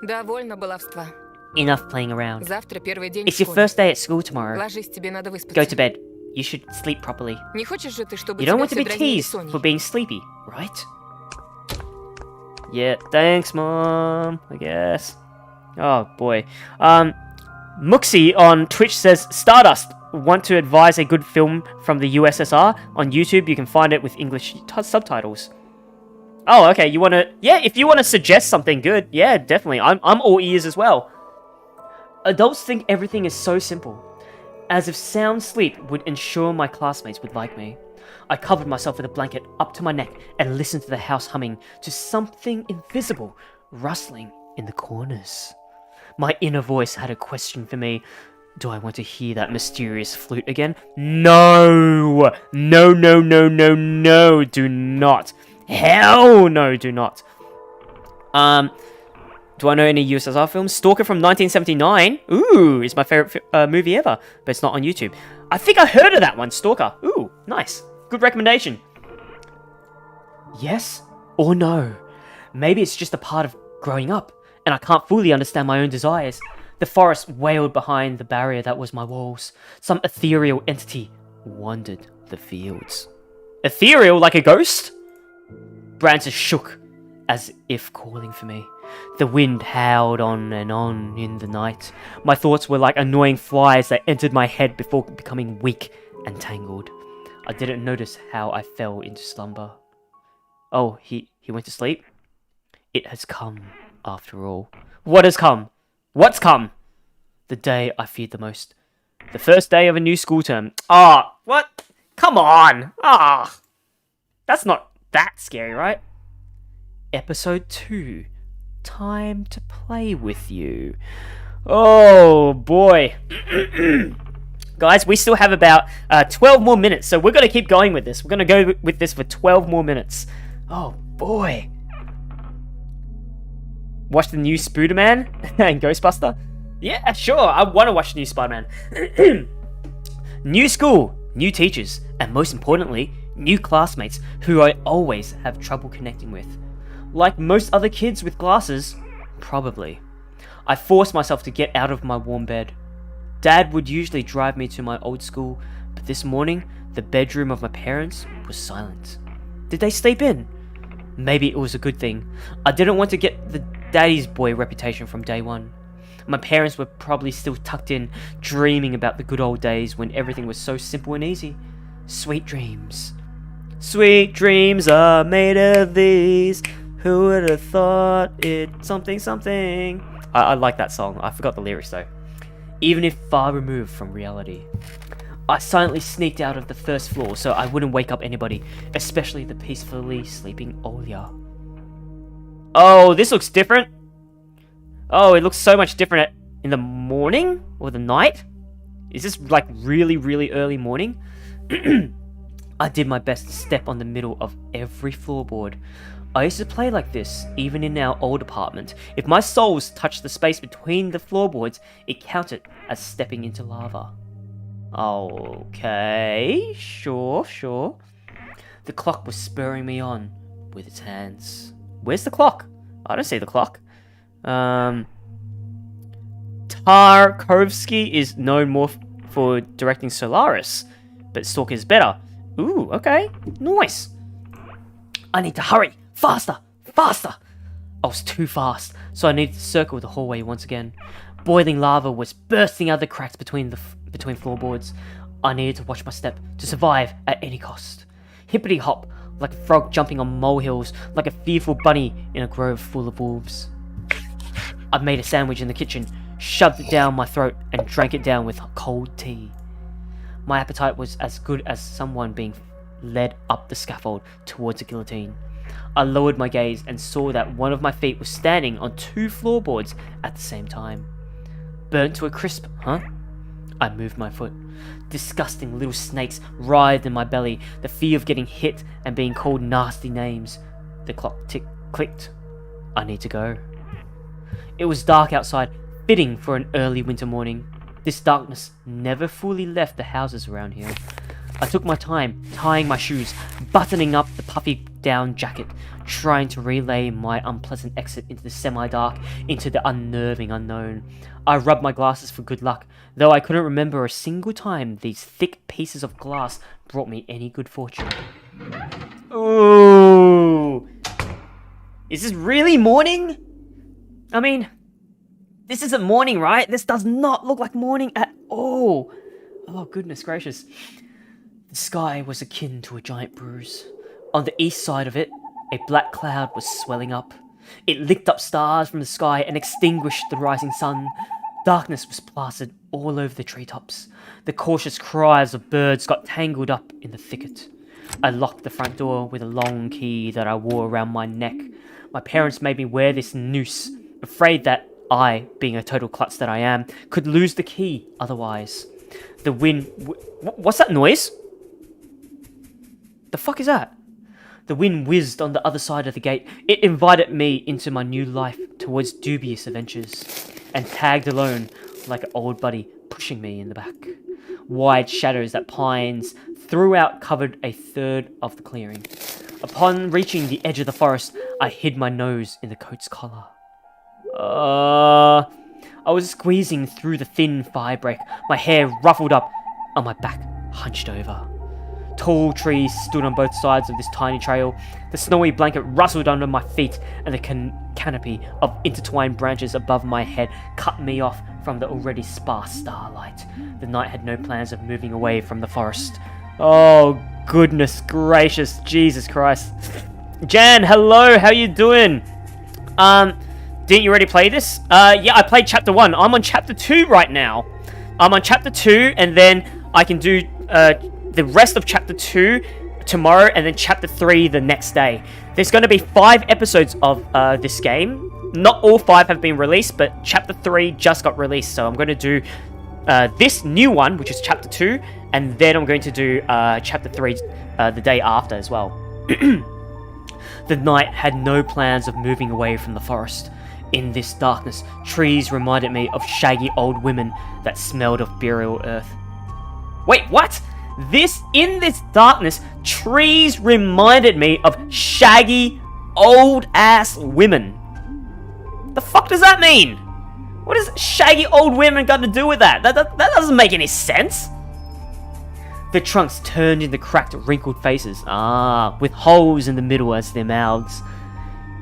Speaker 3: Довольно баловства.
Speaker 1: Enough playing around.
Speaker 3: Завтра первый день в
Speaker 1: It's your
Speaker 3: школе.
Speaker 1: first day at school tomorrow.
Speaker 3: Ложись, тебе надо выспаться.
Speaker 1: Go to bed. You should sleep properly.
Speaker 3: Не хочешь же ты, чтобы
Speaker 1: You don't
Speaker 3: тебя
Speaker 1: want to
Speaker 3: все
Speaker 1: be
Speaker 3: дразнили
Speaker 1: teased
Speaker 3: Соней?
Speaker 1: for being sleepy, right? Yeah, thanks, Mom, I guess. Oh, boy. Muxie on Twitch says, Stardust, want to advise a good film from the USSR? On YouTube, you can find it with English subtitles. Oh, okay, you want to... Yeah, if you want to suggest something good, yeah, definitely. I'm all ears as well. Adults think everything is so simple. As if sound sleep would ensure my classmates would like me. I covered myself with a blanket up to my neck and listened to the house humming to something invisible rustling in the corners. My inner voice had a question for me. Do I want to hear that mysterious flute again? No! No, no, no, no, no, do not. Hell no, do not. Do I know any USSR films? Stalker from 1979. Ooh, it's my favorite movie ever, but it's not on YouTube. I think I heard of that one, Stalker. Ooh, nice. Good recommendation. Yes or no? Maybe it's just a part of growing up, and I can't fully understand my own desires. The forest wailed behind the barrier that was my walls. Some ethereal entity wandered the fields. Ethereal like a ghost? Branches shook as if calling for me. The wind howled on and on in the night. My thoughts were like annoying flies that entered my head before becoming weak and tangled. I didn't notice how I fell into slumber. Oh, he went to sleep? It has come, after all. What has come? What's come? The day I feared the most. The first day of a new school term. Ah, what? Come on! Ah! That's not that scary, right? Episode 2. Time to play with you. Oh, boy. Guys, we still have about 12 more minutes, so we're going to keep going with this. We're going to go with this for 12 more minutes. Oh, boy. Watch the new Spider-Man and Ghostbuster? Yeah, sure. I want to watch the new Spider-Man. New school, new teachers, and most importantly, new classmates who I always have trouble connecting with. Like most other kids with glasses, probably. I forced myself to get out of my warm bed. Dad would usually drive me to my old school, but this morning, the bedroom of my parents was silent. Did they sleep in? Maybe it was a good thing. I didn't want to get the daddy's boy reputation from day one. My parents were probably still tucked in, dreaming about the good old days when everything was so simple and easy. Sweet dreams. Sweet dreams are made of these. Who would have thought it something something? I like that song. I forgot the lyrics though. Even if far removed from reality. I silently sneaked out of the first floor so I wouldn't wake up anybody, especially the peacefully sleeping Olia. Oh, this looks different. Oh, it looks so much different in the morning or the night. Is this like really, really early morning? I did my best to step on the middle of every floorboard. I used to play like this, even in our old apartment. If my soles touched the space between the floorboards, it counted as stepping into lava. Okay, sure. The clock was spurring me on with its hands. Where's the clock? I don't see the clock. Tarkovsky is known more for directing Solaris, but Stalker is better. Ooh, okay, nice. I need to hurry. Faster! I was too fast, so I needed to circle the hallway once again. Boiling lava was bursting out the cracks between floorboards. I needed to watch my step to survive at any cost. Hippity hop, like a frog jumping on molehills, like a fearful bunny in a grove full of wolves. I made a sandwich in the kitchen, shoved it down my throat, and drank it down with cold tea. My appetite was as good as someone being led up the scaffold towards the guillotine. I lowered my gaze and saw that one of my feet was standing on 2 floorboards at the same time. Burnt to a crisp, huh? I moved my foot. Disgusting little snakes writhed in my belly, the fear of getting hit and being called nasty names. The clock clicked. I need to go. It was dark outside, fitting for an early winter morning. This darkness never fully left the houses around here. I took my time, tying my shoes, buttoning up the puffy down jacket, trying to relay my unpleasant exit into the semi-dark, into the unnerving unknown. I rubbed my glasses for good luck, though I couldn't remember a single time these thick pieces of glass brought me any good fortune. Ooh! Is this really morning? I mean, this isn't morning, right? This does not look like morning at all. Oh, goodness gracious. The sky was akin to a giant bruise. On the east side of it, a black cloud was swelling up. It licked up stars from the sky and extinguished the rising sun. Darkness was plastered all over the treetops. The cautious cries of birds got tangled up in the thicket. I locked the front door with a long key that I wore around my neck. My parents made me wear this noose, afraid that I, being a total klutz that I am, could lose the key otherwise. The wind... What's that noise? The fuck is that? The wind whizzed on the other side of the gate. It invited me into my new life towards dubious adventures, and tagged alone like an old buddy pushing me in the back. Wide shadows that pines throughout covered a third of the clearing. Upon reaching the edge of the forest, I hid my nose in the coat's collar. I was squeezing through the thin firebrake, my hair ruffled up, on my back hunched over. Tall trees stood on both sides of this tiny trail. The snowy blanket rustled under my feet, and the canopy of intertwined branches above my head cut me off from the already sparse starlight. The night had no plans of moving away from the forest. Oh, goodness gracious, Jesus Christ. Jan, hello, how you doing? Didn't you already play this? Yeah, I played chapter 1. I'm on chapter 2 right now. I'm on chapter 2, and then I can do, the rest of chapter 2 tomorrow, and then chapter 3 the next day. There's going to be 5 episodes of this game. Not all 5 have been released, but chapter 3 just got released. So I'm going to do this new one, which is chapter 2, and then I'm going to do chapter 3 the day after as well. The night had no plans of moving away from the forest. In this darkness, trees reminded me of shaggy old women that smelled of burial earth. Wait, what? In this darkness, trees reminded me of shaggy, old-ass women. The fuck does that mean? What does shaggy old women got to do with that? That doesn't make any sense. The trunks turned into cracked, wrinkled faces, with holes in the middle as their mouths.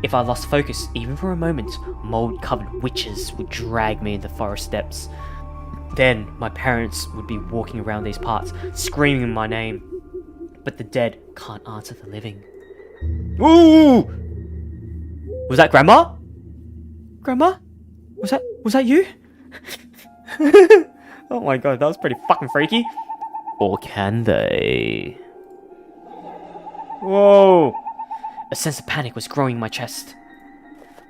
Speaker 1: If I lost focus, even for a moment, mold-covered witches would drag me into forest depths. Then my parents would be walking around these parts, screaming my name. But the dead can't answer the living. Ooh! Was that Grandma? Grandma? Was that you? Oh my god, that was pretty fucking freaky. Or can they? Whoa! A sense of panic was growing in my chest.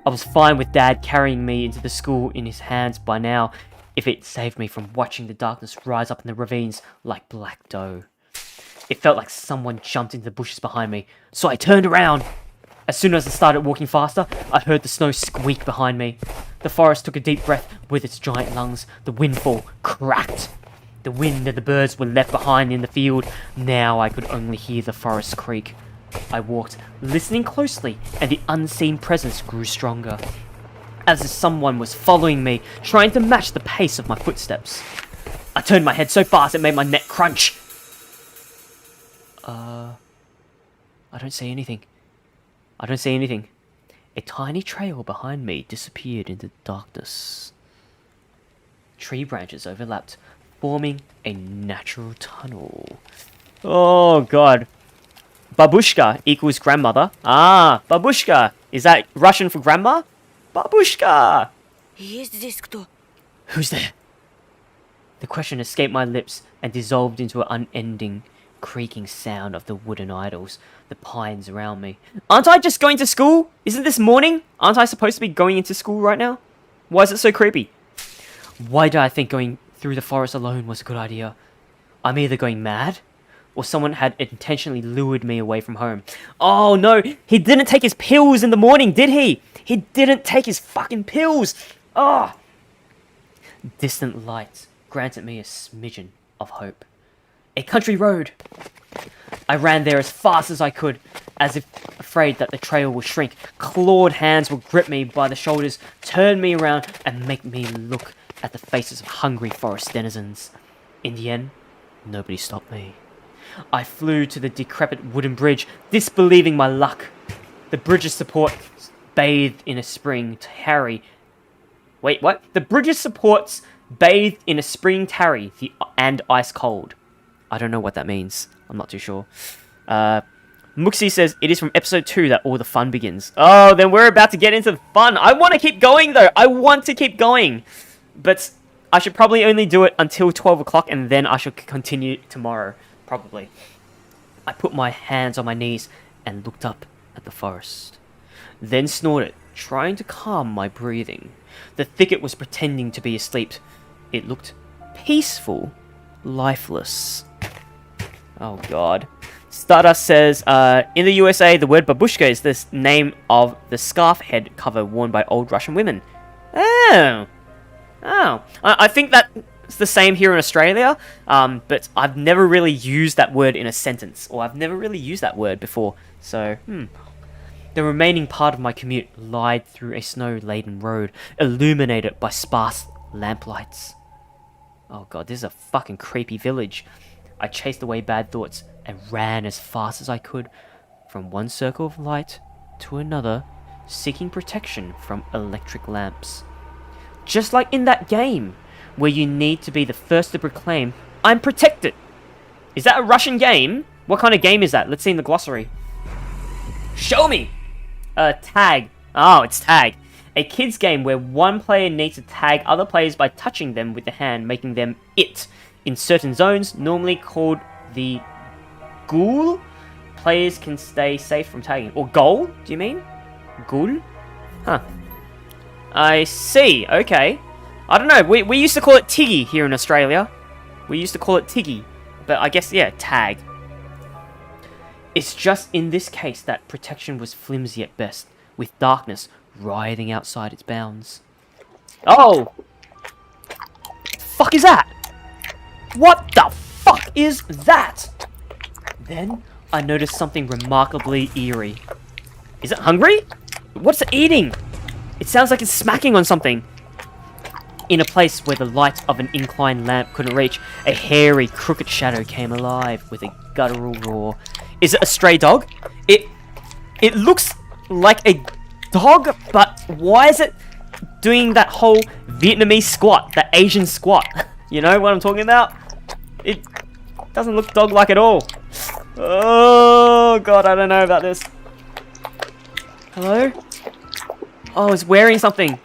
Speaker 1: I was fine with Dad carrying me into the school in his hands by now, if it saved me from watching the darkness rise up in the ravines like black dough. It felt like someone jumped into the bushes behind me, so I turned around. As soon as I started walking faster, I heard the snow squeak behind me. The forest took a deep breath with its giant lungs. The windfall cracked. The wind and the birds were left behind in the field. Now I could only hear the forest creak. I walked, listening closely, and the unseen presence grew stronger, as if someone was following me, trying to match the pace of my footsteps. I turned my head so fast it made my neck crunch. I don't see anything. A tiny trail behind me disappeared into darkness. Tree branches overlapped, forming a natural tunnel. Oh god. Babushka equals grandmother. Babushka. Is that Russian for grandma? Babushka!
Speaker 4: Есть здесь кто?
Speaker 1: Who's there? The question escaped my lips and dissolved into an unending creaking sound of the wooden idols, the pines around me. Aren't I just going to school? Isn't this morning? Aren't I supposed to be going into school right now? Why is it so creepy? Why did I think going through the forest alone was a good idea? I'm either going mad, or someone had intentionally lured me away from home. Oh no, he didn't take his pills in the morning, did he? He didn't take his fucking pills! Oh! Distant lights granted me a smidgen of hope. A country road! I ran there as fast as I could, as if afraid that the trail would shrink. Clawed hands would grip me by the shoulders, turn me around, and make me look at the faces of hungry forest denizens. In the end, nobody stopped me. I flew to the decrepit wooden bridge, disbelieving my luck. The bridge's support bathed in a spring tarry. Wait, what? The bridge's supports bathed in a spring tarry and ice cold. I don't know what that means. I'm not too sure. Muxie says it is from episode 2 that all the fun begins. Oh, then we're about to get into the fun. I want to keep going though. I want to keep going. But I should probably only do it until 12 o'clock and then I should continue tomorrow. Probably. I put my hands on my knees and looked up at the forest. Then snorted, trying to calm my breathing. The thicket was pretending to be asleep. It looked peaceful, lifeless. Oh god. Stardust says, in the USA, the word babushka is the name of the scarf head cover worn by old Russian women. Oh. I think that's the same here in Australia, but I've never really used that word in a sentence, or I've never really used that word before, so, The remaining part of my commute lied through a snow-laden road, illuminated by sparse lamplights. Oh god, this is a fucking creepy village. I chased away bad thoughts and ran as fast as I could, from one circle of light to another, seeking protection from electric lamps. Just like in that game, where you need to be the first to proclaim, "I'm protected." Is that a Russian game? What kind of game is that? Let's see in the glossary. Show me! Tag. Oh, it's tag. A kid's game where one player needs to tag other players by touching them with the hand, making them it. In certain zones, normally called the ghoul, players can stay safe from tagging. Or goal, do you mean? Ghoul? Huh. I see, okay. I don't know, we used to call it Tiggy here in Australia. We used to call it Tiggy. But I guess, yeah, tag. It's just in this case that protection was flimsy at best, with darkness writhing outside its bounds. Oh! Fuck is that? What the fuck is that? Then I noticed something remarkably eerie. Is it hungry? What's it eating? It sounds like it's smacking on something. In a place where the light of an inclined lamp couldn't reach, a hairy, crooked shadow came alive with a guttural roar. Is it a stray dog? It looks like a dog, but why is it doing that whole Vietnamese squat, that Asian squat? You know what I'm talking about? It doesn't look dog-like at all. Oh god, I don't know about this. Hello? Oh, it's wearing something.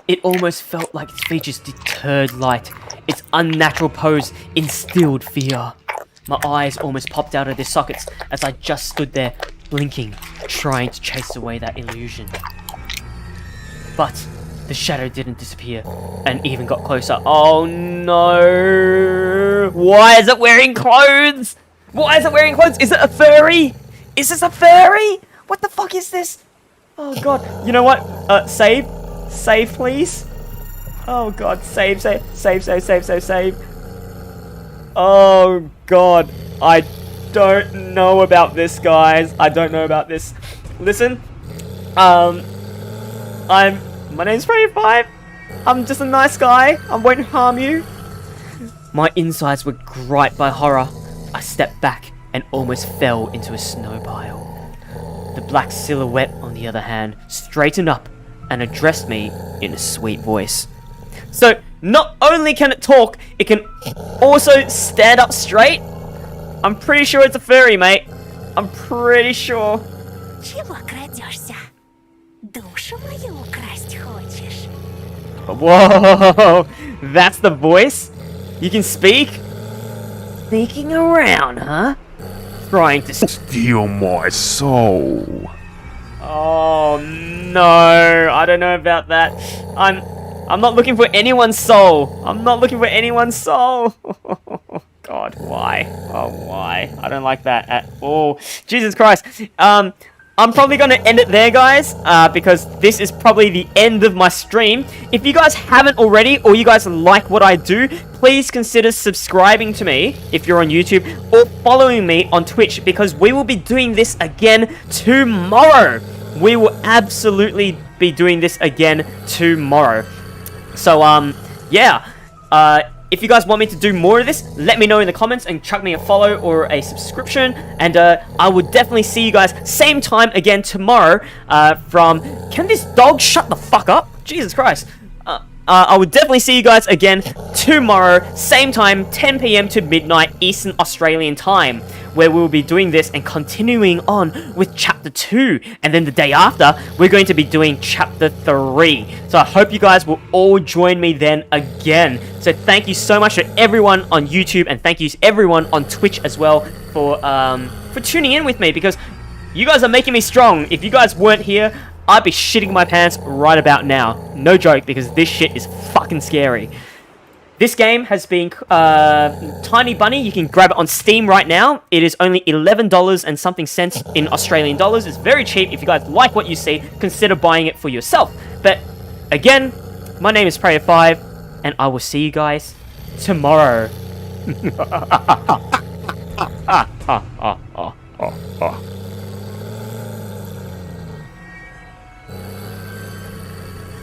Speaker 1: It almost felt like its features deterred light. Its unnatural pose instilled fear. My eyes almost popped out of their sockets as I just stood there, blinking, trying to chase away that illusion. But the shadow didn't disappear, and even got closer. Oh no! Why is it wearing clothes? Why is it wearing clothes? Is it a furry? Is this a furry? What the fuck is this? Oh god, you know what? Save. Save, please. Oh god, save. Oh god, I don't know about this, guys. I don't know about this. Listen, my name's Freddy5. I'm just a nice guy. I won't harm you. My insides were gripped by horror. I stepped back and almost fell into a snow pile. The black silhouette, on the other hand, straightened up and addressed me in a sweet voice. So, not only can it talk, it can also stand up straight. I'm pretty sure it's a furry, mate. I'm pretty sure.
Speaker 8: Чего крадешься? Душу мою украсть хочешь?
Speaker 1: Whoa, that's the voice? You can speak? sneaking around, huh? Trying to
Speaker 2: Steal my soul.
Speaker 1: Oh no, I don't know about that. I'm not looking for anyone's soul. I'm not looking for anyone's soul. God, why? Oh, why? I don't like that at all. Jesus Christ. I'm probably going to end it there, guys, because this is probably the end of my stream. If you guys haven't already, or you guys like what I do, please consider subscribing to me if you're on YouTube, or following me on Twitch, because we will be doing this again tomorrow. We will absolutely be doing this again tomorrow. So, yeah. If you guys want me to do more of this, let me know in the comments and chuck me a follow or a subscription. And I will definitely see you guys same time again tomorrow from... Can this dog shut the fuck up? Jesus Christ. I will definitely see you guys again tomorrow, same time, 10 PM to midnight Eastern Australian time, where we will be doing this and continuing on with Chapter 2. And then the day after, we're going to be doing Chapter 3. So I hope you guys will all join me then again. So thank you so much to everyone on YouTube, and thank you to everyone on Twitch as well for tuning in with me, because you guys are making me strong. If you guys weren't here, I'd be shitting my pants right about now. No joke, because this shit is fucking scary. This game has been Tiny Bunny. You can grab it on Steam right now. It is only $11 and something cents in Australian dollars. It's very cheap. If you guys like what you see, consider buying it for yourself. But again, my name is Prayer5, and I will see you guys tomorrow.